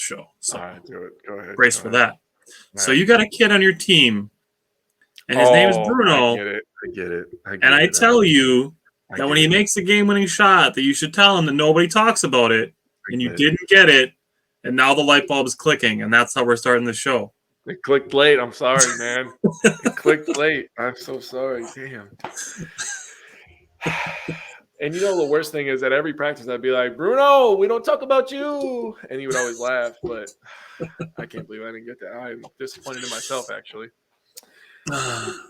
show. So all right, do it. Go ahead. brace for that. All So right. you got a kid on your team, and his name is Bruno. I get it. And I tell you that when he makes the game-winning shot, that you should tell him that nobody talks about it, and you didn't get it, and now the light bulb is clicking, and that's how we're starting the show. It clicked late. I'm sorry, man. It clicked late. I'm so sorry. Damn. And you know the worst thing is at every practice I'd be like, Bruno, we don't talk about you. And he would always laugh, but I can't believe I didn't get that. I'm disappointed in myself, actually.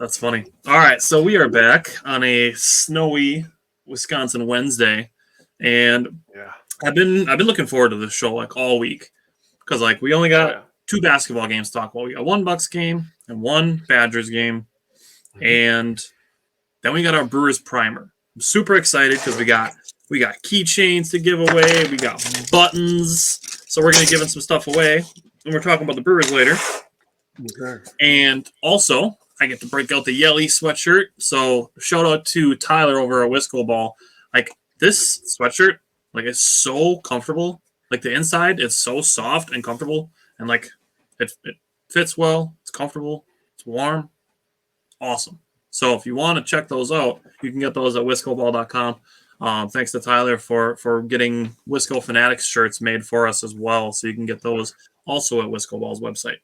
That's funny. All right, so we are back on a snowy Wisconsin Wednesday, and I've been looking forward to this show like all week because like we only got 2 basketball games to talk about. We got 1 Bucks game and 1 Badgers game, and then we got our Brewers primer. I'm super excited because we got keychains to give away, we got buttons, so we're gonna be giving some stuff away, and we're talking about the Brewers later. Okay. And also, I get to break out the Yelly sweatshirt. So shout out to Tyler over at Wisco Ball. Like this sweatshirt, like it's so comfortable. Like the inside, it's so soft and comfortable, and like it fits well. It's comfortable. It's warm. Awesome. So if you want to check those out, you can get those at wiscoball.com. Thanks to Tyler for getting Wisco Fanatics shirts made for us as well. So you can get those also at Wisco Ball's website.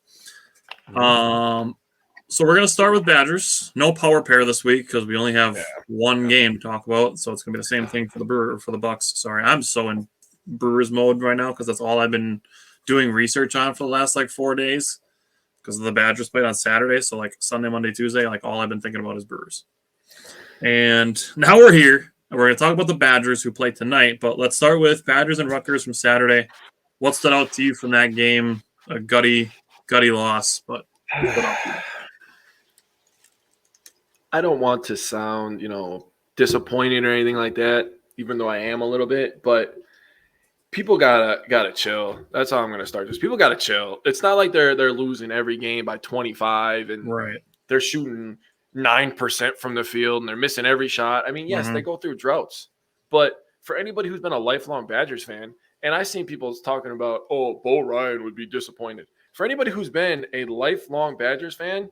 So we're going to start with Badgers. No power pair this week because we only have 1 game to talk about. So it's going to be the same thing for the Bucks. Sorry, I'm so in Brewers mode right now because that's all I've been doing research on for the last like 4 days because the Badgers played on Saturday. So like Sunday, Monday, Tuesday, like all I've been thinking about is Brewers. And now we're here and we're going to talk about the Badgers who play tonight. But let's start with Badgers and Rutgers from Saturday. What stood out to you from that game? A gutty loss, but I don't want to sound, disappointed or anything like that, even though I am a little bit, but people gotta chill. That's how I'm gonna start this. People gotta chill. It's not like they're losing every game by 25 and they're shooting 9% from the field and they're missing every shot. I mean, yes, they go through droughts, but for anybody who's been a lifelong Badgers fan, and I've seen people talking about, oh, Bo Ryan would be disappointed. For anybody who's been a lifelong Badgers fan,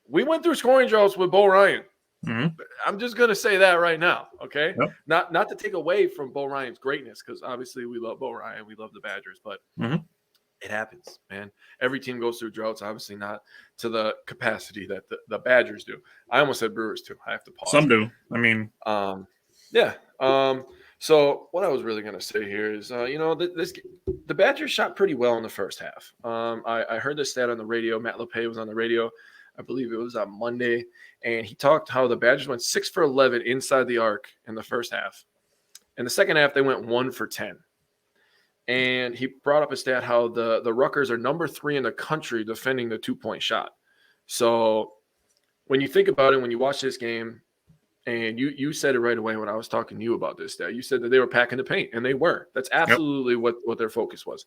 we went through scoring droughts with Bo Ryan. I'm just going to say that right now, okay? Yep. Not to take away from Bo Ryan's greatness, because obviously we love Bo Ryan, we love the Badgers, but it happens, man. Every team goes through droughts, obviously not to the capacity that the Badgers do. I almost said Brewers too. I have to pause. Some do. I mean, so what I was really going to say here is, the Badgers shot pretty well in the first half. I heard this stat on the radio. Matt LePay was on the radio. I believe it was on Monday, and he talked how the Badgers went 6 for 11 inside the arc in the first half. In the second half, they went 1 for 10. And he brought up a stat how the Rutgers are number 3 in the country defending the 2-point shot. So when you think about it, when you watch this game, and you said it right away when I was talking to you about this stat, you said that they were packing the paint, and they were. That's absolutely what their focus was.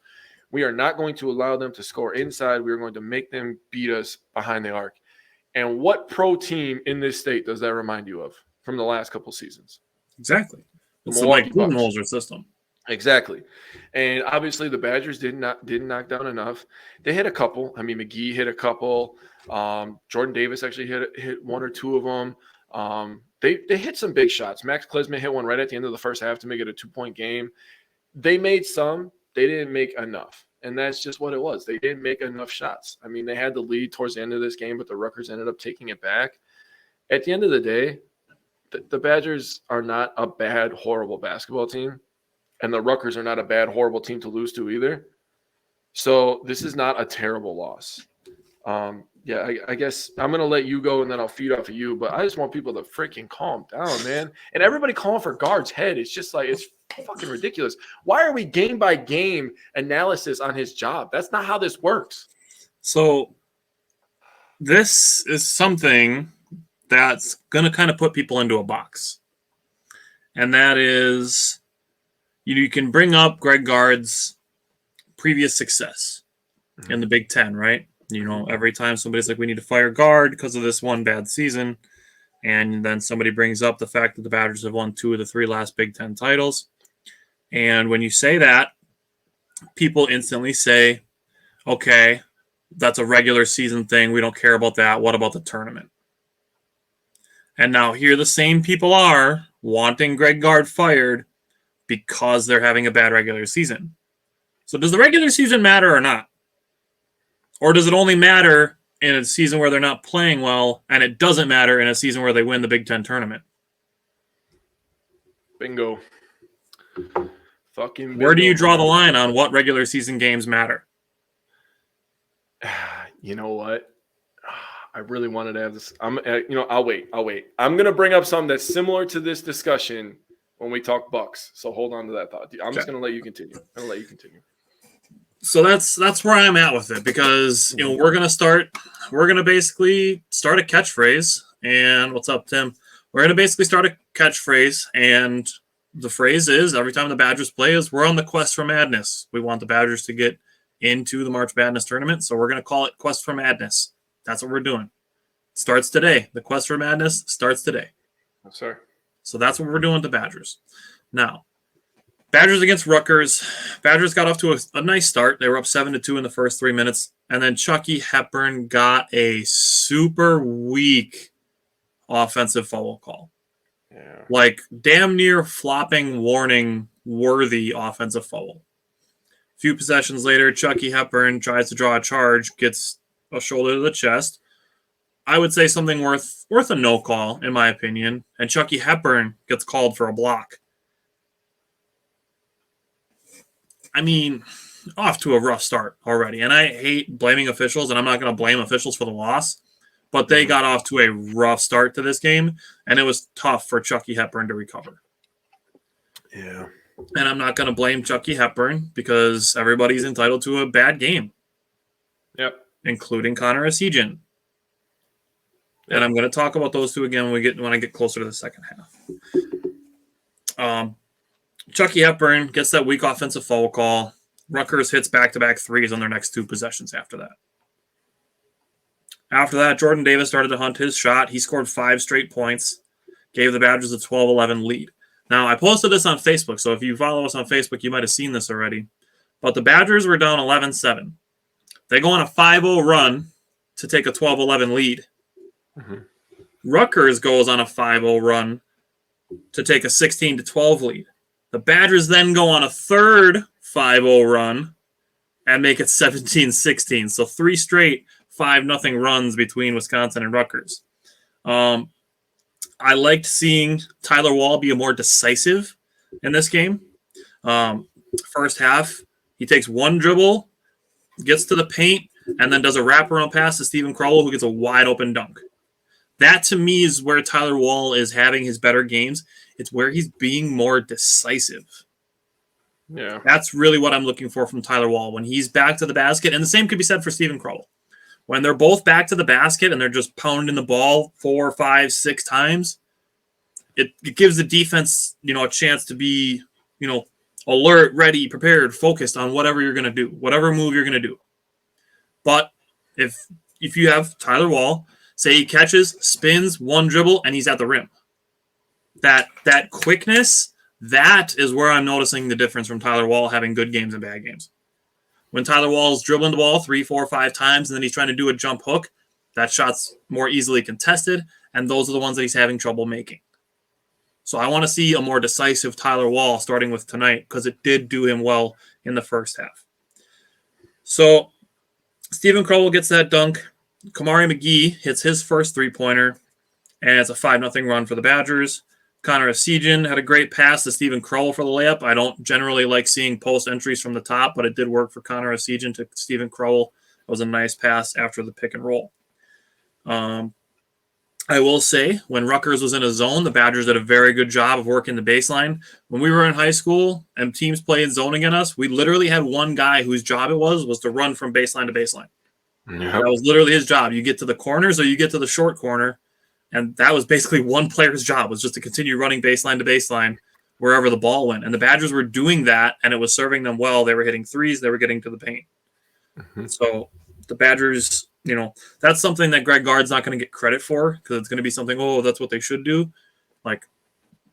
We are not going to allow them to score inside. We are going to make them beat us behind the arc. And what pro team in this state does that remind you of from the last couple seasons? Exactly. It's the Mike Budenholzer system. Exactly. And obviously the Badgers didn't knock down enough. They hit a couple. I mean, McGee hit a couple. Jordan Davis actually hit 1 or 2 of them. They hit some big shots. Max Klesman hit one right at the end of the first half to make it a 2-point game. They made some. They didn't make enough. And that's just what it was. They didn't make enough shots. I mean, they had the lead towards the end of this game, but the Rutgers ended up taking it back. At the end of the day, the Badgers are not a bad, horrible basketball team. And the Rutgers are not a bad, horrible team to lose to either. So this is not a terrible loss. I guess I'm going to let you go and then I'll feed off of you. But I just want people to freaking calm down, man. And everybody calling for Guard's head. It's just like it's fucking ridiculous. Why are we game by game analysis on his job? That's not how this works. So this is something that's going to kind of put people into a box. And that is, you can bring up Greg Gard's previous success in the Big Ten, right? Every time somebody's like, we need to fire Gard because of this one bad season. And then somebody brings up the fact that the Badgers have won 2 of the 3 last Big Ten titles. And when you say that, people instantly say, okay, that's a regular season thing. We don't care about that. What about the tournament? And now here the same people are wanting Greg Gard fired because they're having a bad regular season. So does the regular season matter or not? Or does it only matter in a season where they're not playing well, and it doesn't matter in a season where they win the Big Ten tournament? Bingo. Fucking bingo. Where do you draw the line on what regular season games matter? You know what? I really wanted to have this. I'll wait. I'm going to bring up something that's similar to this discussion when we talk Bucks. So hold on to that thought. I'm just going to let you continue. So that's where I'm at with it, because we're gonna basically start a catchphrase. And what's up, Tim? We're gonna basically start a catchphrase, and the phrase is, every time the Badgers play, is we're on the quest for madness. We want the Badgers to get into the March Madness tournament, so we're gonna call it Quest for Madness. That's what we're doing. It starts today. The Quest for Madness starts today. Yes, sir. So that's what we're doing with the Badgers. Now, Badgers against Rutgers. Badgers got off to a nice start. They were up 7-2 in the first 3 minutes. And then Chucky Hepburn got a super weak offensive foul call. Yeah. Like damn near flopping warning worthy offensive foul. A few possessions later, Chucky Hepburn tries to draw a charge, gets a shoulder to the chest. I would say something worth a no call, in my opinion. And Chucky Hepburn gets called for a block. I mean, off to a rough start already. And I hate blaming officials, and I'm not going to blame officials for the loss. But they got off to a rough start to this game, and it was tough for Chucky Hepburn to recover. Yeah. And I'm not going to blame Chucky Hepburn, because everybody's entitled to a bad game. Yep. Including Connor Esigian. Yep. And I'm going to talk about those two again when I get closer to the second half. Chucky Hepburn gets that weak offensive foul call. Rutgers hits back-to-back threes on their next two possessions after that. After that, Jordan Davis started to hunt his shot. He scored 5 straight points, gave the Badgers a 12-11 lead. Now, I posted this on Facebook, so if you follow us on Facebook, you might have seen this already. But the Badgers were down 11-7. They go on a 5-0 run to take a 12-11 lead. Mm-hmm. Rutgers goes on a 5-0 run to take a 16-12 lead. The Badgers then go on a third 5-0 run and make it 17-16. So 3 straight 5-0 runs between Wisconsin and Rutgers. I liked seeing Tyler Wall be more decisive in this game. First half, he takes one dribble, gets to the paint, and then does a wraparound pass to Stephen Crowell, who gets a wide-open dunk. That, to me, is where Tyler Wall is having his better games. It's where he's being more decisive. Yeah. That's really what I'm looking for from Tyler Wall. When he's back to the basket, and the same could be said for Stephen Crowell. When they're both back to the basket and they're just pounding the ball 4, 5, 6 times, it gives the defense, a chance to be, alert, ready, prepared, focused on whatever you're going to do, whatever move you're going to do. But if you have Tyler Wall, say he catches, spins, one dribble, and he's at the rim, that quickness, that is where I'm noticing the difference from Tyler Wall having good games and bad games. When Tyler Wall's dribbling the ball 3, 4, 5 times, and then he's trying to do a jump hook, that shot's more easily contested, and those are the ones that he's having trouble making. So I want to see a more decisive Tyler Wall starting with tonight, because it did do him well in the first half. So Stephen Crowell gets that dunk. Kamari McGee hits his first three-pointer, and it's a 5-0 run for the Badgers. Connor Esigian had a great pass to Stephen Crowell for the layup. I don't generally like seeing post entries from the top, but it did work for Connor Esigian to Stephen Crowell. It was a nice pass after the pick and roll. I will say, when Rutgers was in a zone, the Badgers did a very good job of working the baseline. When we were in high school and teams played zone against us, we literally had one guy whose job it was to run from baseline to baseline. Yep. That was literally his job. You get to the corners or you get to the short corner, and that was basically one player's job, was just to continue running baseline to baseline wherever the ball went. And the Badgers were doing that, and it was serving them well. They were hitting threes. They were getting to the paint. Mm-hmm. So the Badgers, that's something that Greg Gard's not going to get credit for, because it's going to be something, that's what they should do. Like,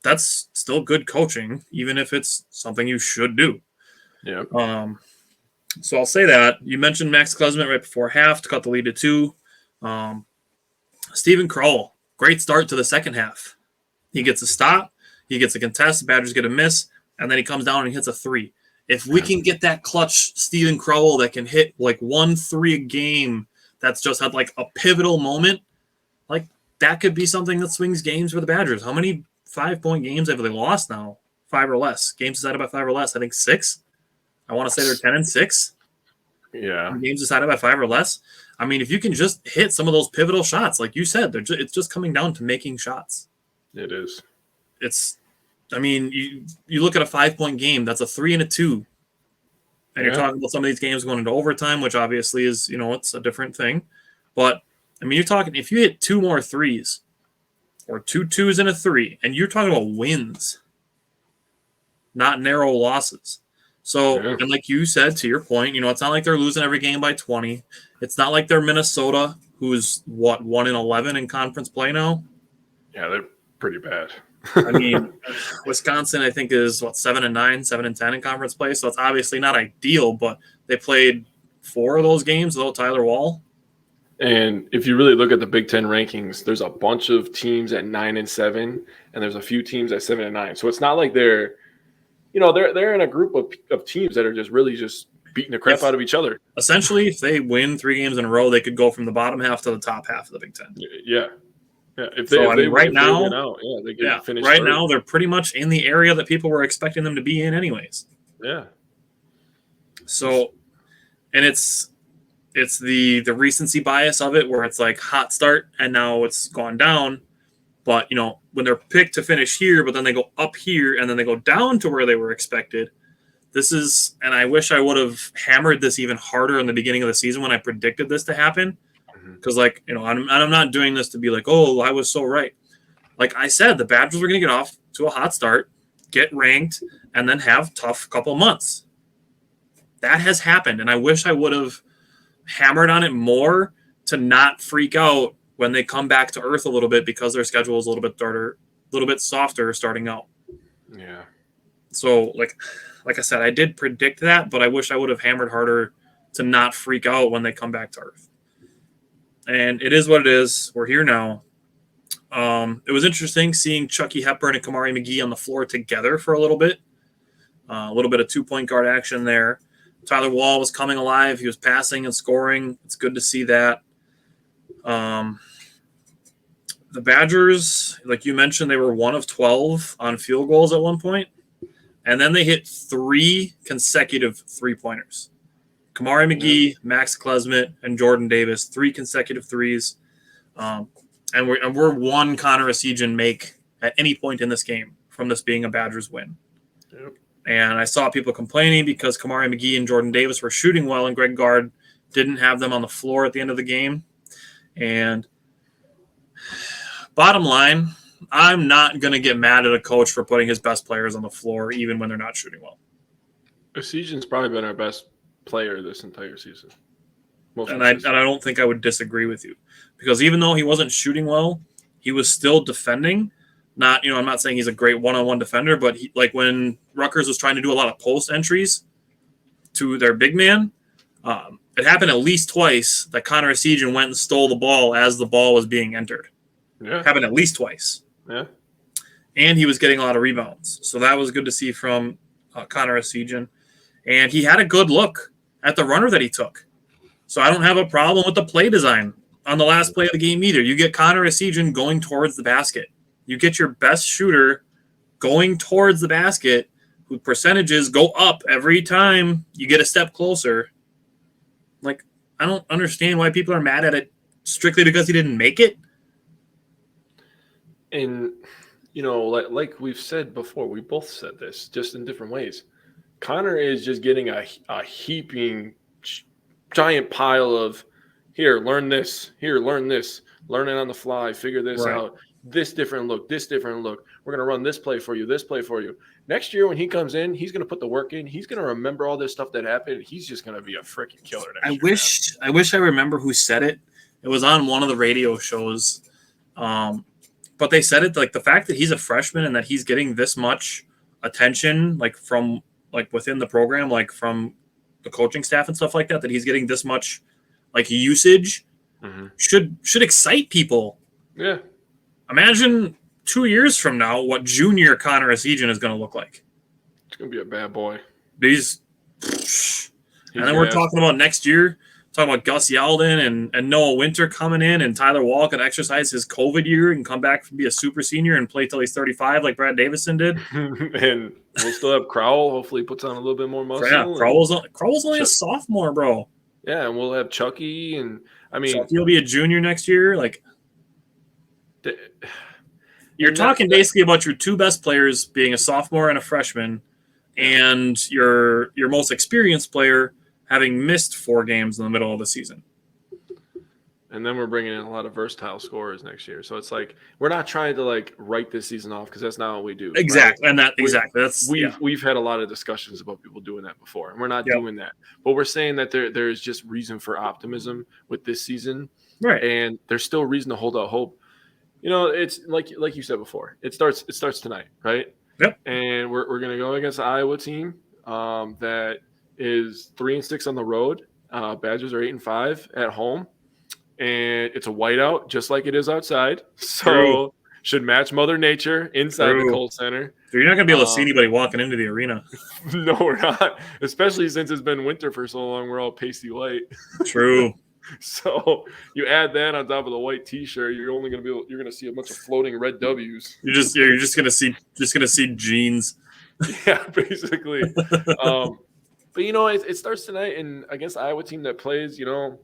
that's still good coaching, even if it's something you should do. Yeah. So I'll say that. You mentioned Max Klesmit right before half to cut the lead to 2. Steven Kroll, great start to the second half. He gets a stop, he gets a contest, the Badgers get a miss, and then he comes down and hits a 3. If we can get that clutch Steven Kroll that can hit like 1-3 a game, that's just had like a pivotal moment, like that could be something that swings games for the Badgers. How many 5-point games have they lost now? 5 or less. Games decided by 5 or less. I think 6. I want to say they're 10-6. Yeah. Games decided by 5 or less. I mean, if you can just hit some of those pivotal shots, like you said, it's just coming down to making shots. It is. I mean, you look at a 5-point game, that's a 3 and a 2. And you're talking about some of these games going into overtime, which obviously is, it's a different thing. But, I mean, you're talking, if you hit 2 more 3s or 2 2s and a 3, and you're talking about wins, not narrow losses. So, and like you said, to your point, it's not like they're losing every game by 20. It's not like they're Minnesota, who's, 1-11 in conference play now? Yeah, they're pretty bad. I mean, Wisconsin, I think, is 7-9, 7-10 in conference play. So it's obviously not ideal, but they played 4 of those games without Tyler Wall. And if you really look at the Big Ten rankings, there's a bunch of teams at 9-7, and there's a few teams at 7-9. So it's not like they're in a group of teams that are just really just beating the crap out of each other. Essentially, if they win 3 games in a row, they could go from the bottom half to the top half of the Big Ten. Yeah. Yeah, they finish right now they're pretty much in the area that people were expecting them to be in, anyways. Yeah. So, and it's the recency bias of it, where it's like hot start and now it's gone down. But when they're picked to finish here, but then they go up here and then they go down to where they were expected. And I wish I would have hammered this even harder in the beginning of the season when I predicted this to happen. Because, I'm not doing this to be like, oh, I was so right. Like I said, the Badgers were going to get off to a hot start, get ranked, and then have tough couple months. That has happened, and I wish I would have hammered on it more to not freak out when they come back to earth a little bit, because their schedule is a little bit softer starting out. Yeah. So, like I said, I did predict that, but I wish I would have hammered harder to not freak out when they come back to earth. And it is what it is. We're here now. It was interesting seeing Chucky Hepburn and Kamari McGee on the floor together for a little bit. A little bit of 2-point guard action there. Tyler Wall was coming alive. He was passing and scoring. It's good to see that. The Badgers, like you mentioned, they were 1 of 12 on field goals at one point. And then they hit 3 consecutive 3-pointers. Kamari McGee, Max Klesmit, and Jordan Davis, 3 consecutive 3s. And we're 1 Connor Essegian make at any point in this game from this being a Badgers win. Yep. And I saw people complaining because Kamari McGee and Jordan Davis were shooting well and Greg Gard didn't have them on the floor at the end of the game. And bottom line, I'm not going to get mad at a coach for putting his best players on the floor even when they're not shooting well. Essegian's probably been our best player this entire season. I don't think I would disagree with you, because even though he wasn't shooting well, he was still defending. I'm not saying he's a great one-on-one defender, but when Rutgers was trying to do a lot of post entries to their big man, it happened at least twice that Connor Essegian went and stole the ball as the ball was being entered. Yeah. It happened at least twice. Yeah. And he was getting a lot of rebounds. So that was good to see from Connor Essegian. And he had a good look at the runner that he took. So I don't have a problem with the play design on the last play of the game either. You get Connor Essegian going towards the basket. You get your best shooter going towards the basket, whose percentages go up every time you get a step closer. Like, I don't understand why people are mad at it strictly because he didn't make it. And, like we've said before, we both said this just in different ways. Connor is just getting a heaping giant pile of, here, learn this, learn it on the fly, figure this out, this different look. We're going to run this play for you. Next year when he comes in, he's going to put the work in. He's going to remember all this stuff that happened. He's just going to be a freaking killer next year. I wish I remember who said it. It was on one of the radio shows. But they said it, like, the fact that he's a freshman and that he's getting this much attention, from within the program, from the coaching staff and stuff like that he's getting this much like usage should excite people. Yeah. Imagine 2 years from now what junior Connor Essegian is going to look like. It's going to be a bad boy. And then we're talking about next year, talking about Gus Yeldon and Noah Winter coming in, and Tyler Wall could exercise his COVID year and come back and be a super senior and play till he's 35 like Brad Davison did. And we'll still have Crowell. Hopefully he puts on a little bit more muscle. Yeah, Crowell's only a sophomore, bro. Yeah, and we'll have Chucky. And, I mean – Chucky will be a junior next year. Like, you're talking basically about your two best players being a sophomore and a freshman, and your most experienced player having missed 4 games in the middle of the season. And then we're bringing in a lot of versatile scorers next year. So it's like we're not trying to like write this season off because that's not what we do. Exactly. Right? And we've had a lot of discussions about people doing that before, and we're not doing that. But we're saying that there's just reason for optimism with this season. Right. And there's still reason to hold out hope. You know, it's like you said before, it starts tonight, right? Yep. And we're gonna go against the Iowa team that is 3-6 on the road. Badgers are 8-5 at home, and it's a whiteout just like it is outside. So should match Mother Nature inside the Kohl Center. So you're not gonna be able to see anybody walking into the arena. No, we're not. Especially since it's been winter for so long, we're all pasty white. True. So you add that on top of the white T-shirt, you're gonna see a bunch of floating red W's. You're just gonna see jeans. Yeah, basically. But you know, it starts tonight, and against the Iowa team that plays, you know,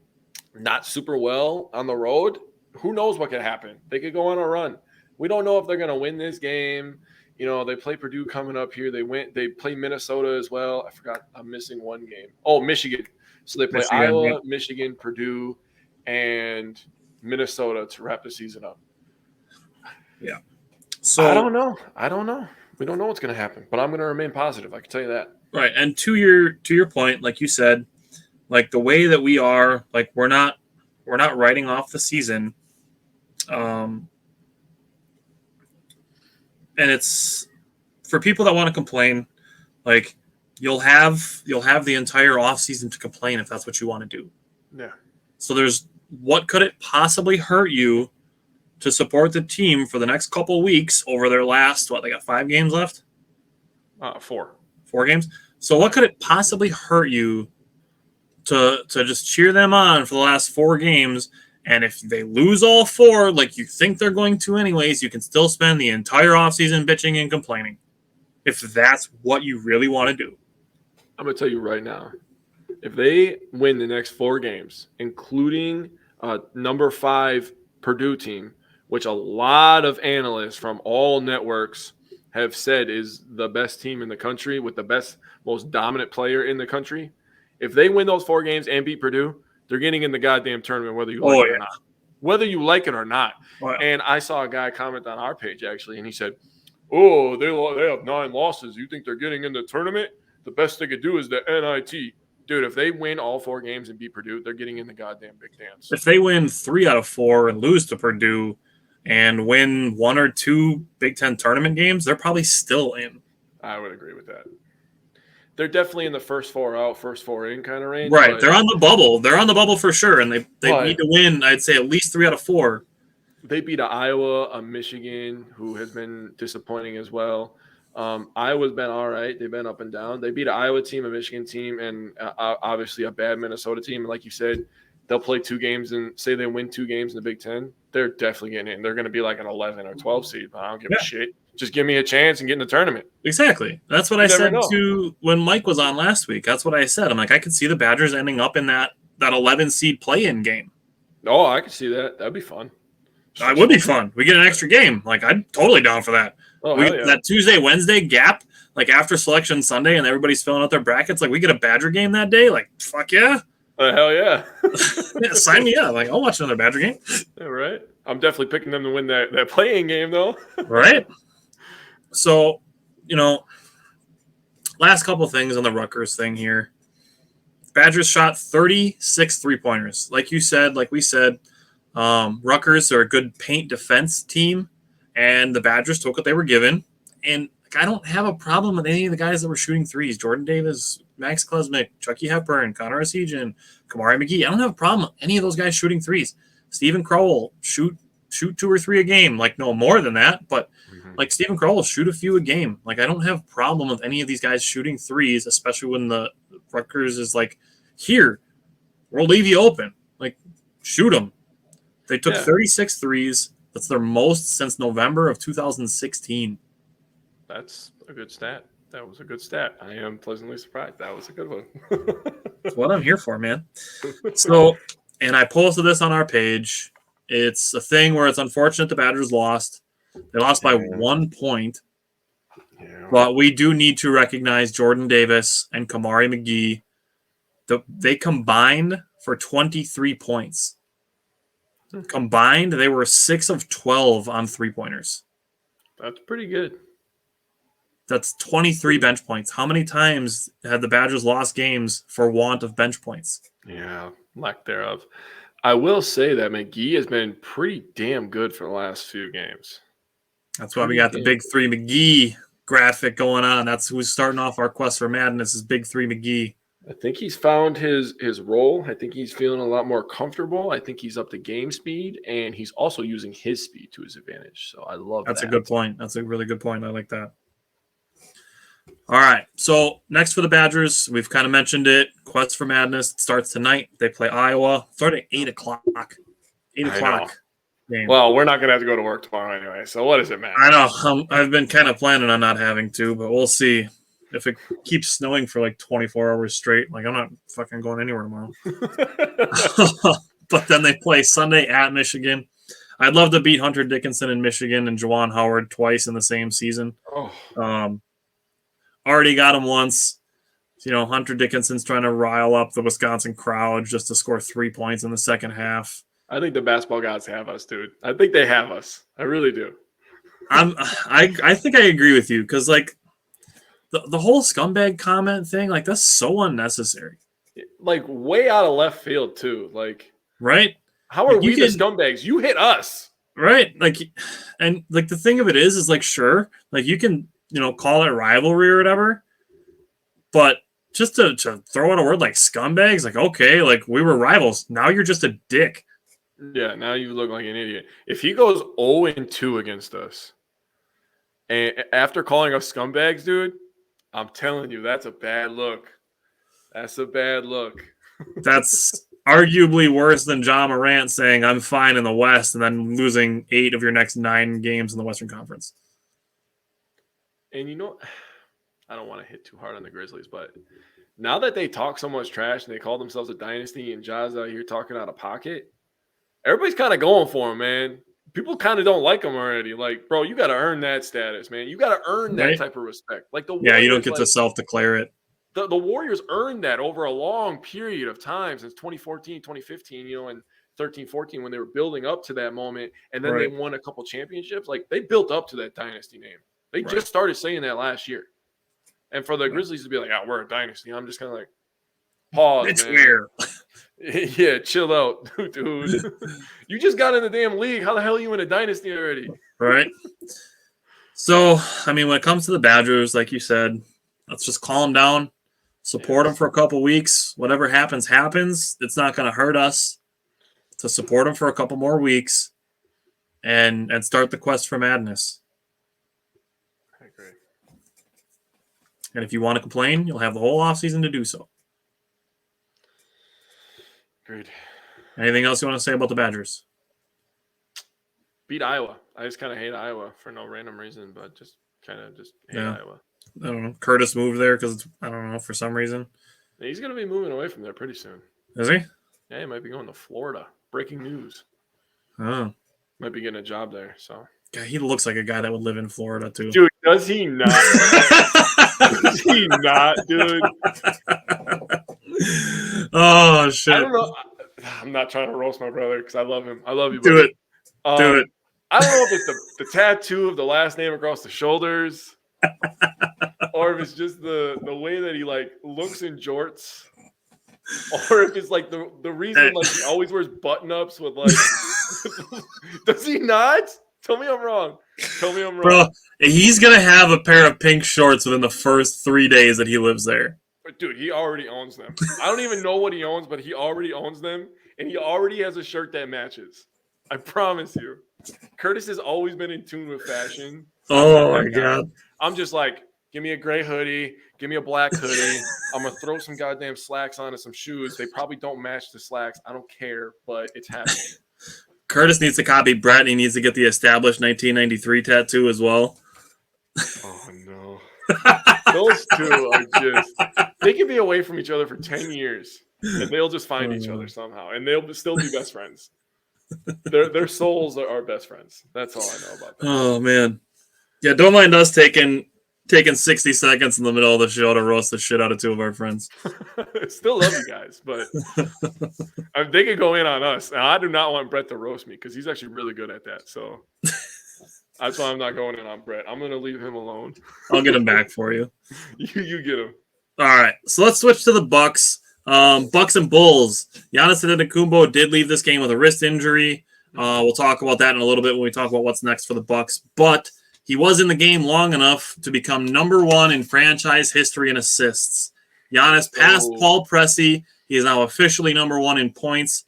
not super well on the road. Who knows what could happen? They could go on a run. We don't know if they're gonna win this game. You know, they play Purdue coming up here. They play Minnesota as well. I forgot, I'm missing one game. Oh, Michigan. So they play Iowa, Michigan, Purdue, and Minnesota to wrap the season up. Yeah. So I don't know. We don't know what's going to happen, but I'm going to remain positive. I can tell you that. Right. And to your point, like you said, like the way that we are, like we're not writing off the season. And it's for people that want to complain, like you'll have the entire offseason to complain if that's what you want to do. Yeah. So what could it possibly hurt you to support the team for the next couple weeks over their last, they got 5 games left? 4. 4 games. So what could it possibly hurt you to just cheer them on for the last 4 games? And if they lose all 4, like you think they're going to anyways, you can still spend the entire offseason bitching and complaining if that's what you really want to do. I'm going to tell you right now, if they win the next 4 games, including number 5 Purdue team, which a lot of analysts from all networks have said is the best team in the country with the best, most dominant player in the country, if they win those 4 games and beat Purdue, they're getting in the goddamn tournament whether you like it or not. Whether you like it or not. Wow. And I saw a guy comment on our page, actually, and he said, oh, they have 9 losses. You think they're getting in the tournament? The best they could do is the NIT. Dude, if they win all 4 games and beat Purdue, they're getting in the goddamn big dance. If they win 3 out of 4 and lose to Purdue and win 1 or 2 Big Ten tournament games, they're probably still in. I would agree with that. They're definitely in the first 4 out, first 4 in kind of range. Right. They're on the bubble. They're on the bubble for sure, and they need to win, I'd say, at least 3 out of 4. They beat Iowa, a Michigan, who has been disappointing as well. Iowa's been all right. They've been up and down. They beat an Iowa team, a Michigan team, and obviously a bad Minnesota team. And like you said, they'll play 2 games and say they win 2 games in the Big Ten. They're definitely getting in. They're going to be like an 11 or 12 seed. I don't give a shit. Just give me a chance and get in the tournament. Exactly. That's what I said to when Mike was on last week. That's what I said. I'm like, I could see the Badgers ending up in that 11 seed play-in game. Oh, I could see that. That'd be fun. It would be fun. We get an extra game. Like, I'm totally down for that. Oh, That Tuesday, Wednesday gap, like after Selection Sunday and everybody's filling out their brackets, like we get a Badger game that day. Like, fuck yeah. Hell yeah. Yeah, sign me up. Like, I'll watch another Badger game. Yeah, right. I'm definitely picking them to win that play-in game, though. Right. So, last couple things on the Rutgers thing here. Badgers shot 36 3-pointers. Like you said, like we said, Rutgers are a good paint defense team, and the Badgers took what they were given. And I don't have a problem with any of the guys that were shooting threes. Jordan Davis, Max Klesmik, Chucky Hepburn, Connor Essegian, Kamari McGee. I don't have a problem with any of those guys shooting threes. Stephen Crowell, shoot 2 or 3 a game. Like, no more than that, but like Stephen Crowell, shoot a few a game. Like, I don't have a problem with any of these guys shooting threes, especially when the Rutgers is like, here, we'll leave you open. Like, shoot them. They took 36 threes. That's their most since November of 2016. That's a good stat. That was a good stat. I am pleasantly surprised. That was a good one. That's what I'm here for, man. So, and I posted this on our page. It's a thing where it's unfortunate the Badgers lost. They lost by 1 point. Yeah. But we do need to recognize Jordan Davis and Kamari McGee. They combined for 23 points. Combined, they were 6 of 12 on three-pointers. That's pretty good. That's 23 bench points. How many times had the Badgers lost games for want of bench points? Yeah, lack thereof. I will say that McGee has been pretty damn good for the last few games. That's why we got the Big Three McGee graphic going on. That's who's starting off our quest for madness is Big Three McGee. I think he's found his role. I think he's feeling a lot more comfortable. I think he's up to game speed, and he's also using his speed to his advantage. So I love that. That's a good point. That's a really good point. I like that. All right. So next for the Badgers, we've kind of mentioned it. Quest for Madness starts tonight. They play Iowa. Start at 8 o'clock. 8 o'clock. Game. Well, we're not going to have to go to work tomorrow anyway. So what does it matter? I know. I've been kind of planning on not having to, but we'll see. If it keeps snowing for like 24 hours straight, like I'm not fucking going anywhere tomorrow. But then they play Sunday at Michigan. I'd love to beat Hunter Dickinson in Michigan and Juwan Howard twice in the same season. Already got him once. You know, Hunter Dickinson's trying to rile up the Wisconsin crowd just to score 3 points in the second half. I think the basketball gods have us, dude. I think they have us. I really do. I think I agree with you because like the whole scumbag comment thing, like that's so unnecessary. Like way out of left field too. Like right? How are we the scumbags? You hit us. Right. Like and like the thing of it is like sure, like you can, you know, call it rivalry or whatever. But just to throw out a word like scumbags, like okay, like we were rivals. Now you're just a dick. Yeah, now you look like an idiot. If he goes 0-2 against us, and after calling us scumbags, dude, I'm telling you, that's a bad look. That's a bad look. That's arguably worse than John Morant saying I'm fine in the West and then losing 8 of your next 9 games in the Western Conference. And you know, I don't want to hit too hard on the Grizzlies, but now that they talk so much trash and they call themselves a dynasty and Ja's out here talking out of pocket, everybody's kind of going for him, man. People kind of don't like him already. Like, bro, you got to earn that status, man. You got to earn that type of respect. Like the Warriors, you don't get to self-declare it. The Warriors earned that over a long period of time since 2014, 2015, you know, and 13, 14 when they were building up to that moment. And then they won a couple championships. Like, they built up to that dynasty name. They just started saying that last year. And for the Grizzlies to be like, oh, we're a dynasty, I'm just kind of like, pause, it's man. Weird. Yeah, chill out, dude. You just got in the damn league. How the hell are you in a dynasty already? Right. So, I mean, when it comes to the Badgers, like you said, let's just calm down, support them for a couple weeks. Whatever happens, happens. It's not going to hurt us to support them for a couple more weeks and start the quest for madness. I agree. And if you want to complain, you'll have the whole offseason to do so. Agreed. Anything else you want to say about the Badgers? Beat Iowa. I just kind of hate Iowa for no random reason, but just hate Iowa. I don't know. Curtis moved there because, I don't know, for some reason. He's going to be moving away from there pretty soon. Is he? Yeah, he might be going to Florida. Breaking news. Oh. Might be getting a job there, so. God, he looks like a guy that would live in Florida, too. Dude, does he not? Does he not, dude? Oh, shit. I don't know. I'm not trying to roast my brother because I love him. I love you, brother. Do it. I don't know if it's the tattoo of the last name across the shoulders or if it's just the way that he, like, looks in jorts or if it's, like, the reason, like, he always wears button-ups with, like – does he not? Tell me I'm wrong. Tell me I'm wrong. Bro, he's going to have a pair of pink shorts within the first 3 days that he lives there. But dude, he already owns them. I don't even know what he owns, but he already owns them, and he already has a shirt that matches. I promise you. Curtis has always been in tune with fashion. I'm not Oh my that guy. god. I'm just like, give me a gray hoodie, give me a black hoodie. I'm gonna throw some goddamn slacks on and some shoes. They probably don't match the slacks. I don't care, but it's happening. Curtis needs to copy Brett, and he needs to get the established 1993 tattoo as well. Oh no. Those two are just they can be away from each other for 10 years and they'll just find each other somehow and they'll still be best friends. Their souls are best friends. That's all I know about that. Oh man. Yeah, don't mind us taking 60 seconds in the middle of the show to roast the shit out of two of our friends. Still love you guys, but they could go in on us. Now, I do not want Brett to roast me because he's actually really good at that. So that's why I'm not going in on Brett. I'm going to leave him alone. I'll get him back for you. You get him. All right, so let's switch to the Bucks. Bucks and Bulls. Giannis Antetokounmpo did leave this game with a wrist injury. We'll talk about that in a little bit when we talk about what's next for the Bucks. But he was in the game long enough to become number one in franchise history in assists. Giannis passed Paul Pressey. He is now officially number one in points,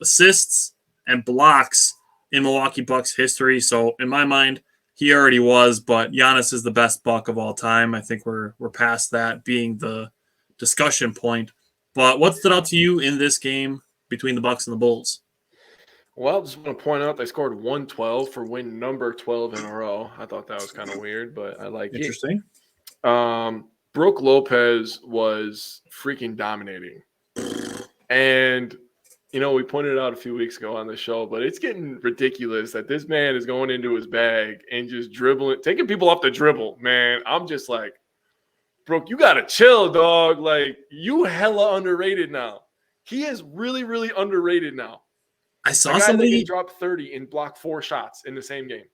assists, and blocks in Milwaukee Bucks history. So in my mind, he already was, but Giannis is the best Buck of all time. I think we're past that being the discussion point. But what stood out to you in this game between the Bucks and the Bulls? Well, just want to point out they scored 112 for win number 12 in a row. I thought that was kind of weird, but I like Interesting. it. Brook Lopez was freaking dominating. And, you know, we pointed it out a few weeks ago on the show, but it's getting ridiculous that this man is going into his bag and just dribbling, taking people off the dribble, man. I'm just like, Brook, you got to chill, dog. Like, you hella underrated now. He is really, really underrated now. I saw somebody drop 30 and block 4 shots in the same game.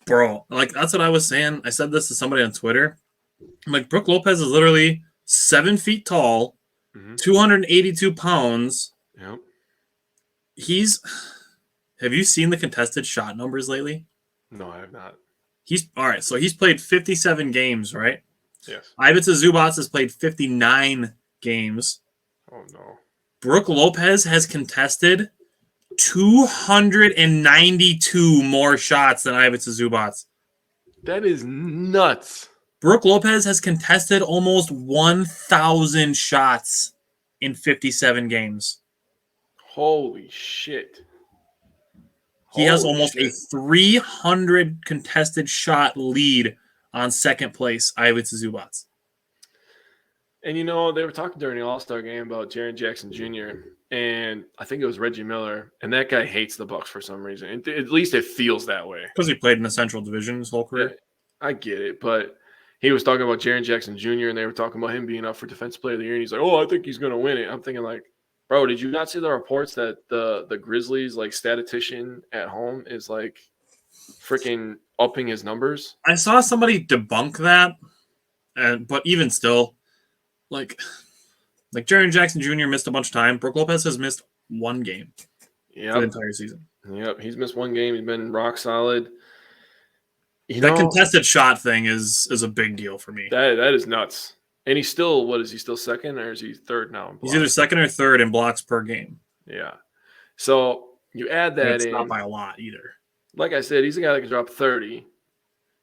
Bro, like that's what I was saying. I said this to somebody on Twitter. I'm like, Brook Lopez is literally 7 feet tall, 282 pounds. Yep. Have you seen the contested shot numbers lately? No, I have not. All right, so he's played 57 games, right? Yes. Ivica Zubac has played 59 games. Oh, no. Brook Lopez has contested 292 more shots than Ivica Zubac. That is nuts. Brook Lopez has contested almost 1,000 shots in 57 games. Holy shit. He has almost a 300 contested shot lead on second place, Ivica Zubac. And, you know, they were talking during the All-Star game about Jaren Jackson Jr., and I think it was Reggie Miller, and that guy hates the Bucks for some reason. At least it feels that way. Because he played in the Central Division his whole career. Yeah, I get it, but he was talking about Jaren Jackson Jr., and they were talking about him being up for Defensive Player of the Year, and he's like, oh, I think he's going to win it. I'm thinking like, bro, did you not see the reports that the Grizzlies, like, statistician at home is, like, freaking upping his numbers? I saw somebody debunk that, but even still, like Jaren Jackson Jr. missed a bunch of time. Brook Lopez has missed one game for the entire season. Yep, he's missed one game. He's been rock solid. That contested shot thing is a big deal for me. That is nuts. And he's still, what is he, still second or is he third now? He's either second or third in blocks per game. Yeah. So you add that in. Not by a lot either. Like I said, he's a guy that can drop 30.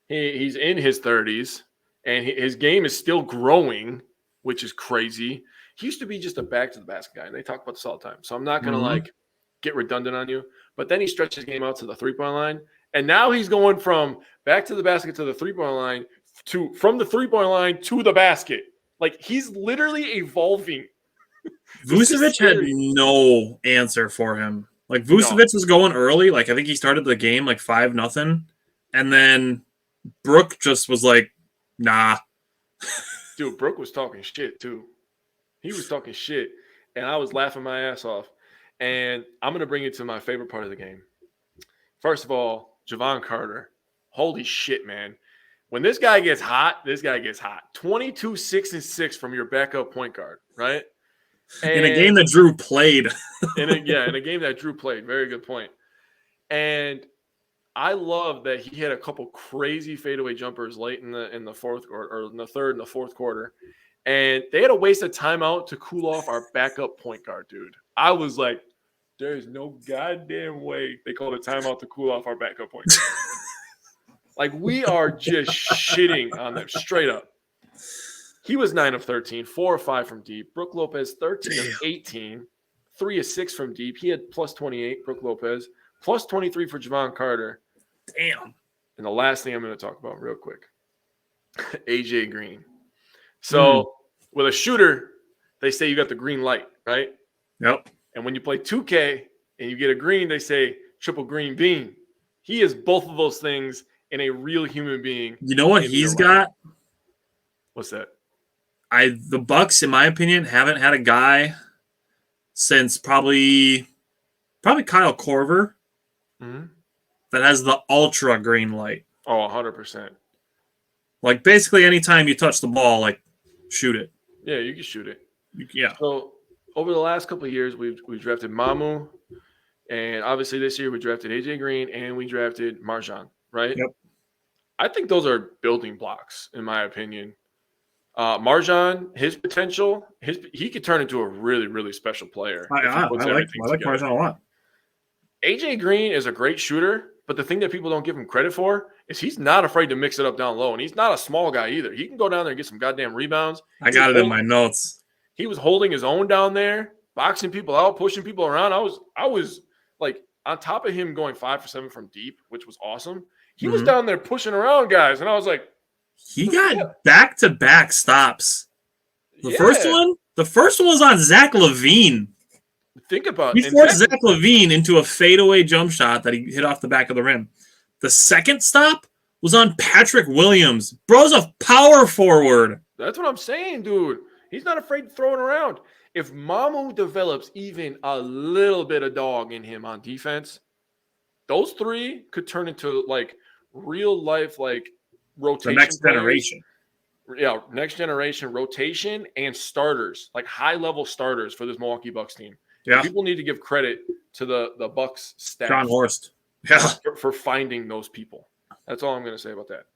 He's in his 30s, and his game is still growing, which is crazy. He used to be just a back-to-the-basket guy, and they talk about this all the time. So I'm not going to, get redundant on you. But then he stretched his game out to the three-point line, and now he's going from back to the basket to the three-point line from the three-point line to the basket. Like, he's literally evolving. Vucevic had no answer for him. Like, Vucevic was going early. Like, I think he started the game, 5-0. And then Brook just was like, nah. Dude, Brook was talking shit, too. He was talking shit, and I was laughing my ass off. And I'm going to bring it to my favorite part of the game. First of all, Javon Carter. Holy shit, man. When this guy gets hot, this guy gets hot. 22, 6, and 6 from your backup point guard, right? And in a game that Drew played. in a game that Drew played. Very good point. And I love that he had a couple crazy fadeaway jumpers late in the fourth or in the third and the fourth quarter, and they had to waste a timeout to cool off our backup point guard, dude. I was like, there's no goddamn way they called a timeout to cool off our backup point guard. Like, we are just shitting on them straight up. He was 9 of 13, 4 of 5 from deep. Brook Lopez, 13 of 18, 3 of 6 from deep. He had plus 28, Brook Lopez, plus 23 for Javon Carter. Damn. And the last thing I'm going to talk about real quick, AJ Green. So with a shooter, they say you got the green light, right? Yep. And when you play 2K and you get a green, they say triple green bean. He is both of those things in a real human being. You know what he's got? What's that? The Bucks, in my opinion, haven't had a guy since probably Kyle Korver that has the ultra green light. Oh, 100%. Like, basically anytime you touch the ball, like, shoot it. Yeah, you can shoot it. Yeah. So over the last couple of years, we've drafted Mamu, and obviously this year we drafted AJ Green and we drafted MarJon, right? Yep. I think those are building blocks, in my opinion. MarJon, his potential, he could turn into a really, really special player. I like MarJon a lot. AJ Green is a great shooter, but the thing that people don't give him credit for is he's not afraid to mix it up down low, and he's not a small guy either. He can go down there and get some goddamn rebounds. I got it in my notes. He was holding his own down there, boxing people out, pushing people around. I was like on top of him going 5 for 7 from deep, which was awesome. He was down there pushing around guys, and I was like, he got back-to-back stops. The first one was on Zach LaVine. Think about it. He forced Zach LaVine into a fadeaway jump shot that he hit off the back of the rim. The second stop was on Patrick Williams. Bro's a power forward. That's what I'm saying, dude. He's not afraid to throw it around. If Mamu develops even a little bit of dog in him on defense, those three could turn into like real life, like rotation. The next generation. Yeah, next generation rotation and starters, like high level starters for this Milwaukee Bucks team. Yeah, people need to give credit to the Bucks staff. John Horst. Yeah, for finding those people. That's all I'm going to say about that.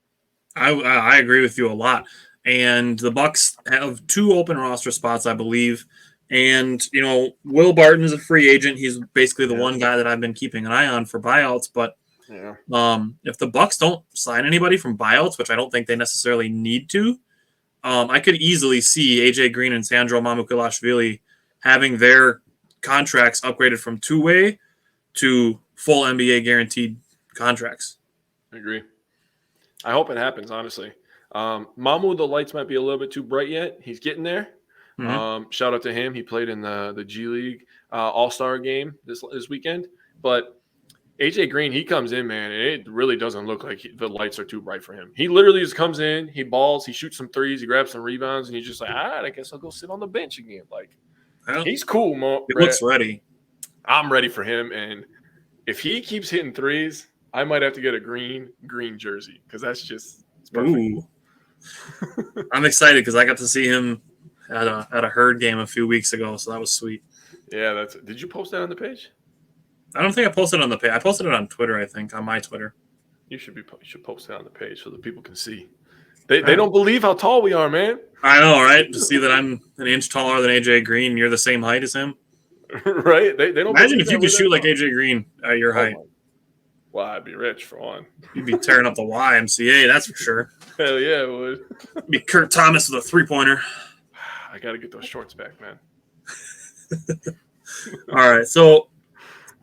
I agree with you a lot. And the Bucks have 2 open roster spots, I believe. And, you know, Will Barton is a free agent. He's basically the one guy that I've been keeping an eye on for buyouts. But if the Bucks don't sign anybody from buyouts, which I don't think they necessarily need to, I could easily see AJ Green and Sandro Mamukelashvili having their contracts upgraded from 2-way to full NBA guaranteed contracts. I agree. I hope it happens, honestly. Mamu, the lights might be a little bit too bright yet. He's getting there. Shout out to him. He played in the G League All-Star game this weekend. But AJ Green, he comes in, man, and it really doesn't look like the lights are too bright for him. He literally just comes in, he balls, he shoots some threes, he grabs some rebounds, and he's just like, all right, I guess I'll go sit on the bench again. Like, he's cool, Mo. He looks ready. I'm ready for him, and if he keeps hitting threes, I might have to get a green jersey because that's just perfect. Ooh. I'm excited because I got to see him at a Herd game a few weeks ago, so that was sweet. Yeah, did you post that on the page? I don't think I posted it on the page. I posted it on Twitter, I think, on my Twitter. You should post it on the page so that people can see. They don't believe how tall we are, man. I know, right? To see that I'm an inch taller than AJ Green, and you're the same height as him. Right? They don't imagine if you could shoot like AJ Green at your height. Well, I'd be rich for one. You'd be tearing up the YMCA, that's for sure. Hell yeah, it would. Be Kurt Thomas with a 3-pointer. I got to get those shorts back, man. All right, so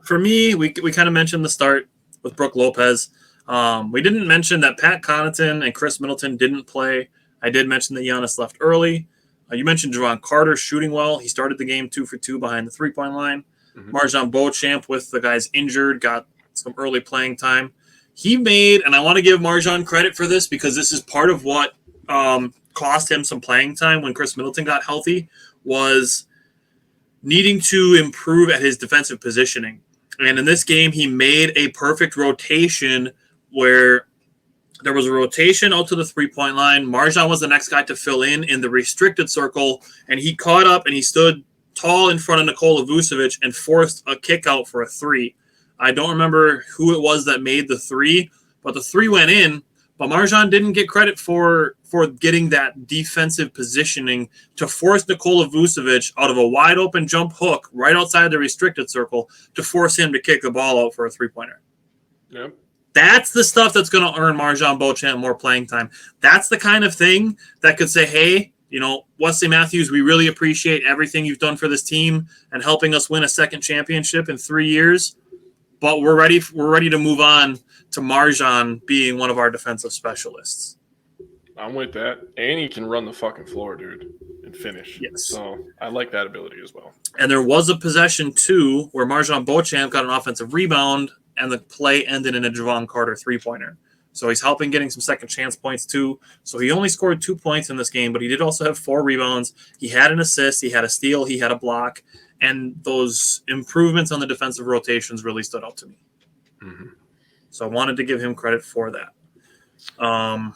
for me, we kind of mentioned the start with Brook Lopez. We didn't mention that Pat Connaughton and Chris Middleton didn't play. I did mention that Giannis left early. You mentioned Javon Carter shooting well. He started the game 2 for 2 behind the 3-point line. MarJon Beauchamp, with the guys injured, got some early playing time. He made, and I want to give MarJon credit for this because this is part of what cost him some playing time when Chris Middleton got healthy, was needing to improve at his defensive positioning. And in this game, he made a perfect rotation where there was a rotation out to the 3-point line. MarJon was the next guy to fill in the restricted circle, and he caught up and he stood tall in front of Nikola Vucevic and forced a kick out for a 3. I don't remember who it was that made the three, but the three went in. But MarJon didn't get credit for getting that defensive positioning to force Nikola Vucevic out of a wide open jump hook right outside the restricted circle to force him to kick the ball out for a three-pointer. Yep. That's the stuff that's going to earn MarJon Beauchamp more playing time. That's the kind of thing that could say, hey, Wesley Matthews, we really appreciate everything you've done for this team and helping us win a second championship in 3 years. But we're ready to move on to MarJon being one of our defensive specialists. I'm with that. And he can run the fucking floor, dude, and finish. Yes. So I like that ability as well. And there was a possession, too, where MarJon Beauchamp got an offensive rebound and the play ended in a Javon Carter three-pointer. So he's helping getting some second chance points, too. So he only scored 2 points in this game, but he did also have 4 rebounds. He had an assist. He had a steal. He had a block. And those improvements on the defensive rotations really stood out to me. Mm-hmm. So I wanted to give him credit for that. I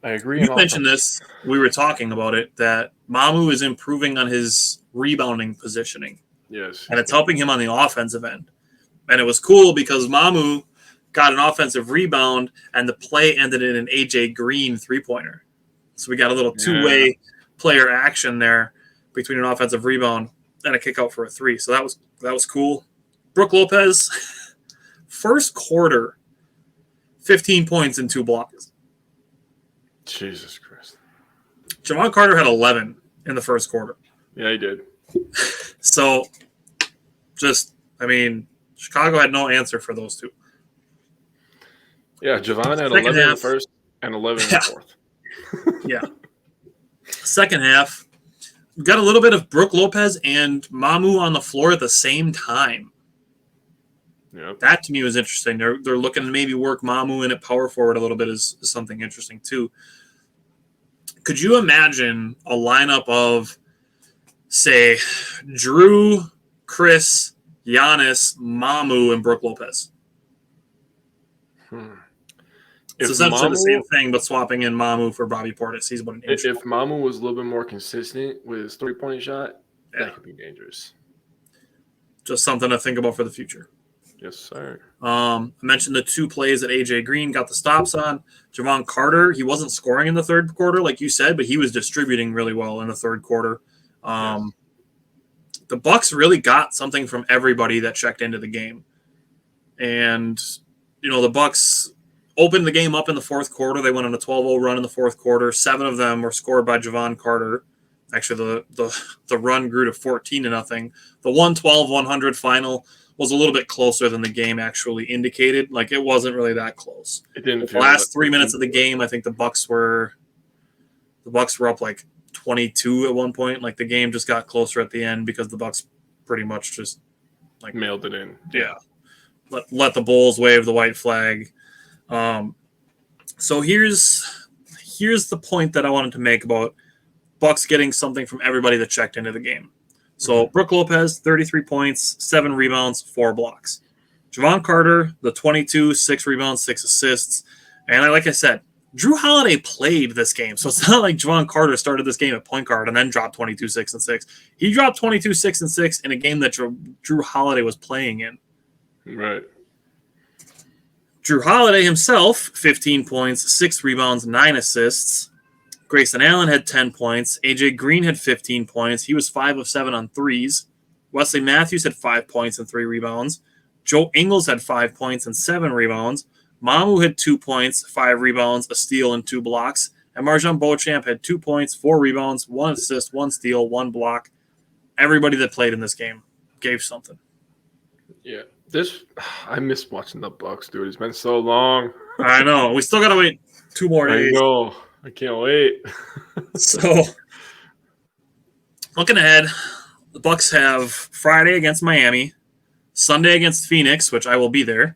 agree. You mentioned this. We were talking about it, that Mamu is improving on his rebounding positioning. Yes. And it's helping him on the offensive end. And it was cool because Mamu got an offensive rebound and the play ended in an AJ Green three-pointer. So we got a little two-way player action there between an offensive rebound and a kick out for a three. So that was cool. Brook Lopez, first quarter, 15 points and 2 blocks. Jesus Christ. Javon Carter had 11 in the first quarter. Yeah, he did. So Chicago had no answer for those two. Yeah, Javon had 11 in the first and 11 in the fourth. Yeah. Second half, we got a little bit of Brook Lopez and Mamu on the floor at the same time. Yep. That to me was interesting. They're looking to maybe work Mamu in at power forward a little bit is something interesting too. Could you imagine a lineup of, say, Drew, Chris, Giannis, Mamu, and Brook Lopez? It's essentially the same thing, but swapping in Mamu for Bobby Portis. He's about an inch. If Mamu was a little bit more consistent with his three-point shot, that could be dangerous. Just something to think about for the future. Yes, sir. I mentioned the 2 plays that AJ Green got the stops on. Javon Carter, he wasn't scoring in the third quarter, like you said, but he was distributing really well in the third quarter. The Bucks really got something from everybody that checked into the game. And, the Bucks opened the game up in the fourth quarter. They went on a 12-0 run in the fourth quarter. 7 of them were scored by Javon Carter. Actually, the run grew to 14-0. The 112-100 final was a little bit closer than the game actually indicated. Like, it wasn't really that close. It didn't. The last 3 minutes of the game, I think the Bucks were up like 22 at one point. Like, the game just got closer at the end because the Bucks pretty much just like mailed it in. Yeah. Let the Bulls wave the white flag. So here's the point that I wanted to make about Bucks getting something from everybody that checked into the game. So Brook Lopez, 33 points, 7 rebounds, 4 blocks. Javon Carter, the 22, 6 rebounds, 6 assists. And like I said, Drew Holiday played this game. So it's not like Javon Carter started this game at point guard and then dropped 22, 6, and 6. He dropped 22, 6, and 6 in a game that Drew Holiday was playing in. Right. Drew Holiday himself, 15 points, 6 rebounds, 9 assists. Grayson Allen had 10 points. AJ Green had 15 points. He was 5 of 7 on threes. Wesley Matthews had 5 points and 3 rebounds. Joe Ingles had 5 points and 7 rebounds. Mamu had 2 points, 5 rebounds, a steal, and 2 blocks. And MarJon Beauchamp had 2 points, 4 rebounds, 1 assist, 1 steal, 1 block. Everybody that played in this game gave something. Yeah. I miss watching the Bucks, dude. It's been so long. I know. We still got to wait 2 more days. I know. I can't wait. So, looking ahead, the Bucks have Friday against Miami, Sunday against Phoenix, which I will be there.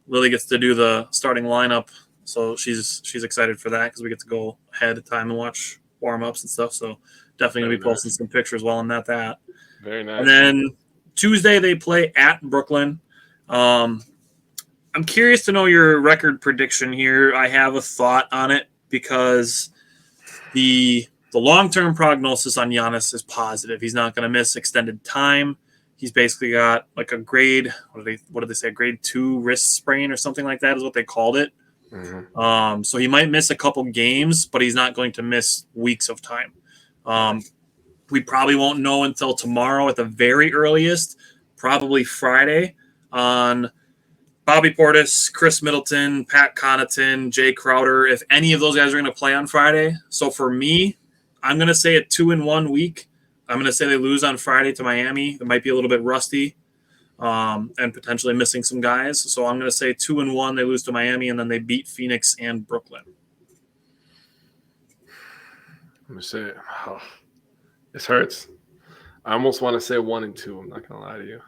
Lily gets to do the starting lineup, so she's excited for that because we get to go ahead of time and watch warm-ups and stuff. So definitely going to be posting some pictures while I'm at that. Very nice. And then Tuesday they play at Brooklyn. I'm curious to know your record prediction here. I have a thought on it because the long-term prognosis on Giannis is positive. He's not going to miss extended time. He's basically got like a grade. What did they say? Grade 2 wrist sprain or something like that is what they called it. Mm-hmm. So he might miss a couple games, but he's not going to miss weeks of time. We probably won't know until tomorrow at the very earliest, probably Friday, on Bobby Portis, Chris Middleton, Pat Connaughton, Jay Crowder, if any of those guys are going to play on Friday. So for me, I'm going to say a 2-1 week. I'm going to say they lose on Friday to Miami. It might be a little bit rusty and potentially missing some guys. So I'm going to say 2-1. They lose to Miami, and then they beat Phoenix and Brooklyn. I'm going to say, this hurts. I almost want to say 1-2. I'm not going to lie to you.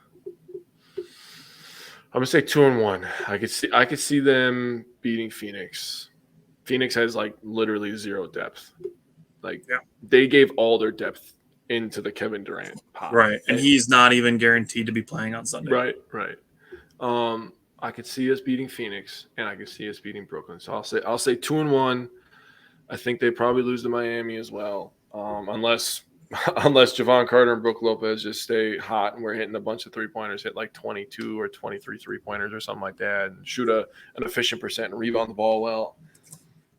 I'm gonna say 2-1. I could see them beating Phoenix. Phoenix has like literally zero depth. They gave all their depth into the Kevin Durant pop. Right, and he's not even guaranteed to be playing on Sunday. Right. I could see us beating Phoenix, and I could see us beating Brooklyn. So I'll say 2-1. I think they probably lose to Miami as well, unless Javon Carter and Brook Lopez just stay hot and we're hitting a bunch of three-pointers, hit like 22 or 23 three-pointers or something like that, and shoot an efficient percent and rebound the ball well.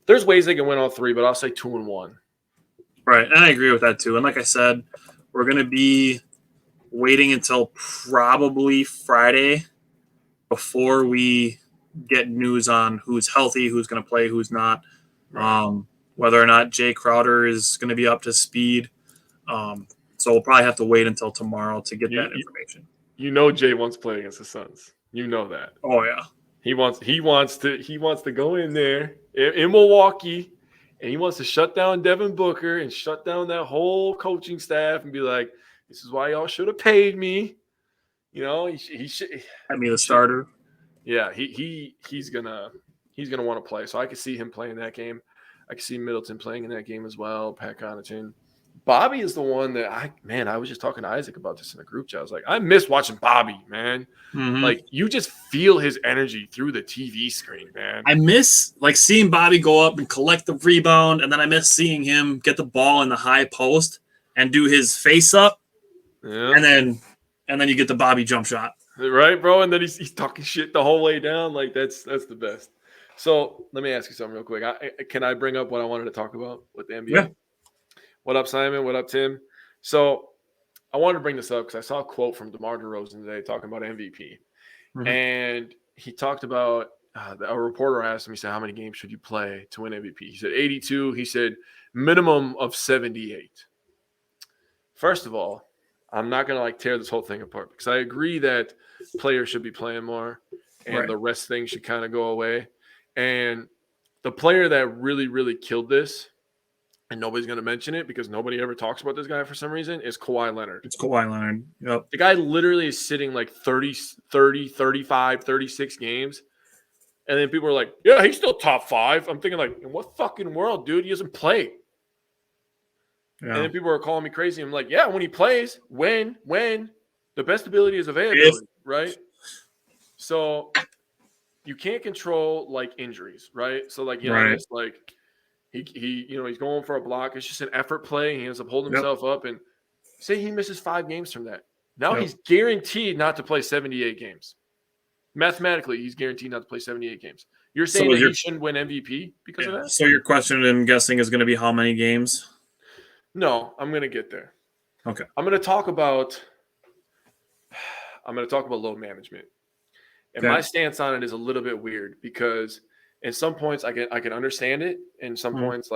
There's ways they can win all three, but I'll say 2-1. Right, and I agree with that too. And like I said, we're going to be waiting until probably Friday before we get news on who's healthy, who's going to play, who's not, whether or not Jay Crowder is going to be up to speed. So we'll probably have to wait until tomorrow to get that information. Jay wants to play against the Suns. You know that. Oh yeah. He wants to go in there in Milwaukee, and he wants to shut down Devin Booker and shut down that whole coaching staff and be like, "This is why y'all should have paid me." He should. I mean, the starter. Yeah, he's gonna want to play. So I could see him playing that game. I could see Middleton playing in that game as well. Pat Connaughton. Bobby is the one that I was just talking to Isaac about this in the group chat. I was like, I miss watching Bobby, man. Mm-hmm. Like, you just feel his energy through the TV screen, man. I miss seeing Bobby go up and collect the rebound, and then I miss seeing him get the ball in the high post and do his face up, and then you get the Bobby jump shot. Right, bro? And then he's talking shit the whole way down. Like, that's the best. So let me ask you something real quick. Can I bring up what I wanted to talk about with the NBA? Yeah. What up, Simon? What up, Tim? So I wanted to bring this up because I saw a quote from DeMar DeRozan today talking about MVP. Mm-hmm. And he talked about a reporter asked him, he said, how many games should you play to win MVP? He said 82. He said minimum of 78. First of all, I'm not going to tear this whole thing apart because I agree that players should be playing more and the rest thing should kind of go away. And the player that really, really killed this, and nobody's going to mention it because nobody ever talks about this guy for some reason, is Kawhi Leonard. It's Kawhi Leonard. Yep. The guy literally is sitting 30, 35, 36 games. And then people are like, yeah, he's still top 5. I'm thinking in what fucking world, dude? He doesn't play. Yeah. And then people are calling me crazy. I'm like, yeah, when he plays, when the best ability is availability, right? So you can't control injuries, right? So he's going for a block. It's just an effort play. He ends up holding himself up. And say he misses 5 games from that. Now he's guaranteed not to play 78 games. Mathematically, he's guaranteed not to play 78 games. You're saying that he shouldn't win MVP because of that? So your question, I'm guessing, is going to be how many games? No, I'm going to get there. Okay. I'm going to talk about load management. And my stance on it is a little bit weird because in some points I can understand it. And some points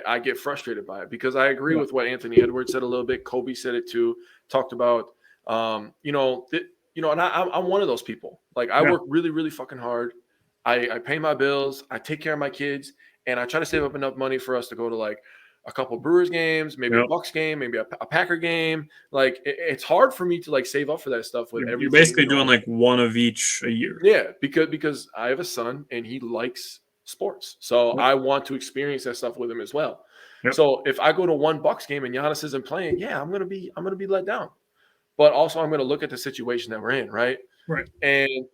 I get frustrated by it because I agree with what Anthony Edwards said a little bit. Kobe said it too. Talked about and I'm one of those people. I work really, really fucking hard. I pay my bills. I take care of my kids, and I try to save up enough money for us to go to a couple Brewers games, maybe a Bucks game, maybe a Packer game. It's hard for me to save up for that stuff with everything. You're basically doing one of each a year. Yeah, because I have a son and he likes sports, so I want to experience that stuff with him as well. Yep. So if I go to one Bucks game and Giannis isn't playing, I'm gonna be let down. But also I'm gonna look at the situation that we're in, right? Right. And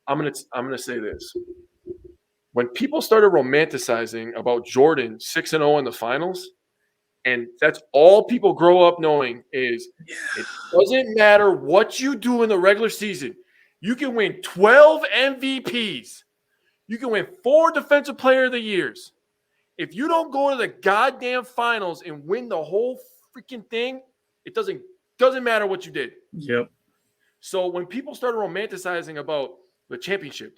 I'm gonna say this. When people started romanticizing about Jordan 6-0 in the finals, And that's all people grow up knowing is it doesn't matter what you do in the regular season. You can win 12 MVPs. You can win 4 Defensive Player of the Years. If you don't go to the goddamn finals and win the whole freaking thing, it doesn't matter what you did. Yep. So when people started romanticizing about the championship,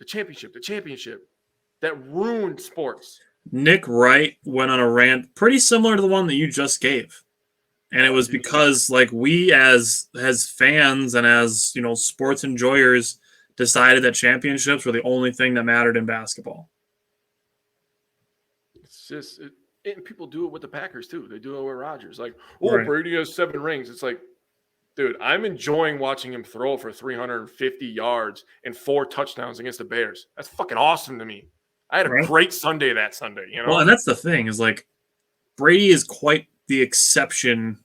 that ruined sports. Nick Wright went on a rant pretty similar to the one that you just gave. And it was because like we as fans and as, you know, sports enjoyers decided that championships were the only thing that mattered in basketball. It's just and people do it with the Packers too. They do it with Rodgers. Like, oh, right. Brady has 7 rings. It's like, dude, I'm enjoying watching him throw for 350 yards and 4 touchdowns against the Bears. That's fucking awesome to me. I had a great Sunday that Sunday, you know? Well, and that's the thing is like Brady is quite the exception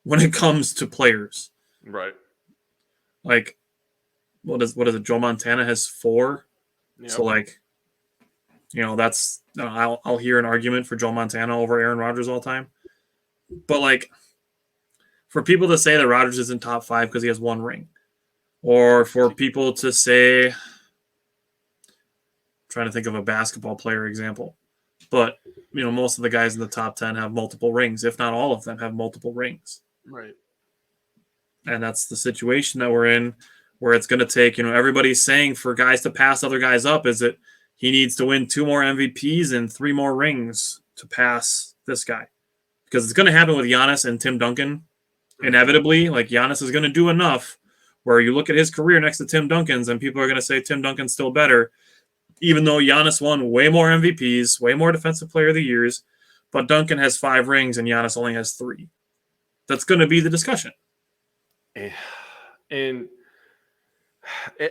when it comes to players. Right. Like, what is it? Joe Montana has 4. Yep. So like, you know, that's I'll hear an argument for Joe Montana over Aaron Rodgers all the time. But like, for people to say that Rodgers isn't top 5 because he has 1 ring, or for people to say, I'm trying to think of a basketball player example, but you know, most of the guys in the top 10 have multiple rings, if not all of them have multiple rings. Right. And that's the situation that we're in, where it's going to take, you know, everybody's saying for guys to pass other guys up is that he needs to win 2 more MVPs and 3 more rings to pass this guy, because it's going to happen with Giannis and Tim Duncan. Inevitably, like Giannis is going to do enough where you look at his career next to Tim Duncan's and people are going to say Tim Duncan's still better, even though Giannis won way more MVPs, way more Defensive Player of the Years, but Duncan has 5 rings and Giannis only has 3. That's going to be the discussion. And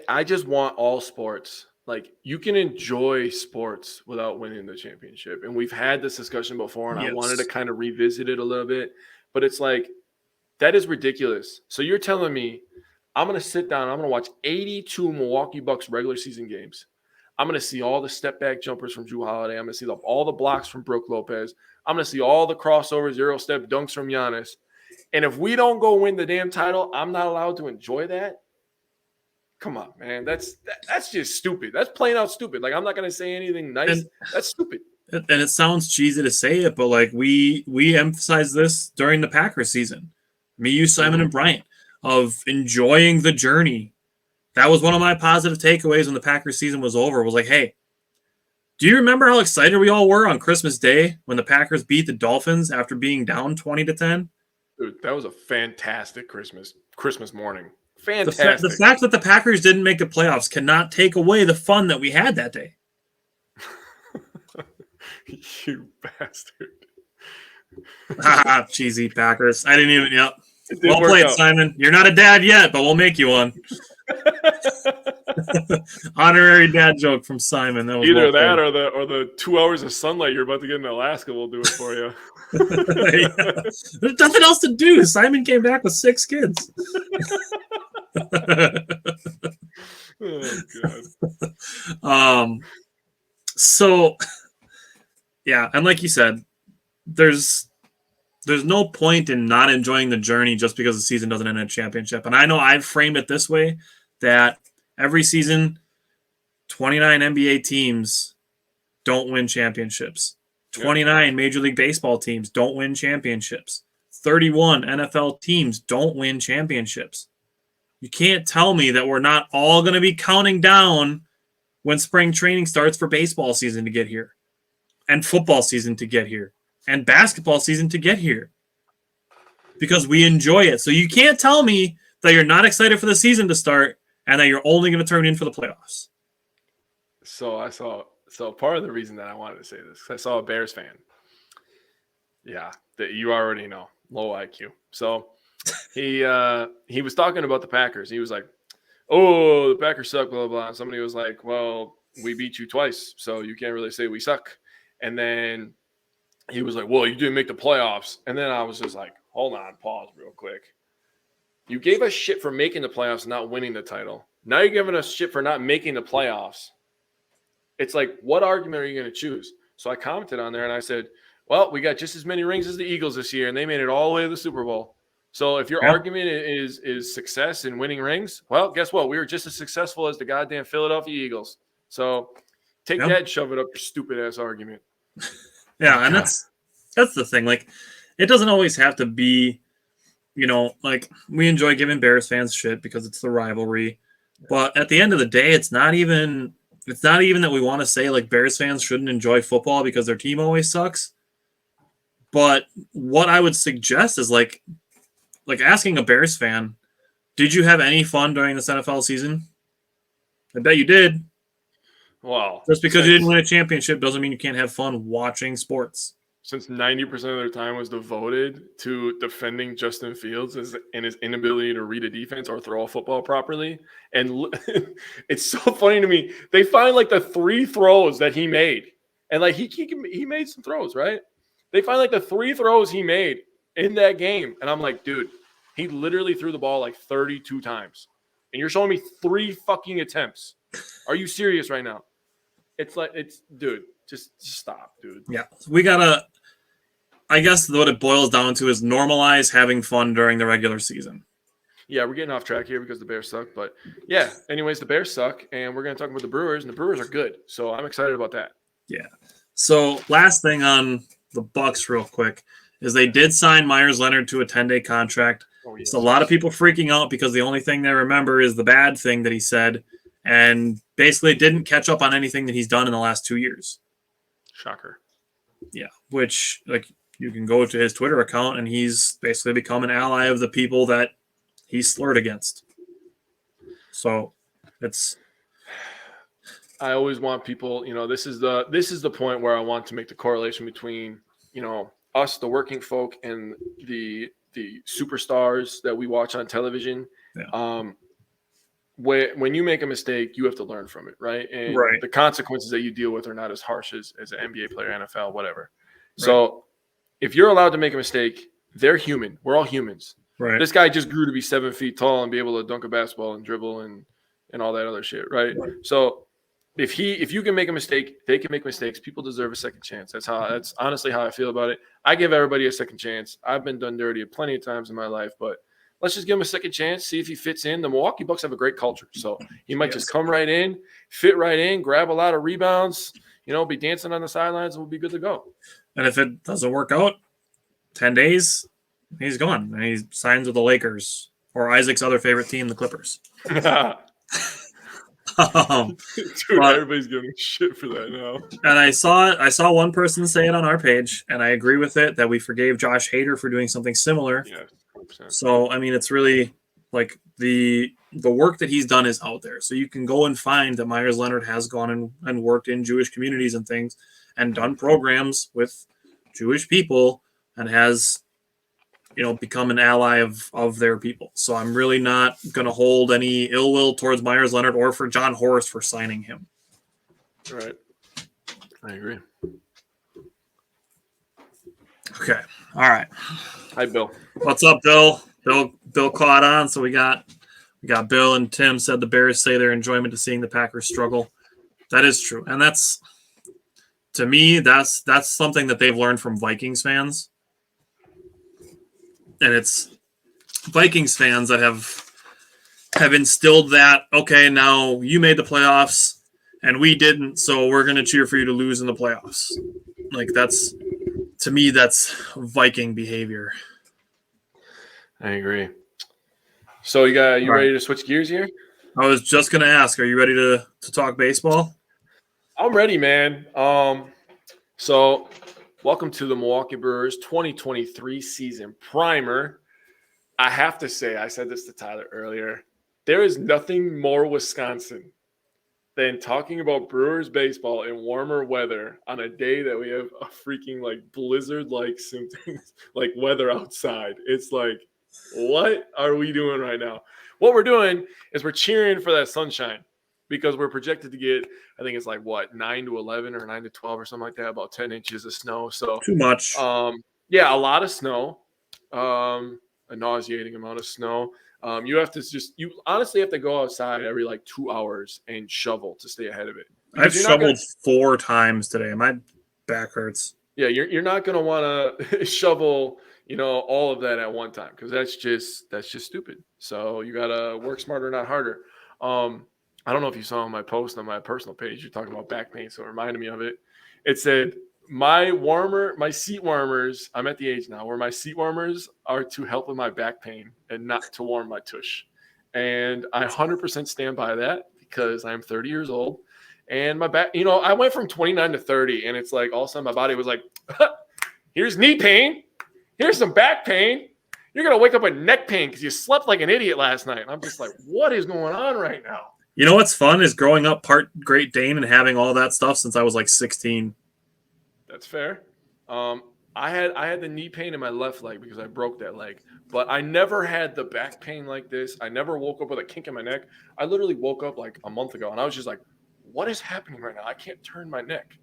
I just want all sports. Like, you can enjoy sports without winning the championship. And we've had this discussion before, and yes. I wanted to kind of revisit it a little bit. But it's like, that is ridiculous. So you're telling me I'm going to sit down, I'm going to watch 82 Milwaukee Bucks regular season games. I'm going to see all the step back jumpers from Jrue Holiday. I'm going to see all the blocks from Brook Lopez. I'm going to see all the crossovers, zero step dunks from Giannis. And if we don't go win the damn title, I'm not allowed to enjoy that? Come on, man. That's just stupid. That's plain out stupid. Like, I'm not going to say anything nice. That's stupid. And it sounds cheesy to say it, but like we emphasize this during the Packers season. Me, you, Simon, and Bryant, of enjoying the journey. That was one of my positive takeaways when the Packers season was over, was like, hey, do you remember how excited we all were on Christmas Day when the Packers beat the Dolphins after being down 20-10? Dude, that was a fantastic Christmas morning. Fantastic. The fact that the Packers didn't make the playoffs cannot take away the fun that we had that day. You bastard. Cheesy Packers. I didn't even, yep. Well played, Simon. You're not a dad yet, but we'll make you one. Honorary dad joke from Simon. That was either that or the 2 hours of sunlight you're about to get in Alaska will do it for you. Yeah. There's nothing else to do. Simon came back with 6 kids. Oh God. So yeah, and like you said, there's no point in not enjoying the journey just because the season doesn't end in a championship. And I know I've framed it this way, that every season, 29 NBA teams don't win championships. 29 Major League Baseball teams don't win championships. 31 NFL teams don't win championships. You can't tell me that we're not all going to be counting down when spring training starts for baseball season to get here, and football season to get here, and basketball season to get here, because we enjoy it. So you can't tell me that you're not excited for the season to start and that you're only going to turn in for the playoffs. So part of the reason that I wanted to say this, I saw a Bears fan. Yeah, that you already know, low IQ. So he was talking about the Packers. He was like, "Oh, the Packers suck, blah, blah, blah." And somebody was like, "Well, we beat you twice, so you can't really say we suck." And then he was like, "Well, you didn't make the playoffs." And then I was just like, hold on, pause real quick. You gave us shit for making the playoffs, not winning the title. Now you're giving us shit for not making the playoffs. It's like, what argument are you going to choose? So I commented on there and I said, well, we got just as many rings as the Eagles this year, and they made it all the way to the Super Bowl. So if your argument is success in winning rings, well, guess what? We were just as successful as the goddamn Philadelphia Eagles. So take that and shove it up your stupid ass argument. Yeah, and that's the thing. Like, it doesn't always have to be, like, we enjoy giving Bears fans shit because it's the rivalry. But at the end of the day, it's not even that we want to say like Bears fans shouldn't enjoy football because their team always sucks. But what I would suggest is like asking a Bears fan, did you have any fun during this NFL season? I bet you did. Wow. Just because you didn't win a championship doesn't mean you can't have fun watching sports. Since 90% of their time was devoted to defending Justin Fields and his inability to read a defense or throw a football properly. And it's so funny to me. They find like the 3 throws that he made. And like he made some throws, right? They find like the 3 throws he made in that game. And I'm like, dude, he literally threw the ball like 32 times. And you're showing me 3 fucking attempts. Are you serious right now? Dude, just stop, dude. Yeah. We gotta, I guess what it boils down to is normalize having fun during the regular season. Yeah, we're getting off track here because the Bears suck. But yeah, anyways, the Bears suck. And we're going to talk about the Brewers. And the Brewers are good. So I'm excited about that. Yeah. So last thing on the Bucks real quick is they did sign Myers Leonard to a 10-day contract. Oh, yes. So a lot of people freaking out because the only thing they remember is the bad thing that he said and basically didn't catch up on anything that he's done in the last 2 years. Shocker. Yeah, which like you can go to his Twitter account and he's basically become an ally of the people that he slurred against. So I always want people, this is the point where I want to make the correlation between, us, the working folk, and the superstars that we watch on television. Yeah. When you make a mistake, you have to learn from it, right? And the consequences that you deal with are not as harsh as an NBA player, NFL, whatever. Right. So if you're allowed to make a mistake, they're human. We're all humans. Right. This guy just grew to be 7 feet tall and be able to dunk a basketball and dribble and all that other shit, right? So if you can make a mistake, they can make mistakes. People deserve a second chance. That's honestly how I feel about it. I give everybody a second chance. I've been done dirty plenty of times in my life, but let's just give him a second chance, see if he fits in. The Milwaukee Bucks have a great culture, so he might just come right in, fit right in, grab a lot of rebounds, be dancing on the sidelines, and we'll be good to go. And if it doesn't work out, 10 days, he's gone. And he signs with the Lakers or Isaac's other favorite team, the Clippers. Dude, everybody's giving shit for that now. And I saw one person say it on our page, and I agree with it, that we forgave Josh Hader for doing something similar. Yeah, 100%. So, I mean, it's really like the work that he's done is out there. So you can go and find that Myers Leonard has gone and worked in Jewish communities and things and done programs with Jewish people and has become an ally of their people. So I'm really not going to hold any ill will towards Myers Leonard or for John Horst for signing him. All right. I agree. Okay. All right. Hi, Bill. What's up, Bill? Bill caught on. So we got Bill and Tim said the Bears say their enjoyment to seeing the Packers struggle. That is true. And that's, to me, that's something that they've learned from Vikings fans. And it's Vikings fans that have instilled that, okay, now you made the playoffs and we didn't, so we're going to cheer for you to lose in the playoffs. Like, that's, to me, that's Viking behavior. I agree. So you ready to switch gears here? I was just going to ask, are you ready to talk baseball? I'm ready, man. So welcome to the Milwaukee Brewers 2023 season primer. I have to say, I said this to Tyler earlier, there is nothing more Wisconsin than talking about Brewers baseball in warmer weather on a day that we have a freaking like blizzard-like symptoms, like weather outside. It's like, what are we doing right now? What we're doing is we're cheering for that sunshine because we're projected to get, I think it's like what, 9 to 11 or 9 to 12 or something like that, about 10 inches of snow. So too much. Yeah, a lot of snow, a nauseating amount of snow. You honestly have to go outside every like 2 hours and shovel to stay ahead of it. I've shoveled 4 times today. My back hurts. Yeah, you're not going to want to shovel, all of that at one time because that's just stupid. So you got to work smarter, not harder. I don't know if you saw my post on my personal page. You're talking about back pain, so it reminded me of it. It said my seat warmers. I'm at the age now where my seat warmers are to help with my back pain and not to warm my tush. And I 100% stand by that because I'm 30 years old. And my back, I went from 29 to 30, and it's like all of a sudden my body was like, here's knee pain, here's some back pain. You're going to wake up with neck pain because you slept like an idiot last night. And I'm just like, what is going on right now? You know what's fun is growing up part Great Dane and having all that stuff since I was like 16. That's fair. I had the knee pain in my left leg because I broke that leg, but I never had the back pain like this. I never woke up with a kink in my neck. I literally woke up like a month ago, and I was just like, what is happening right now? I can't turn my neck.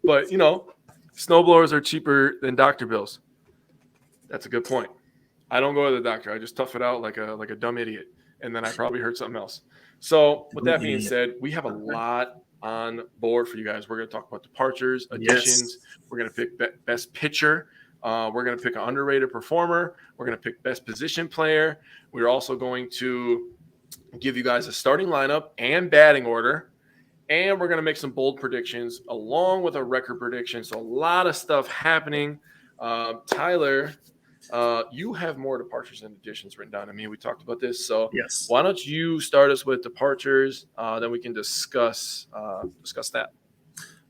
But, snowblowers are cheaper than doctor bills. That's a good point. I don't go to the doctor. I just tough it out like a dumb idiot, and then I probably heard something else. So with that being said, we have a lot on board for you guys. We're going to talk about departures, additions. Yes. We're going to pick best pitcher. We're going to pick an underrated performer. We're going to pick best position player. We're also going to give you guys a starting lineup and batting order. And we're going to make some bold predictions along with a record prediction. So a lot of stuff happening. Tyler, you have more departures and additions written down. I mean, we talked about this. So yes. Why don't you start us with departures? Then we can discuss that.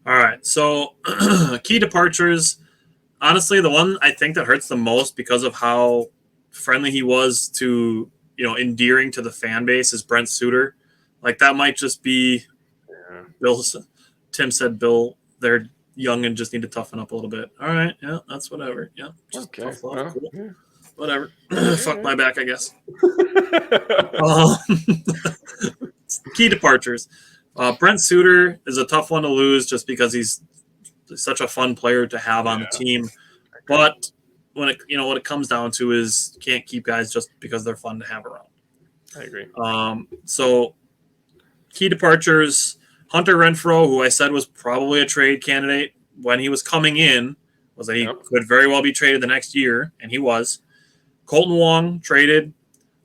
All right. So key departures. Honestly, the one I think that hurts the most because of how friendly he was to, endearing to the fan base is Brent Suter. Like that might just be Bill. Tim said, Bill, they're young and just need to toughen up a little bit. All right. Yeah, that's whatever. Yeah. Just okay. Tough love. Well, cool. Yeah. Whatever. Fuck my back, I guess. Key departures. Brent Suter is a tough one to lose just because he's such a fun player to have on the team. But when it comes down to is can't keep guys just because they're fun to have around. I agree. So key departures, Hunter Renfroe, who I said was probably a trade candidate when he was coming in, was that he could very well be traded the next year, and he was. Colton Wong traded.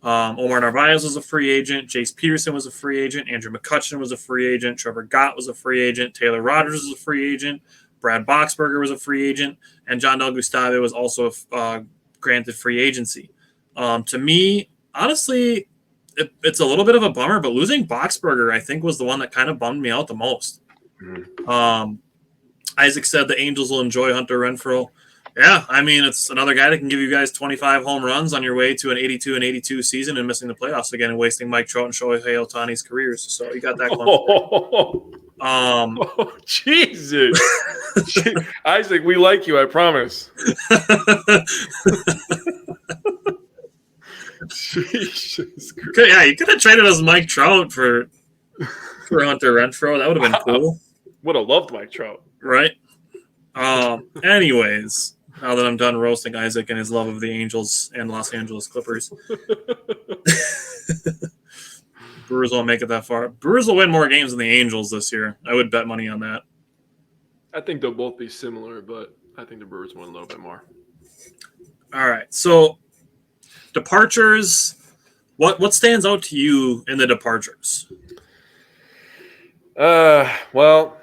Omar Narvaez was a free agent. Jace Peterson was a free agent. Andrew McCutcheon was a free agent. Trevor Gott was a free agent. Taylor Rogers was a free agent. Brad Boxberger was a free agent. And John Del Gustave was also granted free agency. To me, honestly, it's a little bit of a bummer, but losing Boxberger, I think, was the one that kind of bummed me out the most. Mm-hmm. Isaac said the Angels will enjoy Hunter Renfroe. Yeah, I mean, it's another guy that can give you guys 25 home runs on your way to an 82-82 season and missing the playoffs again and wasting Mike Trout and Shohei Ohtani's careers. So you got that going. Jesus. Isaac, we like you, I promise. Jesus Christ. Yeah, you could have traded us Mike Trout for Hunter Renfroe. That would have been cool. Would have loved Mike Trout. Right? Anyways, now that I'm done roasting Isaac and his love of the Angels and Los Angeles Clippers. Brewers won't make it that far. Brewers will win more games than the Angels this year. I would bet money on that. I think they'll both be similar, but I think the Brewers win a little bit more. All right. So departures, what stands out to you in the departures? Well,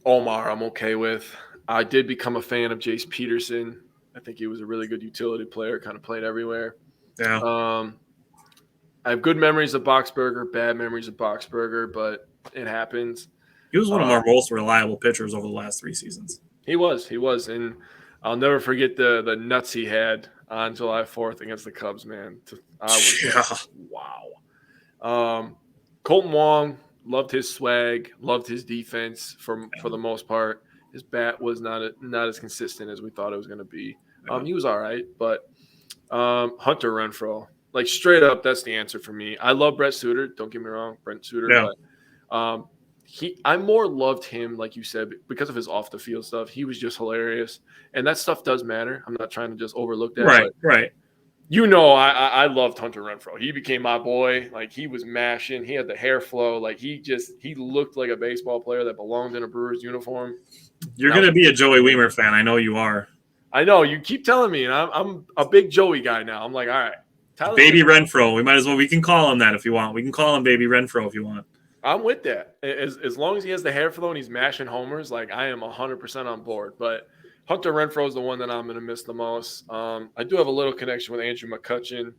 Omar, I'm okay with. I did become a fan of Jace Peterson. I think he was a really good utility player, kind of played everywhere. Yeah. I have good memories of Boxberger, bad memories of Boxberger, but it happens. He was one of our most reliable pitchers over the last 3 seasons. He was. And I'll never forget the nuts he had on July 4th against the Cubs, man. Wow. Colton Wong, loved his swag, loved his defense for the most part. His bat was not as consistent as we thought it was going to be. He was all right, but Hunter Renfroe, like straight up, that's the answer for me. I love Brent Suter. Don't get me wrong, Brent Suter. But I more loved him, like you said, because of his off the field stuff. He was just hilarious, and that stuff does matter. I'm not trying to just overlook that. Right. I loved Hunter Renfroe. He became my boy. Like he was mashing. He had the hair flow. Like he looked like a baseball player that belonged in a Brewers uniform. You're going to be a Joey Weimer fan. I know you are. I know. You keep telling me, and I'm a big Joey guy now. I'm like, all right. Baby Renfro. We can call him that if you want. We can call him Baby Renfro if you want. I'm with that. As long as he has the hair flow and he's mashing homers, like I am 100% on board. But Hunter Renfro is the one that I'm going to miss the most. I do have a little connection with Andrew McCutcheon.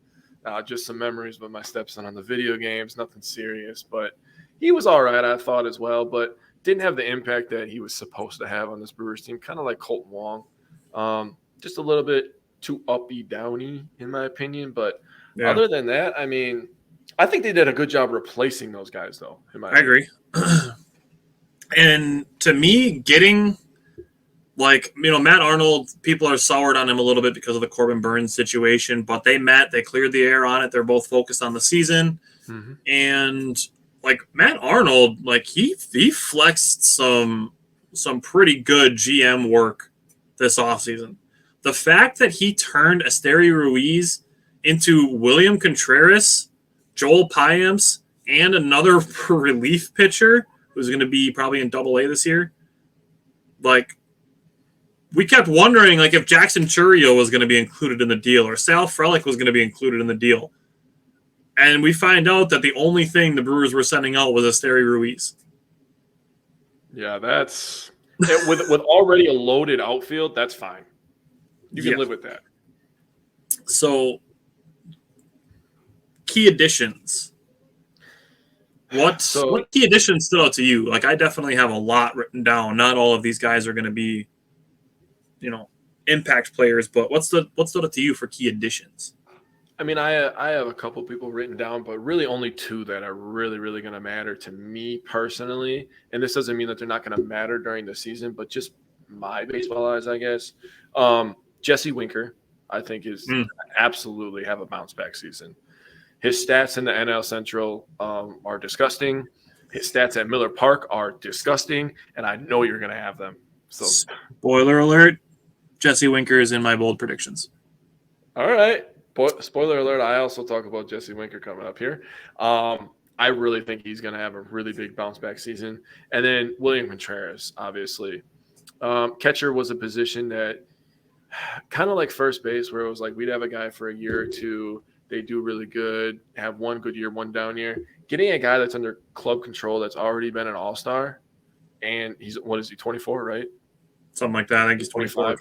Just some memories with my stepson on the video games. Nothing serious, but he was all right, I thought, as well. But didn't have the impact that he was supposed to have on this Brewers team. Kind of like Colton Wong. Just a little bit too uppy, downy, in my opinion. But other than that, I mean – I think they did a good job replacing those guys, though. I agree. And to me, getting Matt Arnold, people are soured on him a little bit because of the Corbin Burns situation, but they cleared the air on it. They're both focused on the season. Mm-hmm. And Matt Arnold, he flexed some pretty good GM work this offseason. The fact that he turned Esteury Ruiz into William Contreras, Joel Payamps, and another relief pitcher who's going to be probably in Double-A this year. We kept wondering if Jackson Chourio was going to be included in the deal or Sal Frelick was going to be included in the deal. And we find out that the only thing the Brewers were sending out was Esteury Ruiz. Yeah, that's with already a loaded outfield, that's fine. You can live with that. So key additions. What key additions stood out to you? I definitely have a lot written down. Not all of these guys are going to be, impact players, but what stood out to you for key additions? I mean, I have a couple people written down, but really only two that are really, really going to matter to me personally. And this doesn't mean that they're not going to matter during the season, but just my baseball eyes, I guess. Jesse Winker, I think, is absolutely have a bounce back season. His stats in the NL Central are disgusting. His stats at Miller Park are disgusting, and I know you're going to have them. So, spoiler alert, Jesse Winker is in my bold predictions. All right. Spoiler alert, I also talk about Jesse Winker coming up here. I really think he's going to have a really big bounce-back season. And then William Contreras, obviously. Catcher was a position that kind of like first base where it was we'd have a guy for a year or two. They do really good, have one good year, one down year. Getting a guy that's under club control that's already been an all-star, and he's, 24, right? Something like that. I think he's 24. I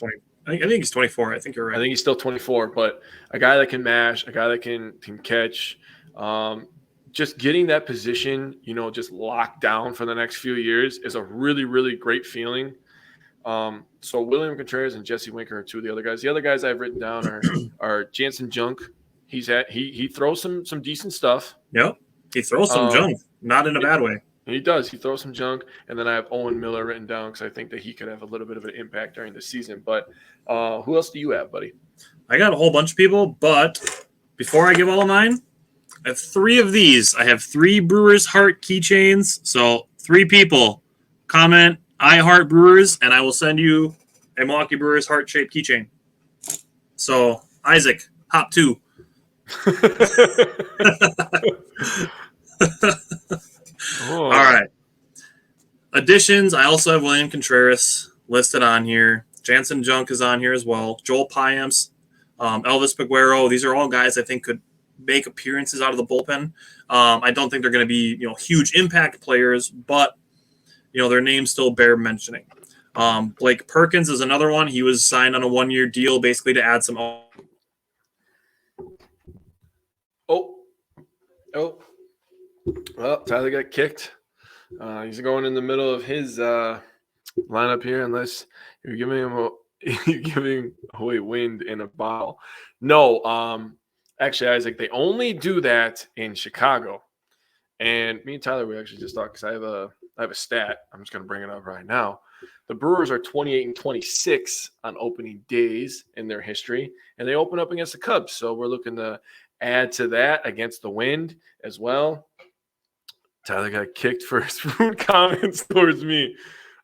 think he's 24. I think you're right. I think he's still 24, but a guy that can mash, a guy that can catch, just getting that position, just locked down for the next few years is a really, really great feeling. So William Contreras and Jesse Winker are two of the other guys. The other guys I've written down are Jansen Junk. He throws some decent stuff. Yep. He throws some junk, not in a bad way. He does. He throws some junk. And then I have Owen Miller written down because I think that he could have a little bit of an impact during the season. But who else do you have, buddy? I got a whole bunch of people, but before I give all of mine, I have three of these. I have 3 Brewers Heart keychains. So 3 people comment, I Heart Brewers, and I will send you a Milwaukee Brewers heart-shaped keychain. So, Isaac, hop 2. All right. Additions, I also have William Contreras listed on here. Jansen Junk is on here as well. Joel Payamps, Elvis Peguero. These are all guys I think could make appearances out of the bullpen. I don't think they're going to be huge impact players, but their names still bear mentioning. Blake Perkins is another one. He was signed on a 1-year deal basically to add some. Well, Tyler got kicked. He's going in the middle of his lineup here, unless you're giving away wind in a bottle. No, actually, Isaac, they only do that in Chicago. And me and Tyler, we actually just talked because I have a stat. I'm just going to bring it up right now. The Brewers are 28-26 on opening days in their history, and they open up against the Cubs. So we're looking to add to that against the Wind as well. Tyler got kicked for his rude comments towards me.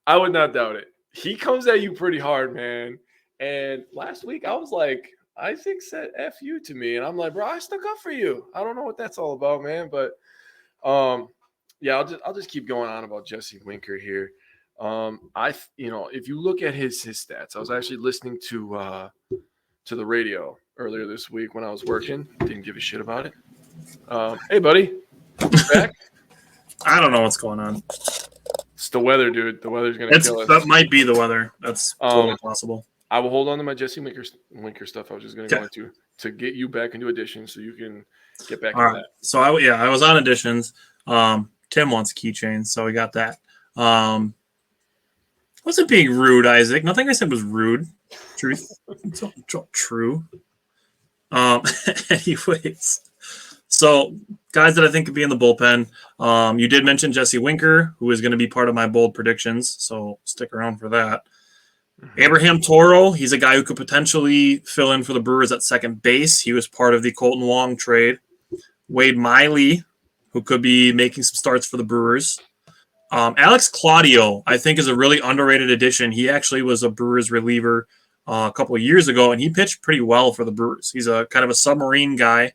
I would not doubt it. He comes at you pretty hard, man. And last week I was like, Isaac said F you to me. And I'm like, bro, I stuck up for you. I don't know what that's all about, man. But yeah, I'll just keep going on about Jesse Winker here. If you look at his stats, I was actually listening to the radio earlier this week when I was working. Didn't give a shit about it. Hey, buddy, you back? I don't know what's going on. It's the weather, dude. The weather's gonna kill us. That might be the weather. That's totally possible. I will hold on to my Jesse Winker stuff. I was just gonna go into to get you back into additions so you can get back into that. So I was on additions. Tim wants keychains, so we got that. Wasn't being rude, Isaac. Nothing I said was rude. Truth. True. Anyways. So, guys that I think could be in the bullpen. You did mention Jesse Winker, who is going to be part of my bold predictions, so stick around for that. Mm-hmm. Abraham Toro, he's a guy who could potentially fill in for the Brewers at second base. He was part of the Colton Wong trade. Wade Miley, who could be making some starts for the Brewers. Alex Claudio, I think, is a really underrated addition. He actually was a Brewers reliever a couple of years ago, and he pitched pretty well for the Brewers. He's a kind of a submarine guy.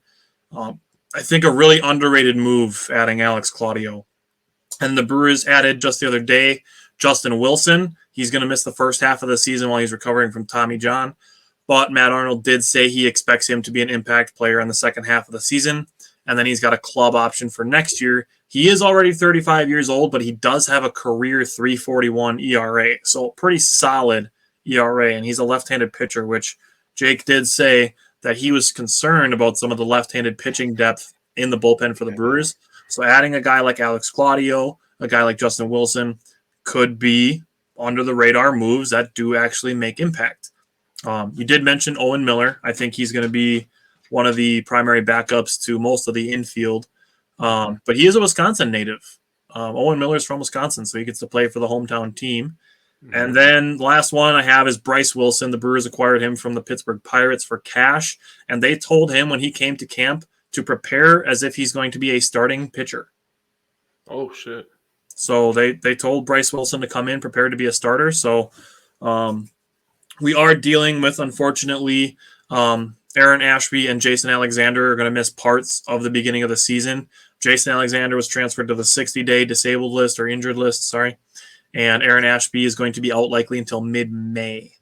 I think a really underrated move adding Alex Claudio. And the Brewers added just the other day Justin Wilson. He's going to miss the first half of the season while he's recovering from Tommy John. But Matt Arnold did say he expects him to be an impact player in the second half of the season. And then he's got a club option for next year. He is already 35 years old, but he does have a career 3.41 ERA. So pretty solid ERA. And he's a left-handed pitcher, which Jake did say that he was concerned about some of the left-handed pitching depth in the bullpen for the Brewers. So adding a guy like Alex Claudio, a guy like Justin Wilson, could be under-the-radar moves that do actually make impact. You did mention Owen Miller. I think he's going to be one of the primary backups to most of the infield. But he is a Wisconsin native. Owen Miller is from Wisconsin, so he gets to play for the hometown team. Mm-hmm. And then the last one I have is Bryce Wilson. The Brewers acquired him from the Pittsburgh Pirates for cash, and they told him when he came to camp to prepare as if he's going to be a starting pitcher. Oh, shit. So they told Bryce Wilson to come in prepared to be a starter. So we are dealing with, unfortunately, Aaron Ashby and Jason Alexander are going to miss parts of the beginning of the season. Jason Alexander was transferred to the 60-day disabled list or injured list, sorry. And Aaron Ashby is going to be out likely until mid-May.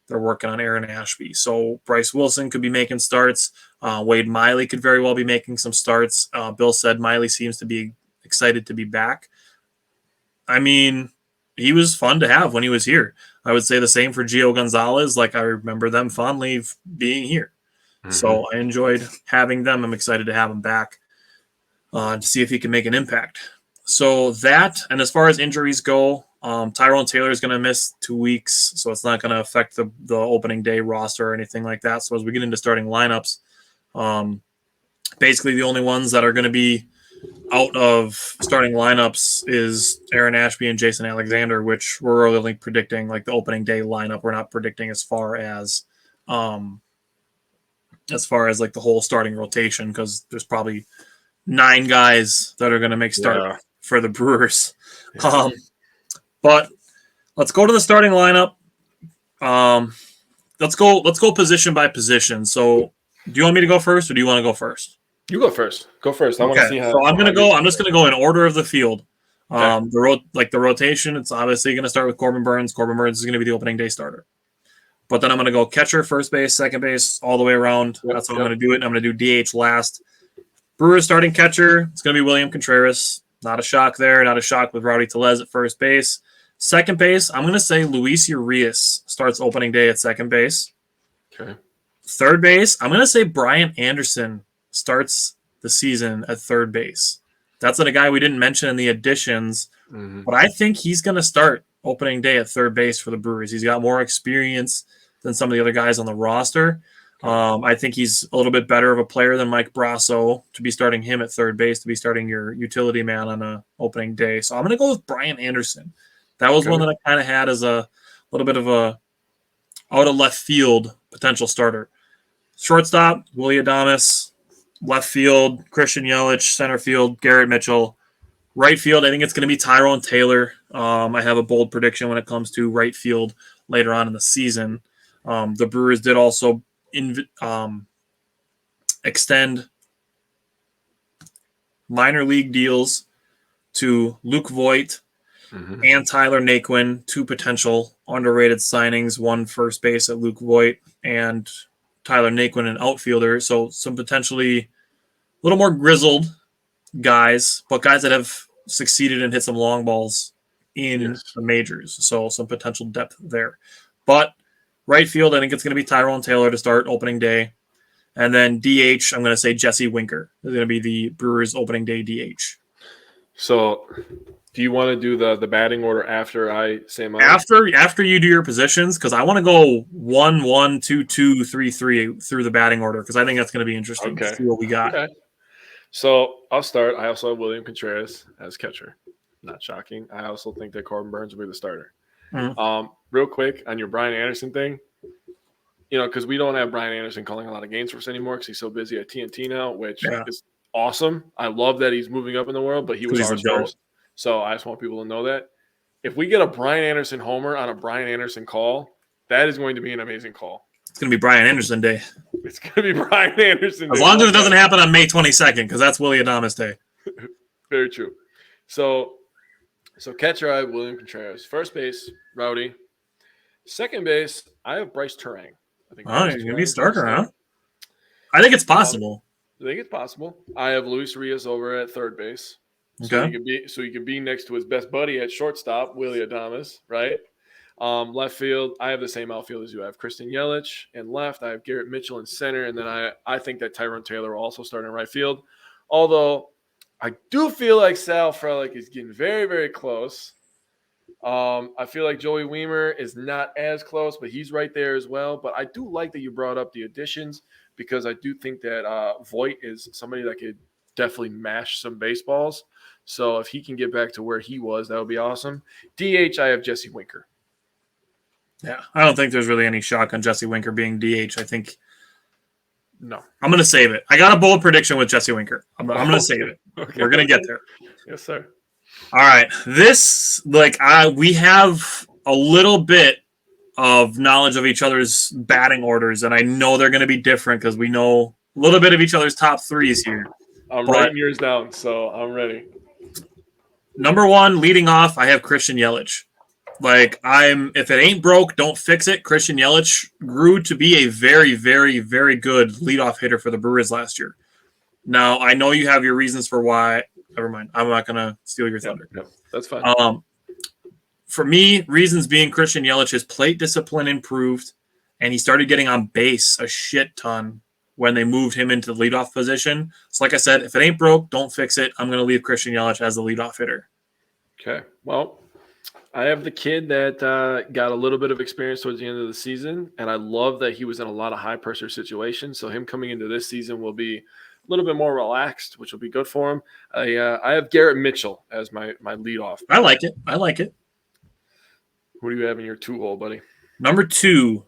They're working on Aaron Ashby. So Bryce Wilson could be making starts. Wade Miley could very well be making some starts. Bill said Miley seems to be excited to be back. I mean, he was fun to have when he was here. I would say the same for Gio Gonzalez. Like, I remember them fondly being here. Mm-hmm. So I enjoyed having them. I'm excited to have him back to see if he can make an impact. So that, and as far as injuries go, Tyrone Taylor is going to miss 2 weeks, so it's not going to affect the opening day roster or anything like that. So as we get into starting lineups, basically the only ones that are going to be out of starting lineups is Aaron Ashby and Jason Alexander, which we're really predicting like the opening day lineup. We're not predicting as far as like the whole starting rotation, because there's probably 9 guys that are going to make start for the Brewers. Yeah. But let's go to the starting lineup. Let's go position by position. So do you want me to go first, or do you want to go first? You go first. Go first. I want to see how. So I'm just gonna go in order of the field. Okay. The rotation, it's obviously gonna start with Corbin Burns. Corbin Burns is gonna be the opening day starter. But then I'm gonna go catcher, first base, second base, all the way around. That's how I'm gonna do it. And I'm gonna do DH last. Brewers starting catcher, it's gonna be William Contreras. Not a shock there. Not a shock with Rowdy Tellez at first base. Second base, I'm gonna say Luis Urias starts opening day at second base. Okay. Third base, I'm gonna say Brian Anderson starts the season at third base. That's a guy we didn't mention in the additions, but I think he's going to start opening day at third base for the Brewers. He's got more experience than some of the other guys on the roster. I think he's a little bit better of a player than Mike Brasso to be starting him at third base, to be starting your utility man on a opening day. So I'm going to go with Brian Anderson. That was one that I kind of had as a little bit of a out of left field potential starter. Shortstop, Willie Adames. Left field, Christian Yelich. Center field, Garrett Mitchell. Right field, I think it's going to be Tyrone Taylor. I have a bold prediction when it comes to right field later on in the season. The Brewers did also extend minor league deals to Luke Voigt and Tyler Naquin, two potential underrated signings, one first base at Luke Voigt and Tyler Naquin, an outfielder. So some potentially a little more grizzled guys, but guys that have succeeded and hit some long balls in the majors. So some potential depth there. But right field, I think it's going to be Tyrone Taylor to start opening day. And then DH, I'm going to say Jesse Winker is going to be the Brewers opening day DH. So do you want to do the batting order after I say mine? After you do your positions, because I want to go 1-1, 2-2, 3-3 through the batting order, because I think that's going to be interesting to see what we got. Okay. So I'll start. I also have William Contreras as catcher. Not shocking. I also think that Corbin Burns will be the starter. Real quick on your Brian Anderson thing, because we don't have Brian Anderson calling a lot of games for us anymore because he's so busy at TNT now, which is awesome. I love that he's moving up in the world, but he was ours first. So I just want people to know that. If we get a Brian Anderson homer on a Brian Anderson call, that is going to be an amazing call. It's going to be Brian Anderson Day. It's going to be Brian Anderson Day. As long as it doesn't happen on May 22nd, because that's Willie Adames Day. Very true. So catcher, I have William Contreras. First base, Rowdy. Second base, I have Bryce Turang. He's going to be a starter, huh? I think it's possible. I think it's possible. I have Luis Rios over at third base. So he can be next to his best buddy at shortstop, Willie Adames, right? Left field, I have the same outfield as you. I have Christian Yelich in left. I have Garrett Mitchell in center, and then I think that Tyrone Taylor will also start in right field. Although I do feel like Sal Frelick is getting very, very close. I feel like Joey Weimer is not as close, but he's right there as well. But I do like that you brought up the additions because I do think that Voigt is somebody that could definitely mash some baseballs. So if he can get back to where he was, that would be awesome. DH, I have Jesse Winker. Yeah, I don't think there's really any shock on Jesse Winker being DH. I think no. I'm going to save it. I got a bold prediction with Jesse Winker. I'm going to save it. Okay. We're going to get there. Yes, sir. All right. We have a little bit of knowledge of each other's batting orders, and I know they're going to be different because we know a little bit of each other's top threes here. I'm writing yours down, so I'm ready. Number one, leading off, I have Christian Yelich. If it ain't broke, don't fix it. Christian Yelich grew to be a very, very, very good leadoff hitter for the Brewers last year. Now, I know you have your reasons for why. Never mind. I'm not going to steal your thunder. Yep, that's fine. For me, reasons being Christian Yelich's plate discipline improved, and he started getting on base a shit ton when they moved him into the leadoff position. So like I said, if it ain't broke, don't fix it. I'm going to leave Christian Yelich as the leadoff hitter. Okay. Well, I have the kid that got a little bit of experience towards the end of the season, and I love that he was in a lot of high-pressure situations. So him coming into this season will be a little bit more relaxed, which will be good for him. I have Garrett Mitchell as my leadoff. I like it. Who do you have in your two-hole, buddy? Number two,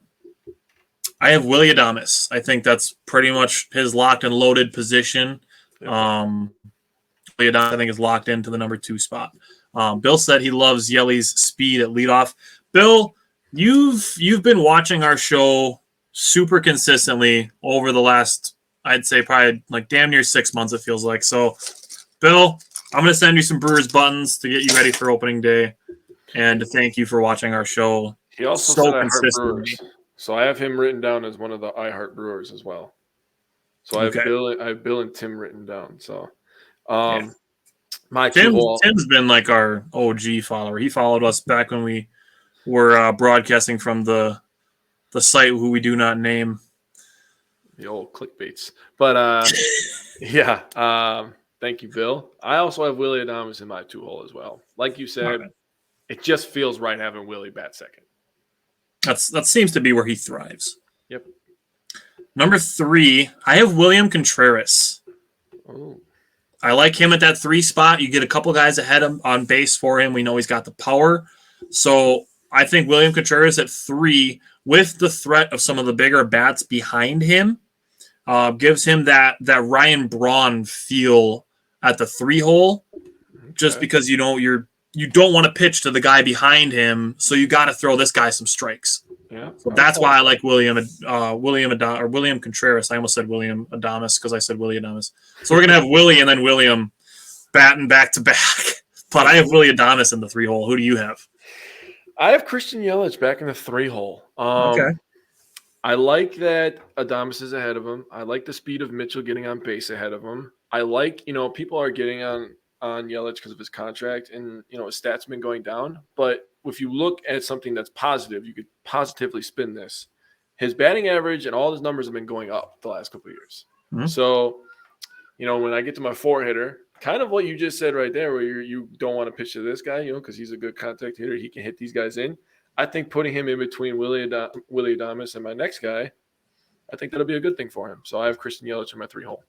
I have Willie Adames. I think that's pretty much his locked and loaded position. Willie Adames, I think, is locked into the number two spot. Bill said he loves Yelly's speed at leadoff. Bill, you've been watching our show super consistently over the last, I'd say, probably like damn near 6 months, it feels like. So, Bill, I'm going to send you some Brewers buttons to get you ready for opening day and to thank you for watching our show. He also said I heart Brewers. So I have him written down as one of the I Heart Brewers as well. So I have Bill and Tim written down. So Tim's been like our OG follower. He followed us back when we were broadcasting from the site who we do not name. The old clickbaits. But thank you, Bill. I also have Willie Adames in my two-hole as well. Like you said, it just feels right having Willie bat second. That seems to be where he thrives. Yep. Number three, I have William Contreras. Oh. I like him at that 3 spot. You get a couple guys ahead of him on base for him. We know he's got the power. So I think William Contreras at 3, with the threat of some of the bigger bats behind him, gives him that Ryan Braun feel at the 3-hole. Just because you don't want to pitch to the guy behind him, so you got to throw this guy some strikes. Yeah, so that's why I like William Contreras. I almost said William Adames because I said Willie Adames. So we're gonna have Willie and then William batting back to back. But I have Willie Adames in the 3-hole. Who do you have? I have Christian Yelich back in the 3-hole. Okay. I like that Adames is ahead of him. I like the speed of Mitchell getting on base ahead of him. I like, people are getting on Yelich because of his contract and, his stats have been going down. But if you look at something that's positive, you could positively spin this. His batting average and all his numbers have been going up the last couple of years. Mm-hmm. So, when I get to my 4-hitter, kind of what you just said right there, where you don't want to pitch to this guy, because he's a good contact hitter. He can hit these guys in. I think putting him in between Willie Adames and my next guy, I think that'll be a good thing for him. So I have Christian Yelich in my 3-hole.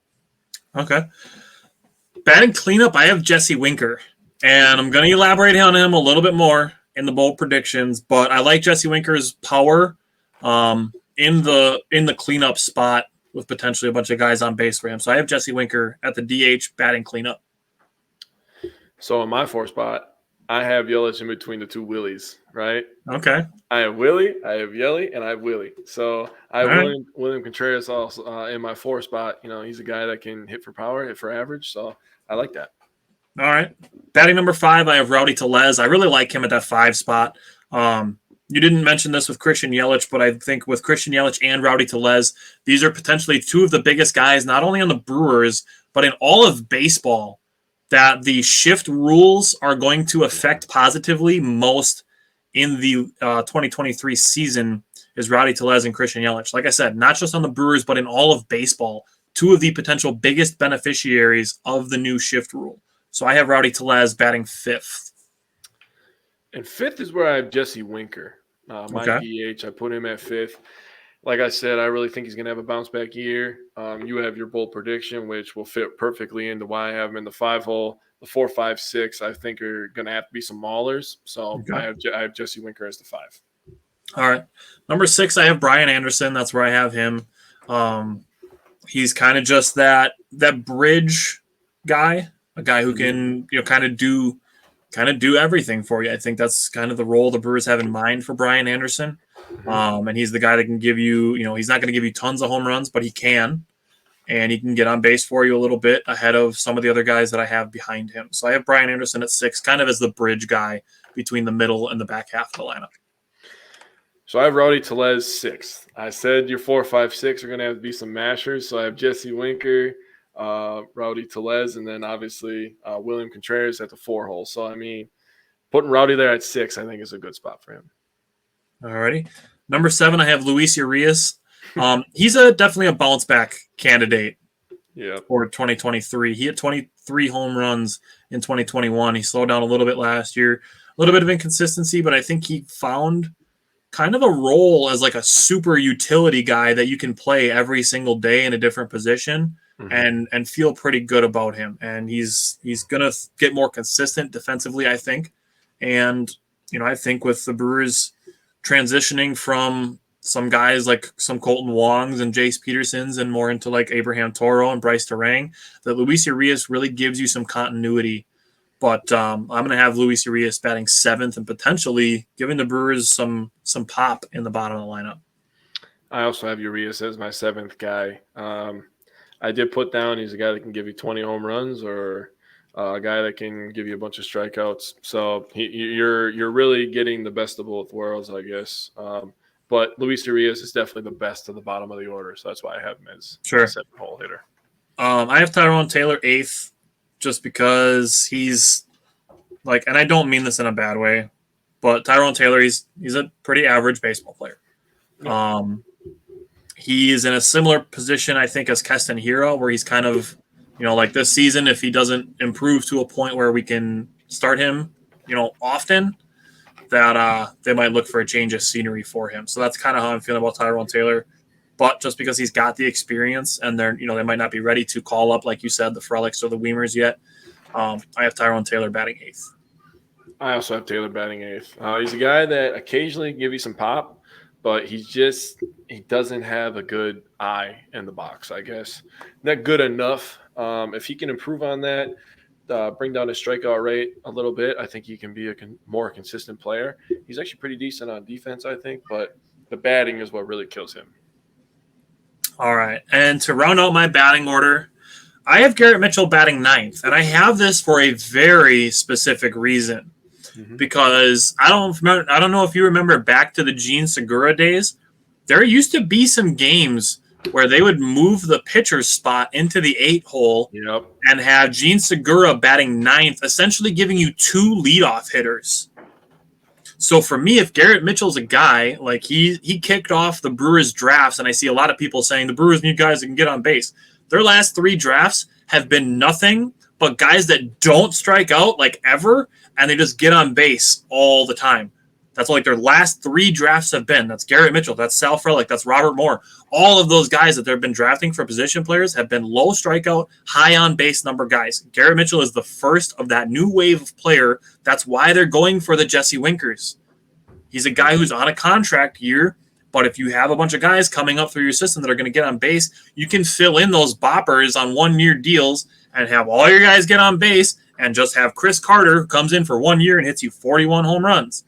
Okay. Batting cleanup, I have Jesse Winker. And I'm going to elaborate on him a little bit more in the bold predictions. But I like Jesse Winker's power in the cleanup spot with potentially a bunch of guys on base for him. So I have Jesse Winker at the DH batting cleanup. So in my 4 spot, I have Yelich in between the 2 Willies, right? Okay. I have Willie, I have Yelly, and I have Willie. So I have William Contreras also in my 4 spot. He's a guy that can hit for power, hit for average. So I like that. All right. Batting number 5, I have Rowdy Tellez. I really like him at that 5 spot. You didn't mention this with Christian Yelich, but I think with Christian Yelich and Rowdy Tellez, these are potentially 2 of the biggest guys, not only on the Brewers, but in all of baseball, that the shift rules are going to affect positively most in the 2023 season is Rowdy Tellez and Christian Yelich. Like I said, not just on the Brewers, but in all of baseball, 2 of the potential biggest beneficiaries of the new shift rule. So I have Rowdy Tellez batting 5th. And 5th is where I have Jesse Winker. My DH, I put him at 5th. Like I said, I really think he's going to have a bounce-back year. You have your bold prediction, which will fit perfectly into why I have him in the 5-hole. The 4, 5, 6, I think are going to have to be some maulers. So I have Jesse Winker as the 5. All right. Number 6, I have Brian Anderson. That's where I have him. He's kind of just that bridge guy, a guy who can kind of do everything for you. I think that's kind of the role the Brewers have in mind for Brian Anderson. And he's the guy that can give you, he's not going to give you tons of home runs, but he can. And he can get on base for you a little bit ahead of some of the other guys that I have behind him. So I have Brian Anderson at 6, kind of as the bridge guy between the middle and the back half of the lineup. So I have Rowdy Tellez 6th. I said your 4, 5, 6 are going to have to be some mashers. So I have Jesse Winker, Rowdy Tellez, and then obviously William Contreras at the 4-hole. So, putting Rowdy there at 6, I think is a good spot for him. All righty. Number 7, I have Luis Urias. He's definitely a bounce back candidate for 2023. He had 23 home runs in 2021. He slowed down a little bit last year. A little bit of inconsistency, but I think he found kind of a role as like a super utility guy that you can play every single day in a different position and feel pretty good about him. And he's going to get more consistent defensively, I think. And, I think with the Brewers transitioning from some guys like some Colton Wongs and Jace Petersons and more into like Abraham Toro and Bryce Terang, that Luis Urias really gives you some continuity. But I'm going to have Luis Urias batting 7th and potentially giving the Brewers some pop in the bottom of the lineup. I also have Urias as my 7th guy. I did put down he's a guy that can give you 20 home runs or a guy that can give you a bunch of strikeouts. So you're really getting the best of both worlds, I guess. But Luis Urias is definitely the best of the bottom of the order, so that's why I have him as a 7-hole hitter. I have Tyrone Taylor 8th just because he's like, and I don't mean this in a bad way, but Tyrone Taylor, he's a pretty average baseball player. He is in a similar position, I think, as Keston Hiura, where he's kind of, like this season, if he doesn't improve to a point where we can start him, often, that they might look for a change of scenery for him. So that's kind of how I'm feeling about Tyrone Taylor. But just because he's got the experience and they're, they might not be ready to call up, like you said, the Frelics or the Weimers yet. I have Tyrone Taylor batting 8th. I also have Taylor batting 8th. He's a guy that occasionally can give you some pop, but he doesn't have a good eye in the box, I guess. Not good enough. If he can improve on that, bring down his strikeout rate a little bit, I think he can be a more consistent player. He's actually pretty decent on defense, I think, but the batting is what really kills him. All right. And to round out my batting order, I have Garrett Mitchell batting ninth, and I have this for a very specific reason. Because I don't know if you remember back to the Gene Segura days. There used to be some games where they would move the pitcher's spot into the 8 hole and have Gene Segura batting ninth, essentially giving you 2 leadoff hitters. So for me, if Garrett Mitchell's a guy, like he kicked off the Brewers drafts, and I see a lot of people saying the Brewers need guys that can get on base. Their last 3 drafts have been nothing but guys that don't strike out like ever, and they just get on base all the time. That's like their last 3 drafts have been. That's Garrett Mitchell. That's Sal Frelick. That's Robert Moore. All of those guys that they've been drafting for position players have been low strikeout, high on base number guys. Garrett Mitchell is the first of that new wave of player. That's why they're going for the Jesse Winkers. He's a guy who's on a contract year, but if you have a bunch of guys coming up through your system that are going to get on base, you can fill in those boppers on 1-year deals and have all your guys get on base and just have Chris Carter, who comes in for 1 year and hits you 41 home runs.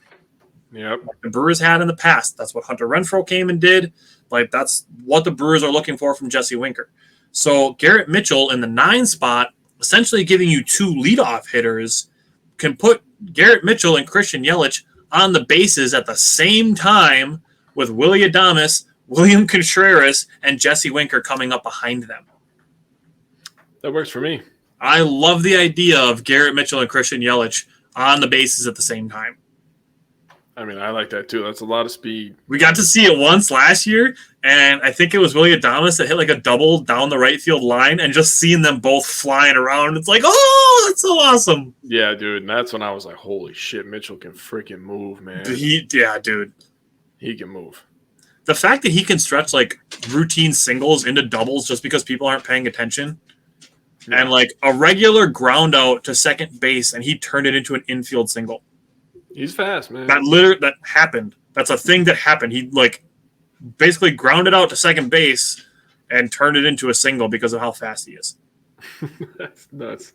Yep. Like the Brewers had in the past. That's what Hunter Renfroe came and did. Like that's what the Brewers are looking for from Jesse Winker. So Garrett Mitchell in the 9 spot, essentially giving you 2 leadoff hitters, can put Garrett Mitchell and Christian Yelich on the bases at the same time with Willy Adames, William Contreras, and Jesse Winker coming up behind them. That works for me. I love the idea of Garrett Mitchell and Christian Yelich on the bases at the same time. I mean, I like that too. That's a lot of speed. We got to see it once last year, and I think it was Willy Adames that hit like a double down the right field line, and just seeing them both flying around, it's like, oh, that's so awesome. Yeah, dude, and that's when I was like, holy shit, Mitchell can freaking move, man. Dude. He can move. The fact that he can stretch like routine singles into doubles just because people aren't paying attention, and like a regular ground out to second base, and he turned it into an infield single. He's fast, man. That happened. That's a thing that happened. He like basically grounded out to second base and turned it into a single because of how fast he is. That's nuts.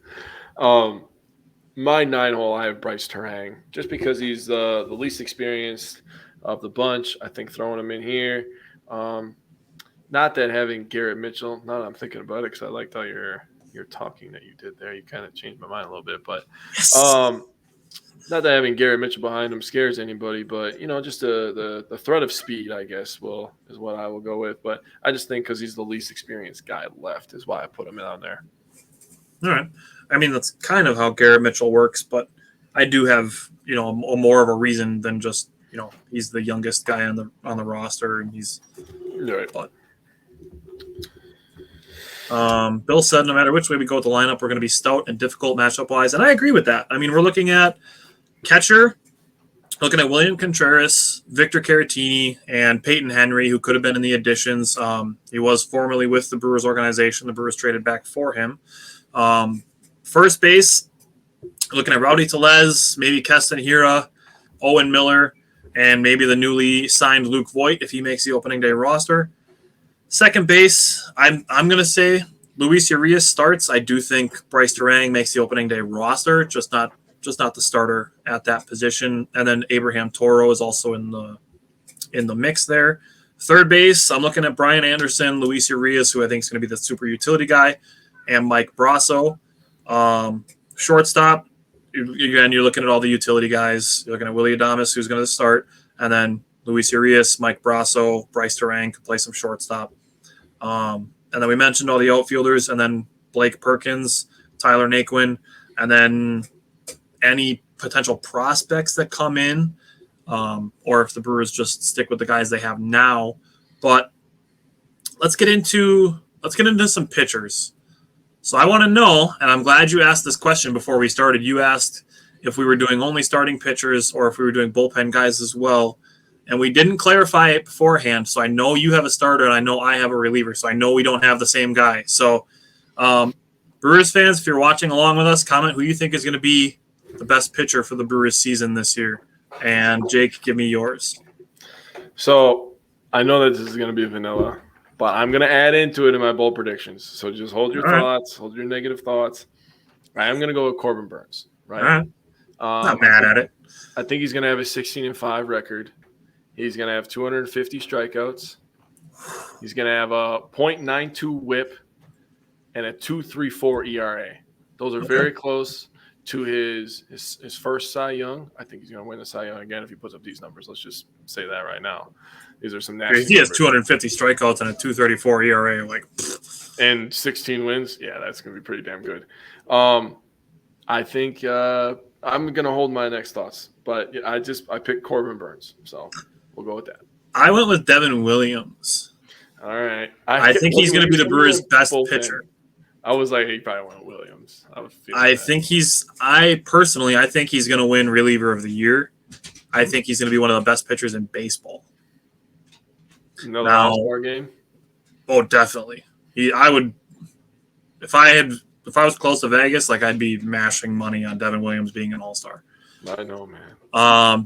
My 9 hole, I have Bryce Terang, just because he's the least experienced of the bunch. I think throwing him in here. Not that having Garrett Mitchell. Now that I'm thinking about it, because I liked how your talking that you did there. You kind of changed my mind a little bit, but Yes. not that having Garrett Mitchell behind him scares anybody, but just the threat of speed, I guess, is what I will go with. But I just think because he's the least experienced guy left is why I put him in on there. All right. I mean, that's kind of how Garrett Mitchell works, but I do have more of a reason than just he's the youngest guy on the roster, and he's right. But Bill said no matter which way we go with the lineup, we're going to be stout and difficult matchup wise, and I agree with that. I mean, we're looking at catcher, looking at William Contreras, Victor Caratini, and Peyton Henry, who could have been in the additions. He was formerly with the Brewers organization. The Brewers traded back for him. First base, looking at Rowdy Tellez, maybe Keston Hiura, Owen Miller, and maybe the newly signed Luke Voigt if he makes the opening day roster. Second base, I'm going to say Luis Urias starts. I do think Bryce Terang makes the opening day roster, just not the starter at that position. And then Abraham Toro is also in the mix there. Third base, I'm looking at Brian Anderson, Luis Urias, who I think is going to be the super utility guy, and Mike Brasso. Shortstop, again, you're looking at all the utility guys. You're looking at Willy Adames, who's going to start, and then Luis Urias, Mike Brasso, Bryce Terang could play some shortstop. And then we mentioned all the outfielders, and then Blake Perkins, Tyler Naquin, and then any potential prospects that come in, or if the Brewers just stick with the guys they have now. But let's get into some pitchers. So I want to know, and I'm glad you asked this question before we started. You asked if we were doing only starting pitchers or if we were doing bullpen guys as well. And we didn't clarify it beforehand. So I know you have a starter and I know I have a reliever. So I know we don't have the same guy. So Brewers fans, if you're watching along with us, comment who you think is going to be the best pitcher for the Brewers season this year. And Jake, give me yours. So I know that this is going to be vanilla, but I'm going to add into it in my bold predictions. So just hold your thoughts, hold your negative thoughts. I'm going to go with Corbin Burns. Right? Not mad at it. I think he's going to have a 16-5 record. He's going to have 250 strikeouts. He's going to have a .92 whip. and a 2.34 ERA. Those are very close to his first Cy Young. I think he's going to win the Cy Young again if he puts up these numbers. Let's just say that right now. These are some nasty He has numbers. 250 strikeouts and a 2.34 ERA. And 16 wins. Yeah, that's going to be pretty damn good. I think I'm going to hold my next thoughts. But I picked Corbin Burnes. So we'll go with that. I went with Devin Williams. All right. I think he's going to be the Brewers' best pitcher. I was like, he probably went Williams. I think he's going to win reliever of the year. I think he's going to be one of the best pitchers in baseball. Another All-Star game? Oh, definitely. I would, if I was close to Vegas, I'd be mashing money on Devin Williams being an All-Star. I know, man.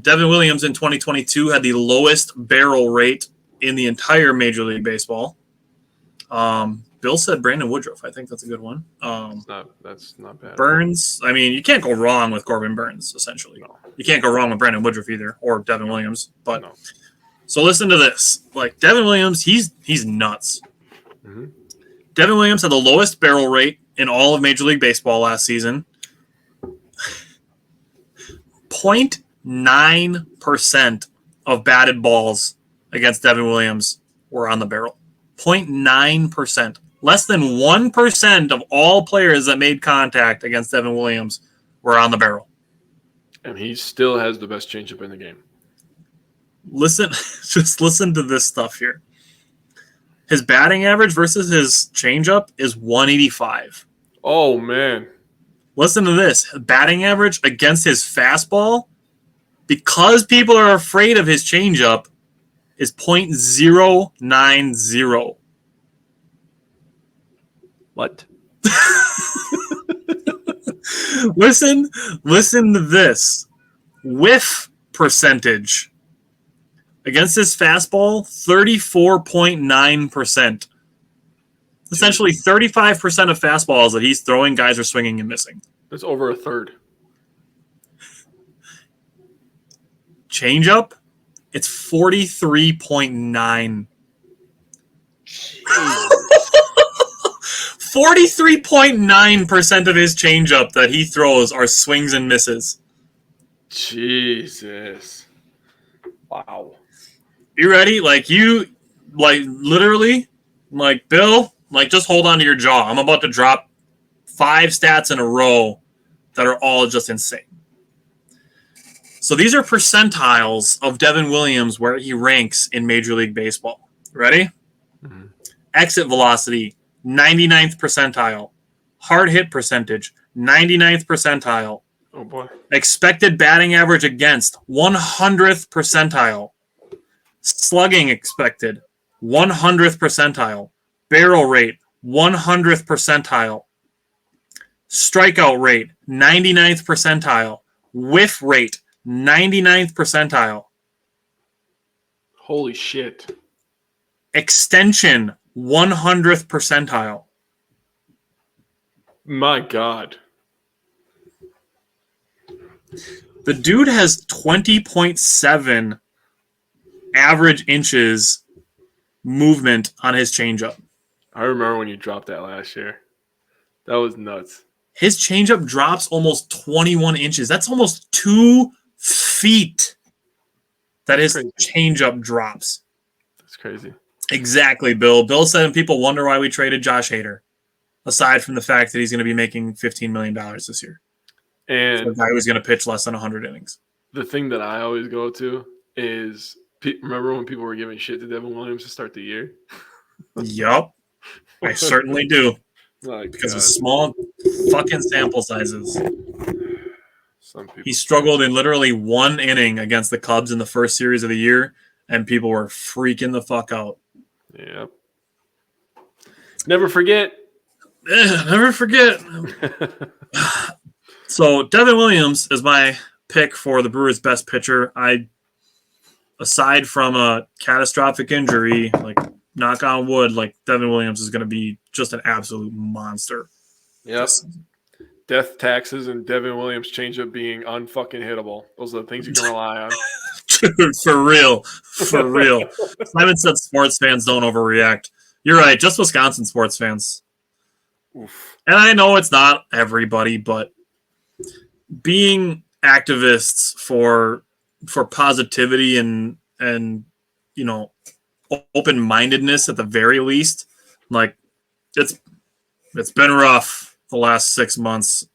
Devin Williams in 2022 had the lowest barrel rate in the entire Major League Baseball. Bill said Brandon Woodruff. I think that's a good one. That's not bad. Burnes. I mean, you can't go wrong with Corbin Burnes. Essentially, no. You can't go wrong with Brandon Woodruff either, or Devin Williams. But no. So listen to this. Devin Williams, he's nuts. Mm-hmm. Devin Williams had the lowest barrel rate in all of Major League Baseball last season. 0.9% of batted balls against Devin Williams were on the barrel. 0.9%. Less than 1% of all players that made contact against Devin Williams were on the barrel. And he still has the best changeup in the game. Just listen to this stuff here. His batting average versus his changeup is 185. Oh, man. Listen to this. Batting average against his fastball, because people are afraid of his changeup, is .090. What? Listen to this. Whiff percentage against his fastball, 34.9%. Essentially, 35% of fastballs that he's throwing, guys are swinging and missing. That's over a third. Changeup, it's 43.9. 43.9% of his changeup that he throws are swings and misses. Jesus. Wow. You ready? Literally, Bill, just hold on to your jaw. I'm about to drop 5 stats in a row that are all just insane. So these are percentiles of Devin Williams where he ranks in Major League Baseball. Ready? Mm-hmm. Exit velocity, 99th percentile. Hard hit percentage, 99th percentile. Oh, boy. Expected batting average against, 100th percentile. Slugging expected, 100th percentile. Barrel rate, 100th percentile. Strikeout rate, 99th percentile. Whiff rate, 99th percentile. Holy shit. Extension, 100th percentile. My God. The dude has 20.7 average inches movement on his changeup. I remember when you dropped that last year. That was nuts. His changeup drops almost 21 inches. That's almost 2 feet that his changeup drops. That's crazy. Exactly, Bill. Bill said people wonder why we traded Josh Hader, aside from the fact that he's going to be making $15 million this year. And so the guy who's going to pitch less than 100 innings. The thing that I always go to is, remember when people were giving shit to Devin Williams to start the year? Yup. I certainly do. Because of small fucking sample sizes. He struggled in literally 1 inning against the Cubs in the first series of the year, and people were freaking the fuck out. Yep. Never forget. Never forget. So Devin Williams is my pick for the Brewers' best pitcher. Aside from a catastrophic injury, knock on wood, Devin Williams is going to be just an absolute monster. Yes. Death, taxes, and Devin Williams changeup being unfucking hittable. Those are the things you can rely on. Dude, for real. Simon said sports fans don't overreact. You're right. Just Wisconsin sports fans. Oof. And I know it's not everybody, but being activists for positivity and open-mindedness at the very least, like it's been rough the last 6 months.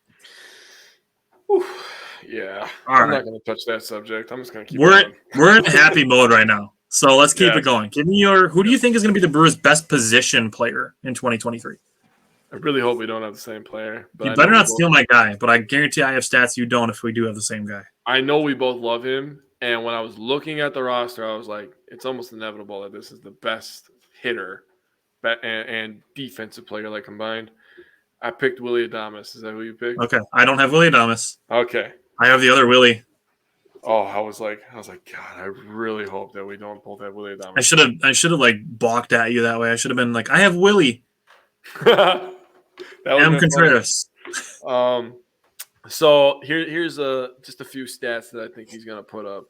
Oof. Yeah, All I'm right. not going to touch that subject. I'm just going to keep We're going. in happy mode right now. So let's keep Yeah. it going. Give me who do you think is going to be the Brewers' best position player in 2023? I really hope we don't have the same player. But You better not steal my guy, but I guarantee I have stats you don't if we do have the same guy. I know we both love him. And when I was looking at the roster, I was like, it's almost inevitable that this is the best hitter and defensive player like combined. I picked Willie Adames. Is that who you picked? Okay. I don't have Willie Adames. Okay. I have the other Willie. Oh, I was like, God, I really hope that we don't both have Willie Adames. I should have like balked at you that way. I should have been like, I have Willie. That M. Contreras. So here's just a few stats that I think he's gonna put up.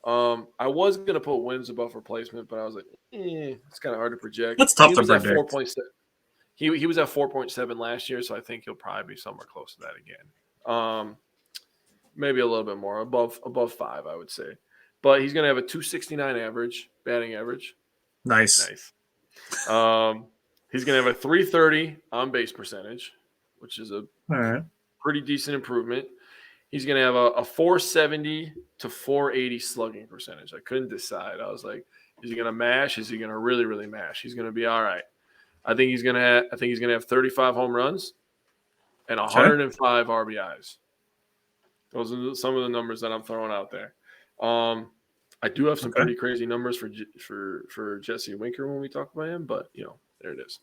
I was gonna put wins above replacement, but I was like, it's kind of hard to project. That's tough He to was at predict. 4.7. He was at 4.7 last year, so I think he'll probably be somewhere close to that again. Maybe a little bit more, above 5, I would say. But he's gonna have a 269 average, batting average. Nice. He's gonna have a 330 on base percentage, which is a All right. pretty decent improvement. He's going to have a 470 to 480 slugging percentage. I couldn't decide. I was like, is he going to mash? Is he going to really, really mash? He's going to be all right. I think he's going to have 35 home runs and 105 RBIs. Those are some of the numbers that I'm throwing out there. I do have some pretty crazy numbers for Jesse Winker when we talk about him, but there it is.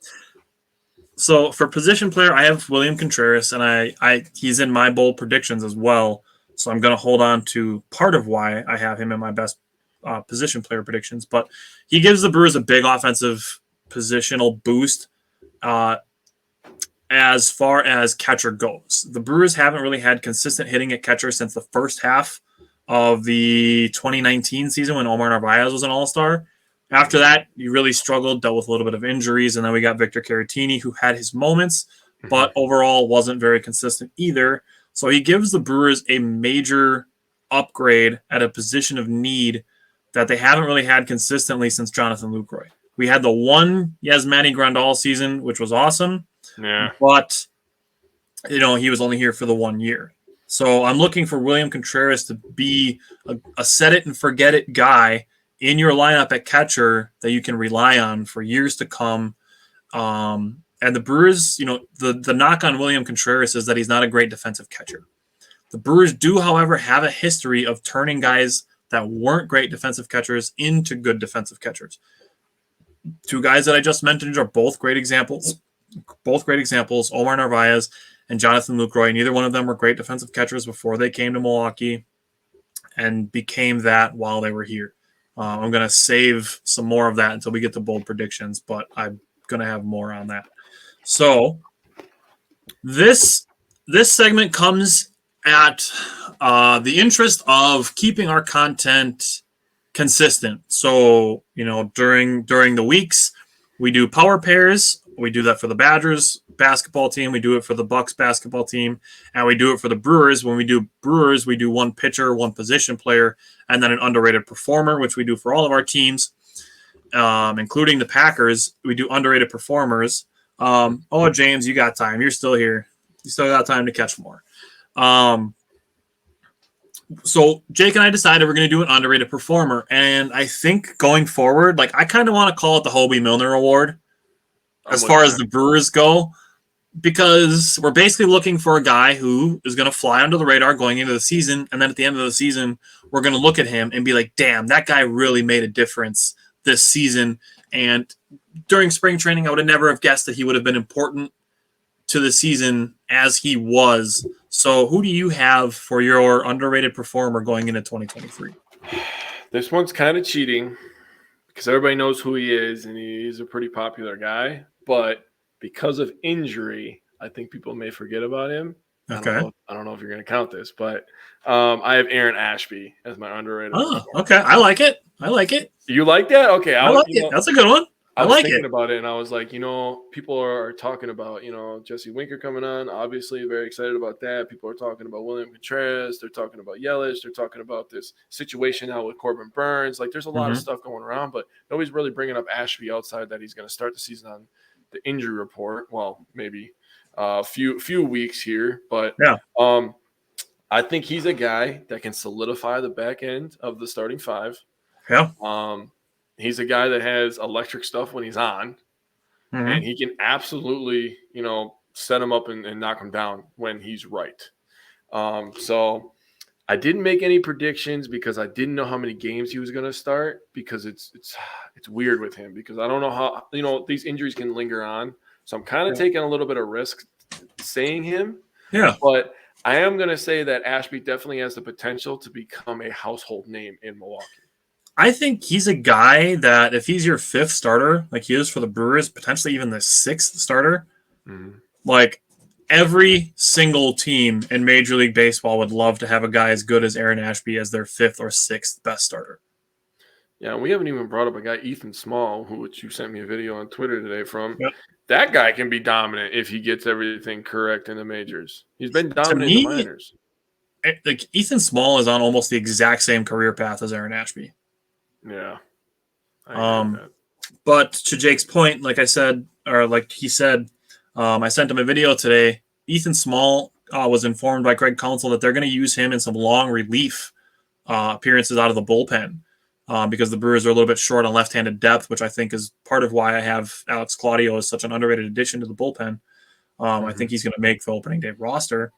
So for position player, I have William Contreras, and he's in my bold predictions as well. So I'm going to hold on to part of why I have him in my best position player predictions. But he gives the Brewers a big offensive positional boost as far as catcher goes. The Brewers haven't really had consistent hitting at catcher since the first half of the 2019 season when Omar Narvaez was an all-star. After that, you really struggled, dealt with a little bit of injuries, and then we got Victor Caratini, who had his moments, but overall wasn't very consistent either. So he gives the Brewers a major upgrade at a position of need that they haven't really had consistently since Jonathan Lucroy. We had the one Yasmani Grandal season, which was awesome, but he was only here for the 1 year. So I'm looking for William Contreras to be a set-it-and-forget-it guy in your lineup at catcher that you can rely on for years to come. And the Brewers, the knock on William Contreras is that he's not a great defensive catcher. The Brewers do, however, have a history of turning guys that weren't great defensive catchers into good defensive catchers. Two guys that I just mentioned are both great examples. Omar Narvaez and Jonathan Lucroy. Neither one of them were great defensive catchers before they came to Milwaukee and became that while they were here. I'm going to save some more of that until we get to bold predictions, but I'm going to have more on that. So this segment comes at the interest of keeping our content consistent. So, during the weeks, we do power pairs. We do that for the Badgers basketball team. We do it for the Bucks basketball team. And we do it for the Brewers. When we do Brewers, we do one pitcher, one position player, and then an underrated performer, which we do for all of our teams, including the Packers. We do underrated performers. James, you got time. You're still here. You still got time to catch more. So Jake and I decided we're going to do an underrated performer. And I think going forward, I kind of want to call it the Hobie Milner Award as far as the Brewers go, because we're basically looking for a guy who is going to fly under the radar going into the season. And then at the end of the season, we're going to look at him and be like, damn, that guy really made a difference this season. And during spring training, I would have never have guessed that he would have been important to the season as he was. So who do you have for your underrated performer going into 2023? This one's kind of cheating because everybody knows who he is, and he's a pretty popular guy. But because of injury, I think people may forget about him. Okay. I don't know if you're going to count this, but I have Aaron Ashby as my underrated. Oh, okay. I like it. You like that? Okay. I like it. That's a good one. I I was like thinking it. about it, and I was like, people are talking about, Jesse Winker coming on. Obviously, very excited about that. People are talking about William Contreras. They're talking about Yelich. They're talking about this situation now with Corbin Burns. Like, there's a lot of stuff going around, but nobody's really bringing up Ashby outside that he's going to start the season on the injury report. Well, maybe a few weeks here, but Yeah. I think he's a guy that can solidify the back end of the starting five. Yeah. He's a guy that has electric stuff when he's on, and he can absolutely, set him up and knock him down when he's right. So I didn't make any predictions because I didn't know how many games he was going to start, because it's weird with him, because I don't know how, these injuries can linger on. So I'm kind of taking a little bit of risk saying him. Yeah. But I am going to say that Ashby definitely has the potential to become a household name in Milwaukee. I think he's a guy that if he's your fifth starter, like he is for the Brewers, potentially even the sixth starter, like every single team in Major League Baseball would love to have a guy as good as Aaron Ashby as their fifth or sixth best starter. Yeah, and we haven't even brought up a guy, Ethan Small, which you sent me a video on Twitter today from. Yep. That guy can be dominant if he gets everything correct in the majors. He's been dominant in the minors. Like Ethan Small is on almost the exact same career path as Aaron Ashby. Yeah. I But to Jake's point, like I said, or like he said, I sent him a video today. Ethan Small was informed by Craig Counsell that they're going to use him in some long relief appearances out of the bullpen because the Brewers are a little bit short on left-handed depth, which I think is part of why I have Alex Claudio as such an underrated addition to the bullpen. I think he's going to make the opening day roster.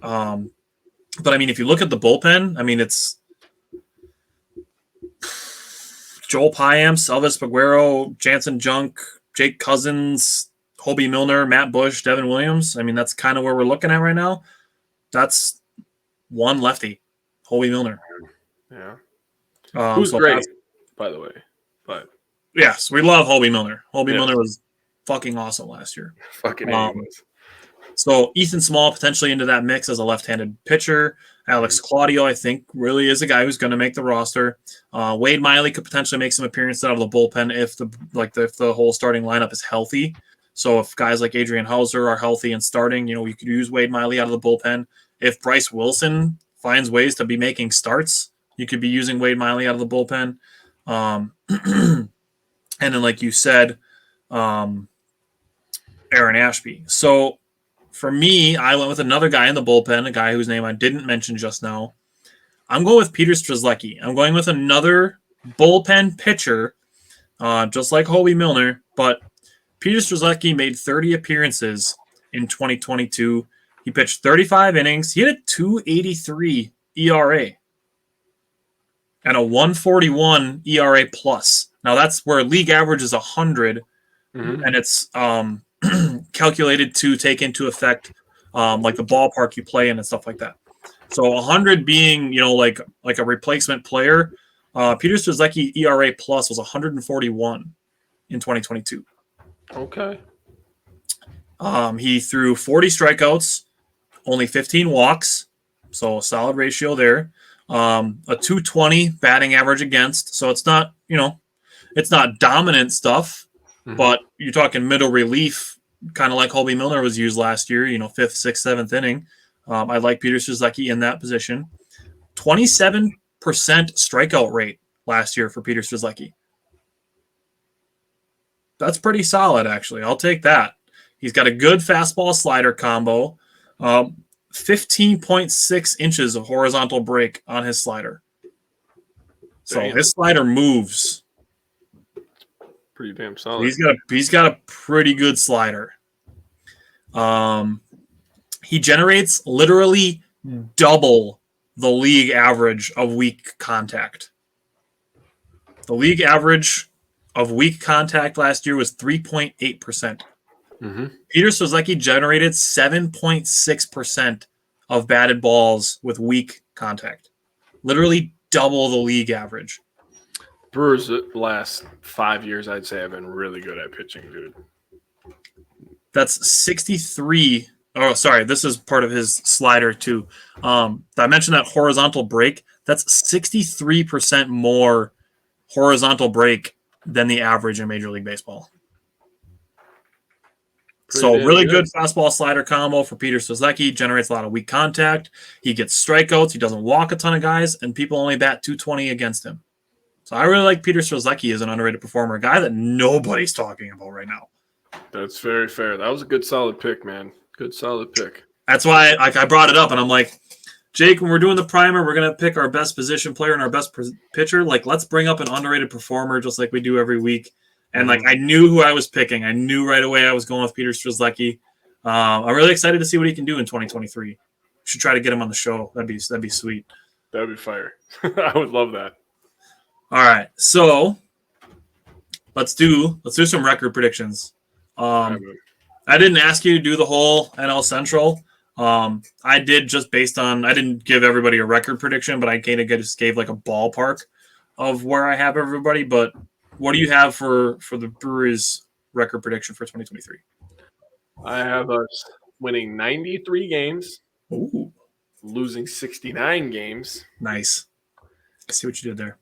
But I mean, if you look at the bullpen, I mean, it's Joel Payamps, Elvis Paguero, Jansen Junk, Jake Cousins, Hobie Milner, Matt Bush, Devin Williams. I mean, that's kind of where we're looking at right now. That's one lefty, Hobie Milner. Yeah. Who's great, by the way. But yes, we love Hobie Milner. Hobie Milner was fucking awesome last year. Fucking was. So Ethan Small potentially into that mix as a left-handed pitcher. Alex Claudio, I think, really is a guy who's going to make the roster. Wade Miley could potentially make some appearances out of the bullpen if the whole starting lineup is healthy. So if guys like Adrian Hauser are healthy and starting, you could use Wade Miley out of the bullpen. If Bryce Wilson finds ways to be making starts, you could be using Wade Miley out of the bullpen. And then, like you said, Aaron Ashby. So for me, I went with another guy in the bullpen, a guy whose name I didn't mention just now. I'm going with Peter Strzelecki. I'm going with another bullpen pitcher, just like Hobie Milner, but Peter Strzelecki made 30 appearances in 2022. He pitched 35 innings. He had a 2.83 ERA and a 141 ERA plus. Now that's where league average is 100, and it's calculated to take into effect like the ballpark you play in and stuff like that. So 100 being like a replacement player. Peter Strzelecki ERA plus was 141 in 2022. Okay. He threw 40 strikeouts, only 15 walks, so a solid ratio there. A 220 batting average against, so it's not it's not dominant stuff, but you're talking middle relief, kind of like Hobie Milner was used last year. 5th, 6th, 7th inning. I like Peter Strzelecki in that position. 27% strikeout rate last year for Peter Strzelecki. That's pretty solid, actually. I'll take that. He's got a good fastball slider combo. 15.6 inches of horizontal break on his slider. So his slider moves. Pretty damn solid. He's got a pretty good slider. He generates literally double the league average of weak contact. The league average of weak contact last year was 3.8%. Peter Strzelecki generated 7.6% of batted balls with weak contact. Literally double the league average. Brewers the last 5 years, I'd say, have been really good at pitching, dude. That's 63. Oh, sorry. This is part of his slider, too. I mentioned that horizontal break. That's 63% more horizontal break than the average in Major League Baseball. Pretty So damn really good. good fastball slider combo for Peter Strzelecki. Generates a lot of weak contact. He gets strikeouts. He doesn't walk a ton of guys, and people only bat 220 against him. So I really like Peter Strzelecki as an underrated performer, a guy that nobody's talking about right now. That's very fair. That was a good solid pick, man. Good solid pick. That's why I brought it up, and I'm like, Jake, when we're doing the primer, we're going to pick our best position player and our best pitcher. Like, let's bring up an underrated performer just like we do every week. And, like, I knew who I was picking. I knew right away I was going with Peter Strzelecki. I'm really excited to see what he can do in 2023. We should try to get him on the show. That'd be sweet. That'd be fire. I would love that. All right. So, let's do some record predictions. I didn't ask you to do the whole NL Central. I did just based on, I didn't give everybody a record prediction, but I kind of just gave like a ballpark of where I have everybody. But what do you have for the Brewers record prediction for 2023? I have us winning 93 games, Ooh, losing 69 games. nice. I see what you did there.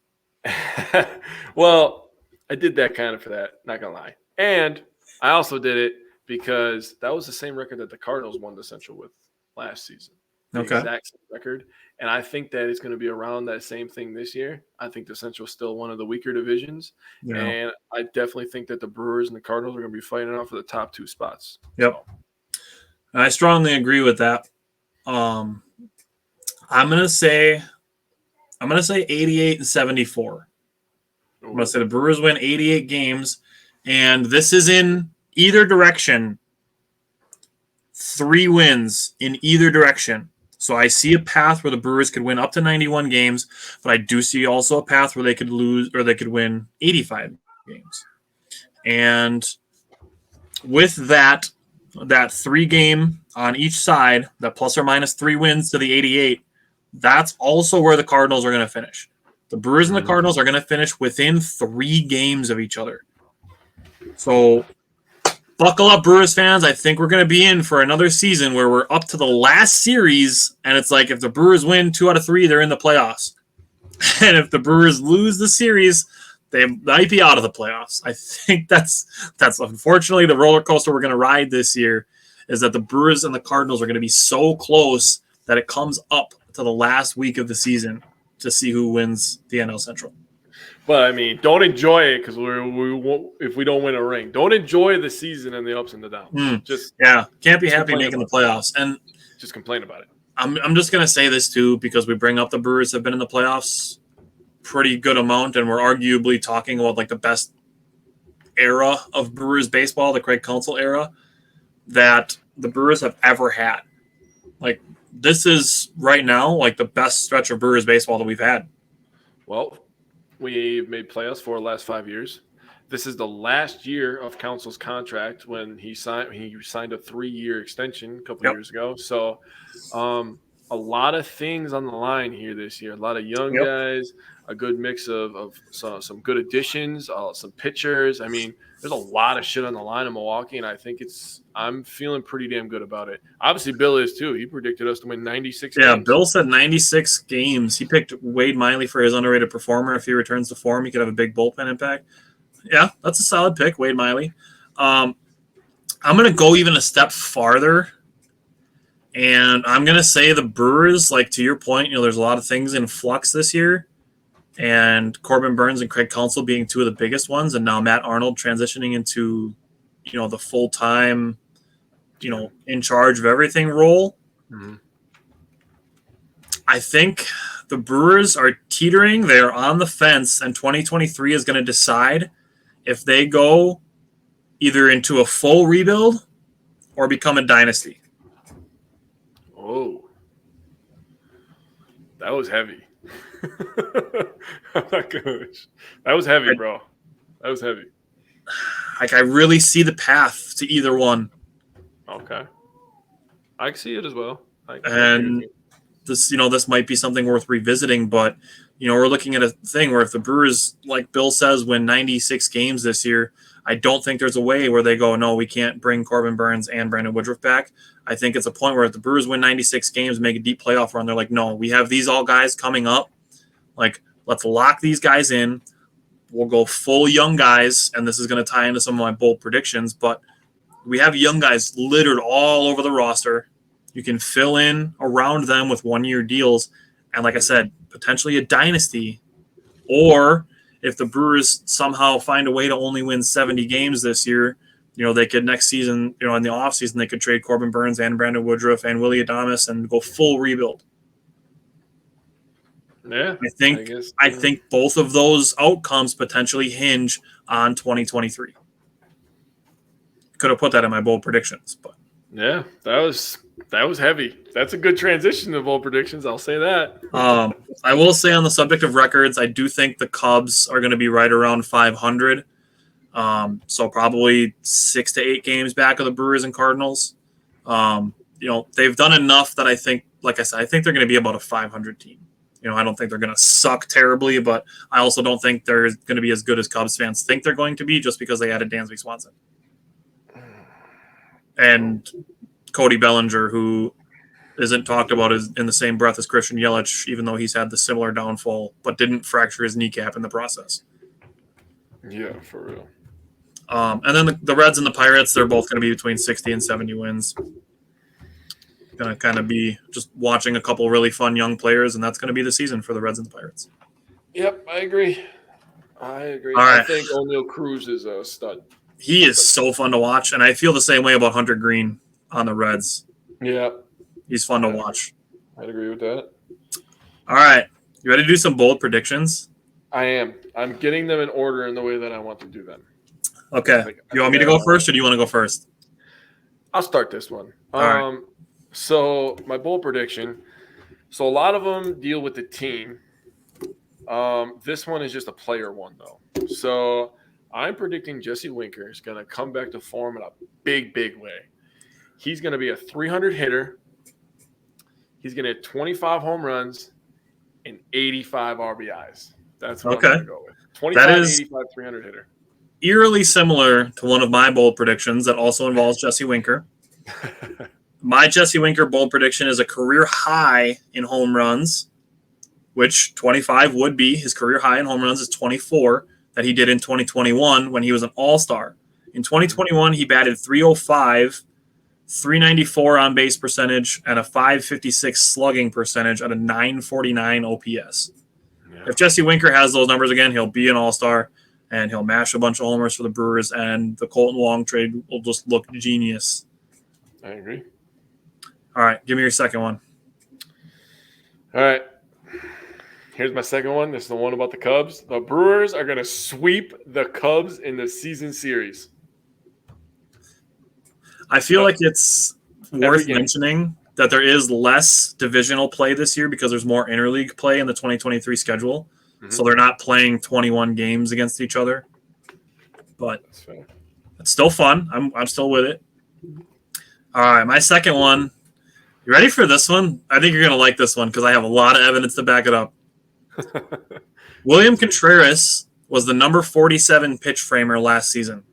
Well, I did that kind of for that, not going to lie. And I also did it because that was the same record that the Cardinals won the Central with last season. The exact same record. And I think that it's going to be around that same thing this year. I think the Central is still one of the weaker divisions. Yeah. And I definitely think that the Brewers and the Cardinals are going to be fighting out for the top two spots. Yep. I strongly agree with that. I'm going to say 88 and 74. I'm going to say the Brewers win 88 games. And this is in either direction. 3 wins in either direction. So I see a path where the Brewers could win up to 91 games, but I do see also a path where they could lose or they could win 85 games. And with that 3 game on each side, that plus or minus 3 wins to the 88, that's also where the Cardinals are going to finish. The Brewers and the Cardinals are going to finish within 3 games of each other. So buckle up, Brewers fans. I think we're going to be in for another season where we're up to the last series, and it's like if the Brewers win 2 out of 3, they're in the playoffs. And if the Brewers lose the series, they might be out of the playoffs. I think that's unfortunately the roller coaster we're going to ride this year, is that the Brewers and the Cardinals are going to be so close that it comes up to the last week of the season to see who wins the NL Central. But, I mean, don't enjoy it because we won't, if we don't win a ring. Don't enjoy the season and the ups and the downs. Can't be happy making the playoffs. And just complain about it. I'm just going to say this, too, because we bring up the Brewers have been in the playoffs pretty good amount, and we're arguably talking about, like, the best era of Brewers baseball, the Craig Counsell era, that the Brewers have ever had. Like, this is, right now, like, the best stretch of Brewers baseball that we've had. Well, we've made playoffs for the last 5 years. This is the last year of Counsell's contract when he signed a 3-year extension a couple years ago. So a lot of things on the line here this year. A lot of young guys, a good mix of some good additions, some pitchers. I mean, there's a lot of shit on the line in Milwaukee, and I think I'm feeling pretty damn good about it. Obviously, Bill is too. He predicted us to win 96 games. Yeah, Bill said 96 games. He picked Wade Miley for his underrated performer. If he returns to form, he could have a big bullpen impact. Yeah, that's a solid pick, Wade Miley. I'm going to go even a step farther, and I'm going to say the Brewers, like to your point, there's a lot of things in flux this year, and Corbin Burns and Craig Counsell being 2 of the biggest ones, and now Matt Arnold transitioning into, the full-time, in charge of everything role. Mm-hmm. I think the Brewers are teetering. They are on the fence, and 2023 is going to decide if they go either into a full rebuild or become a dynasty. Oh, that was heavy. Oh my gosh. That was heavy, bro. That was heavy. Like, I really see the path to either one. Okay. I can see it as well. And this might be something worth revisiting, but, we're looking at a thing where if the Brewers, like Bill says, win 96 games this year, I don't think there's a way where they go, no, we can't bring Corbin Burns and Brandon Woodruff back. I think it's a point where if the Brewers win 96 games, make a deep playoff run, they're like, no, we have these all guys coming up. Like, let's lock these guys in. we'll go full young guys, and this is going to tie into some of my bold predictions, but we have young guys littered all over the roster. You can fill in around them with one-year deals, and like I said, potentially a dynasty. Or if the Brewers somehow find a way to only win 70 games this year, they could next season, in the offseason, they could trade Corbin Burns and Brandon Woodruff and Willie Adames and go full rebuild. Yeah, I think both of those outcomes potentially hinge on 2023. Could have put that in my bold predictions, but yeah, that was heavy. That's a good transition to bold predictions. I'll say that. I will say on the subject of records, I do think the Cubs are going to be right around 500. So probably 6 to 8 games back of the Brewers and Cardinals. They've done enough that I think, like I said, I think they're going to be about a 500 team. I don't think they're going to suck terribly, but I also don't think they're going to be as good as Cubs fans think they're going to be just because they added Dansby Swanson. And Cody Bellinger, who isn't talked about in the same breath as Christian Yelich, even though he's had the similar downfall, but didn't fracture his kneecap in the process. Yeah, for real. And then the Reds and the Pirates, they're both going to be between 60 and 70 wins. Going to kind of be just watching a couple really fun young players, and that's going to be the season for the Reds and the Pirates. Yep, I agree. All right. I think O'Neal Cruz is a stud. He is so fun to watch, and I feel the same way about Hunter Green on the Reds. Yeah. He's fun to watch. I'd agree with that. All right. You ready to do some bold predictions? I am. I'm getting them in order in the way that I want to do them. Okay. You want me to go first, or do you want to go first? I'll start this one. All right. So my bold prediction. So a lot of them deal with the team. This one is just a player one, though. So I'm predicting Jesse Winker is going to come back to form in a big, big way. He's going to be a 300 hitter. He's going to hit 25 home runs and 85 RBIs. That's what I'm going to go with. 25, 85, 300 hitter. Eerily similar to one of my bold predictions that also involves Jesse Winker. My Jesse Winker bold prediction is a career high in home runs, which 25 would be. His career high in home runs is 24 that he did in 2021 when he was an all-star. In 2021, he batted .305, .394 on base percentage, and a .556 slugging percentage at a .949 OPS. Yeah. If Jesse Winker has those numbers again, he'll be an all-star, and he'll mash a bunch of homers for the Brewers, and the Colton Wong trade will just look genius. I agree. All right, give me your second one. All right. Here's my second one. This is the one about the Cubs. The Brewers are going to sweep the Cubs in the season series. I feel like it's worth mentioning that there is less divisional play this year because there's more interleague play in the 2023 schedule. Mm-hmm. So they're not playing 21 games against each other. But it's still fun. I'm still with it. All right, my second one. You ready for this one? I think you're going to like this one because I have a lot of evidence to back it up. William Contreras was the number 47 pitch framer last season.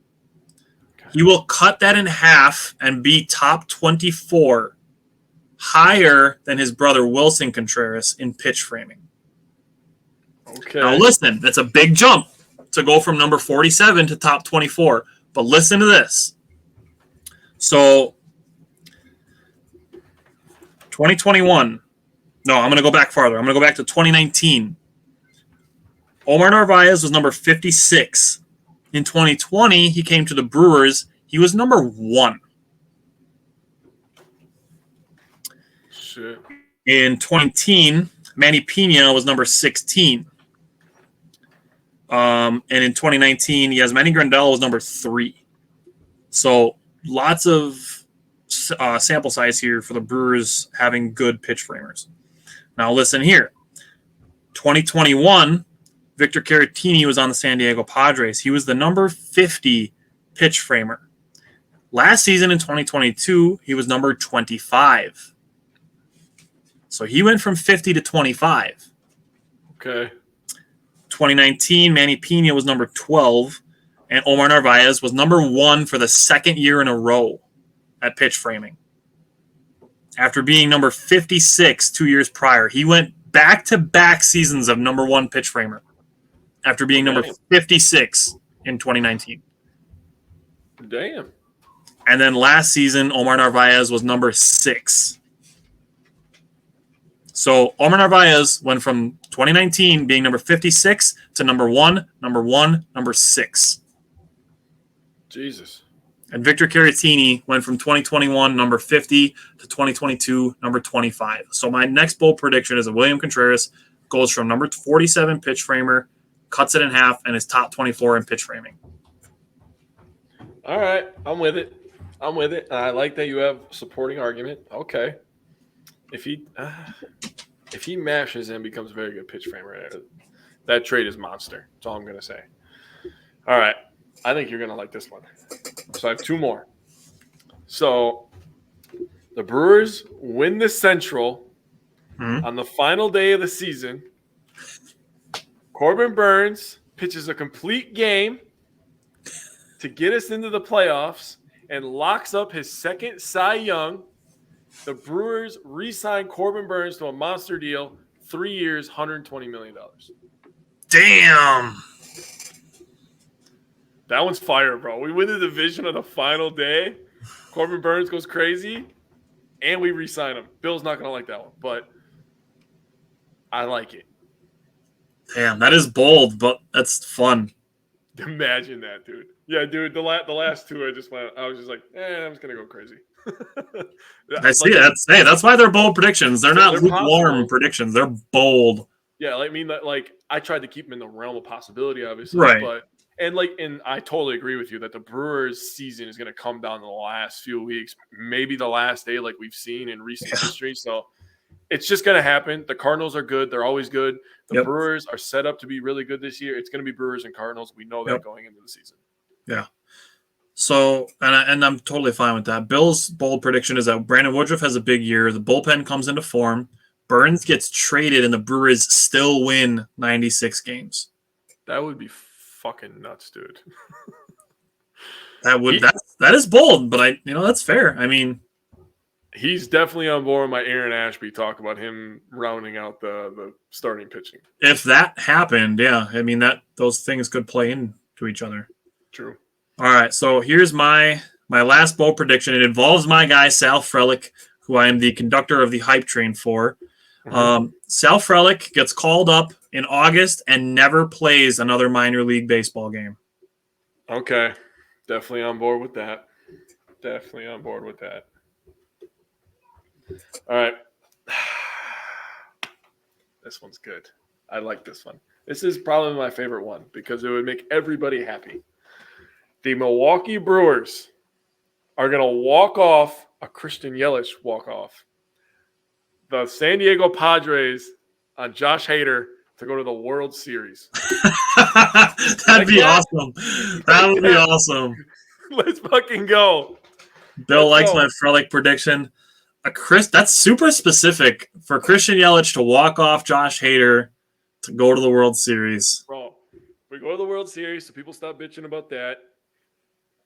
He will cut that in half and be top 24, higher than his brother Wilson Contreras in pitch framing. Okay. Now listen, that's a big jump to go from number 47 to top 24. But listen to this. So 2021. No, I'm going to go back farther. I'm going to go back to 2019. Omar Narvaez was number 56. In 2020, he came to the Brewers. He was number 1. Shit. In 2019, Manny Pena was number 16. And in 2019, Yasmani Grandal was number 3. So lots of sample size here for the Brewers having good pitch framers. Now listen here. 2021, Victor Caratini was on the San Diego Padres. He was the number 50 pitch framer. Last season in 2022, he was number 25. So he went from 50 to 25. Okay. 2019, Manny Pena was number 12, and Omar Narvaez was number 1 for the second year in a row at pitch framing. After being number 56 2 years prior, he went back-to-back seasons of number 1 pitch framer after being number 56 in 2019. Damn. And then last season, Omar Narvaez was number 6. So Omar Narvaez went from 2019 being number 56 to number 6. Jesus. And Victor Caratini went from 2021 number 50 to 2022 number 25. So my next bold prediction is that William Contreras goes from number 47 pitch framer, cuts it in half, and is top 24 in pitch framing. All right, I'm with it. I like that you have supporting argument. Okay. If he mashes and becomes a very good pitch framer, that trade is monster. That's all I'm going to say. All right. I think you're going to like this one. So I have 2 more. So the Brewers win the Central on the final day of the season. Corbin Burns pitches a complete game to get us into the playoffs and locks up his second Cy Young. The Brewers re-signed Corbin Burns to a monster deal, 3 years, $120 million. Damn. That one's fire, bro. We win the division on the final day. Corbin Burns goes crazy, and we re-sign him. Bill's not going to like that one, but I like it. Damn, that is bold, but that's fun. Imagine that, dude. Yeah, dude, the last 2 I was just like, I'm just going to go crazy. I see that. Hey, that's why they're bold predictions. They're not lukewarm predictions. They're bold. Yeah, I mean, I tried to keep them in the realm of possibility, obviously. Right. But and I totally agree with you that the Brewers' season is going to come down to the last few weeks, maybe the last day, like we've seen in recent history. So it's just going to happen. The Cardinals are good. They're always good. The Brewers are set up to be really good this year. It's going to be Brewers and Cardinals. We know that going into the season. Yeah. So, and I'm totally fine with that. Bill's bold prediction is that Brandon Woodruff has a big year. The bullpen comes into form. Burns gets traded, and the Brewers still win 96 games. That would be fucking nuts, dude. That is bold, but that's fair. I mean, he's definitely on board with my Aaron Ashby talk about him rounding out the starting pitching. If that happened, yeah, I mean those things could play into each other. True. All right, so here's my last bold prediction. It involves my guy Sal Frelick, who I am the conductor of the hype train for. Sal Frelick gets called up in August and never plays another minor league baseball game. Okay, definitely on board with that. All right. This one's good. I like this one. This is probably my favorite one because it would make everybody happy. The Milwaukee Brewers are going to walk off a Christian Yelich walk-off. The San Diego Padres on Josh Hader to go to the World Series. That'd be awesome. That would be awesome. Let's fucking go. Bill likes my Frelick prediction. That's super specific for Christian Yelich to walk off Josh Hader to go to the World Series. Bro, we go to the World Series, so people stop bitching about that.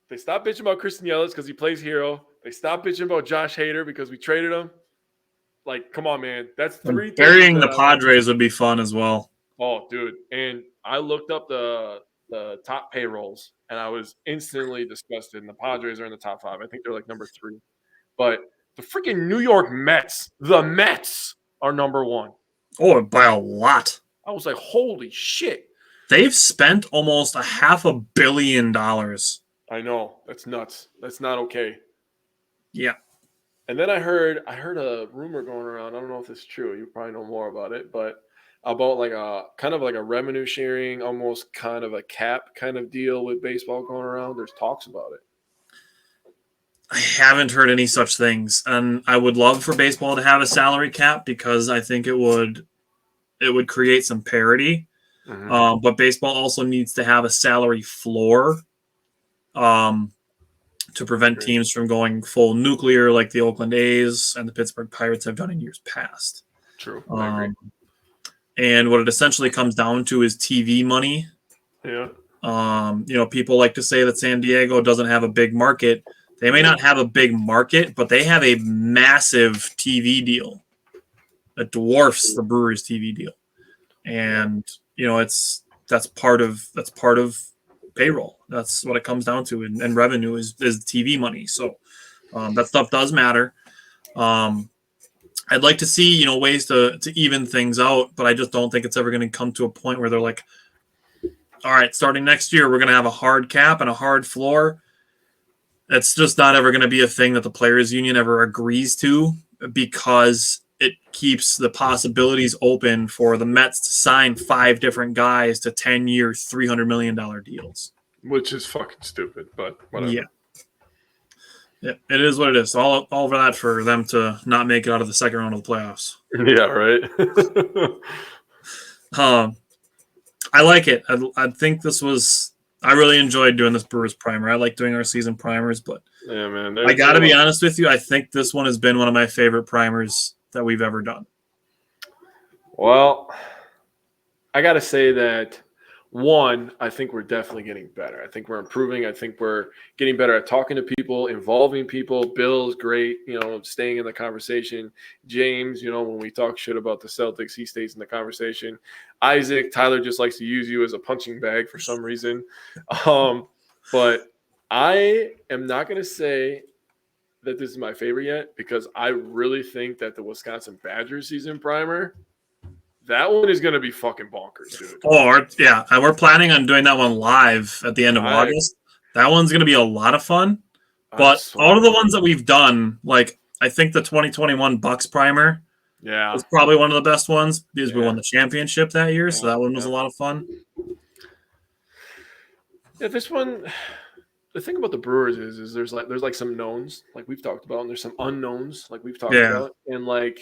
They stop bitching about Christian Yelich because he plays hero. They stop bitching about Josh Hader because we traded him. Like, come on, man. That's 3 things. Burying the Padres would be fun as well. Oh, dude. And I looked up the top payrolls, and I was instantly disgusted. And the Padres are in the top 5. I think they're like number 3. But the freaking New York Mets, the Mets are number 1. Oh, by a lot. I was like, holy shit. They've spent almost $500 million. I know. That's nuts. That's not okay. Yeah. And then I heard a rumor going around. I don't know if it's true. You probably know more about it, but about like a kind of like a revenue sharing, almost kind of a cap kind of deal with baseball going around. There's talks about it. I haven't heard any such things, and I would love for baseball to have a salary cap because I think it would create some parity. Mm-hmm. But baseball also needs to have a salary floor. To prevent teams from going full nuclear like the Oakland A's and the Pittsburgh Pirates have done in years past. True. I agree. And what it essentially comes down to is TV money. Yeah. People like to say that San Diego doesn't have a big market. They may not have a big market, but they have a massive TV deal that dwarfs the Brewers' TV deal. And, that's part of payroll. That's what it comes down to, and revenue is TV money. So that stuff does matter. I'd like to see ways to even things out, but I just don't think it's ever going to come to a point where they're like, all right, starting next year, we're going to have a hard cap and a hard floor. It's just not ever going to be a thing that the players union ever agrees to, because it keeps the possibilities open for the Mets to sign 5 different guys to 10-year, $300 million deals. Which is fucking stupid, but whatever. Yeah, it is what it is. All of that for them to not make it out of the second round of the playoffs. Yeah, right. I like it. I think this was. I really enjoyed doing this Brewers primer. I like doing our season primers, but yeah, man. I got to be honest with you. I think this one has been one of my favorite primers that we've ever done. Well, I got to say that, one, I think we're definitely getting better. I think we're improving. I think we're getting better at talking to people, involving people. Bill's great, staying in the conversation. James, when we talk shit about the Celtics, he stays in the conversation. Isaac, Tyler just likes to use you as a punching bag for some reason. But I am not going to say that this is my favorite yet, because I really think that the Wisconsin Badgers season primer, that one is going to be fucking bonkers, dude. Oh, yeah. And we're planning on doing that one live at the end of August. That one's going to be a lot of fun. But all of the ones that we've done, like I think the 2021 Bucks primer was probably one of the best ones, because we won the championship that year. So that one was a lot of fun. Yeah, this one, the thing about the Brewers is there's like some knowns, like we've talked about, and there's some unknowns, like we've talked about. And like,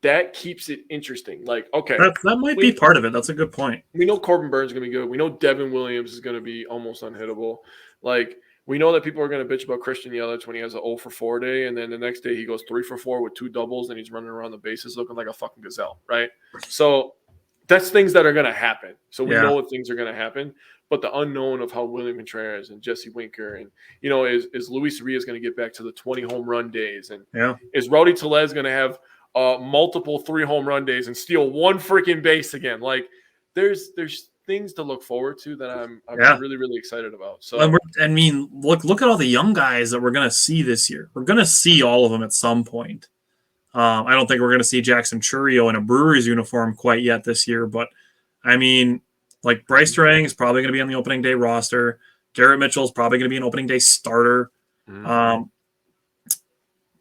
that keeps it interesting. Like, okay. That might be part of it. That's a good point. We know Corbin Burns is going to be good. We know Devin Williams is going to be almost unhittable. Like, we know that people are going to bitch about Christian Yelich when he has an 0 for 4 day, and then the next day he goes 3 for 4 with 2 doubles, and he's running around the bases looking like a fucking gazelle, right? So that's things that are going to happen. So we know what things are going to happen. But the unknown of how William Contreras and Jesse Winker and, is Luis Urias going to get back to the 20 home run days? And is Rowdy Tellez going to have multiple 3 home run days and steal 1 freaking base again? Like, there's things to look forward to that I'm really, really excited about. So look at all the young guys that we're going to see this year. We're going to see all of them at some point. I don't think we're going to see Jackson Churio in a Brewers uniform quite yet this year, but like Bryce Durang is probably going to be on the opening day roster. Garrett Mitchell is probably going to be an opening day starter.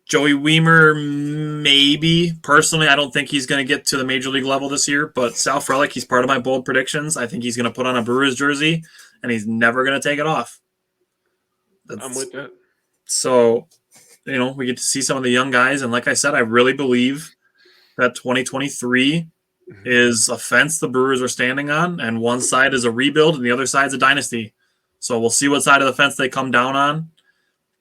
Joey Weimer, maybe. Personally, I don't think he's going to get to the major league level this year, but Sal Frelick, he's part of my bold predictions. I think he's going to put on a Brewers jersey, and he's never going to take it off. I'm with that. So, we get to see some of the young guys, and like I said, I really believe that 2023 is a fence the Brewers are standing on, and one side is a rebuild, and the other side's a dynasty. So we'll see what side of the fence they come down on.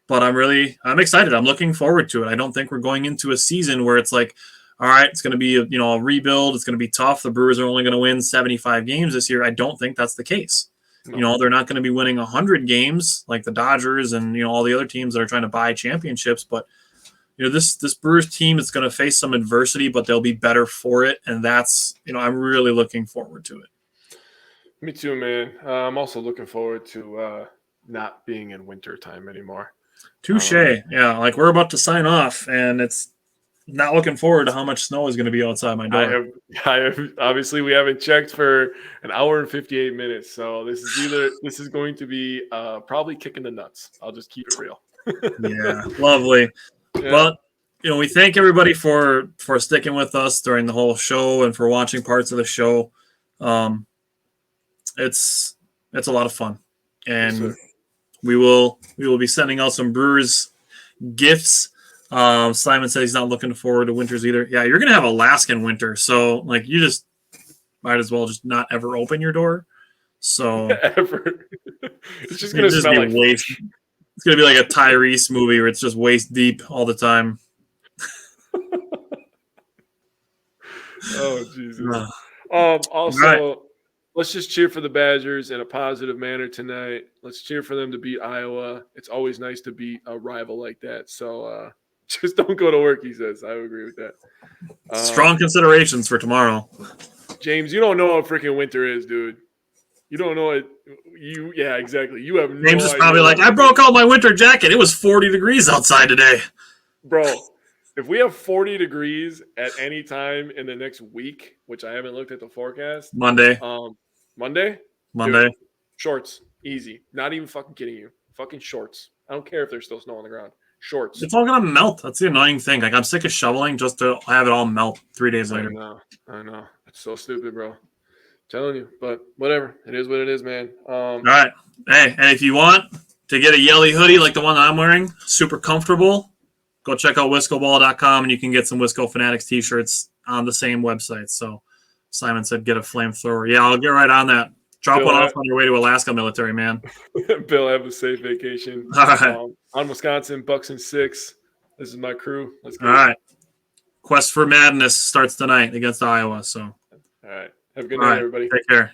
But I'm excited. I'm looking forward to it. I don't think we're going into a season where it's like, all right, it's going to be a rebuild. It's going to be tough. The Brewers are only going to win 75 games this year. I don't think that's the case. No. They're not going to be winning 100 games like the Dodgers and all the other teams that are trying to buy championships. But this Brewers team is going to face some adversity, but they'll be better for it. And that's I'm really looking forward to it. Me too, man. I'm also looking forward to not being in winter time anymore. Touche. Yeah, like we're about to sign off, and it's not looking forward to how much snow is going to be outside my door. I have obviously we haven't checked for an hour and 58 minutes, so this is going to be probably kicking the nuts. I'll just keep it real. Yeah, lovely. Yeah. Well, we thank everybody for sticking with us during the whole show and for watching parts of the show. It's a lot of fun, and yes, we will be sending out some Brewers gifts. Simon said he's not looking forward to winters either. Yeah, you're gonna have Alaskan winter, so like you just might as well just not ever open your door. So ever. It's just gonna smell like waist. It's gonna be like a Tyrese movie where it's just waist deep all the time. Oh Jesus. Also, let's just cheer for the Badgers in a positive manner tonight. Let's cheer for them to beat Iowa. It's always nice to beat a rival like that. So just don't go to work, he says. I would agree with that. Strong considerations for tomorrow. James, you don't know what freaking winter is, dude. You don't know it. Yeah, exactly. You have no James is idea probably like, I broke out my winter jacket. It was 40 degrees outside today. Bro, if we have 40 degrees at any time in the next week, which I haven't looked at the forecast. Monday. Monday? Dude, shorts. Easy. Not even fucking kidding you. Fucking shorts. I don't care if there's still snow on the ground. Shorts. It's all gonna melt. That's the annoying thing. Like, I'm sick of shoveling just to have it all melt 3 days later. I know. It's so stupid, bro. Telling you, but whatever. It is what it is, man. All right. Hey, and if you want to get a yelly hoodie like the one I'm wearing, super comfortable, go check out WiscoBall.com and you can get some Wisco Fanatics t-shirts on the same website. So Simon said get a flamethrower. Yeah, I'll get right on that. Drop one off on your way to Alaska, military man. Bill, have a safe vacation. All right. On Wisconsin, Bucks in 6. This is my crew. Let's go. All right. Quest for Madness starts tonight against Iowa. So, all right. Have a good night, everybody. Take care.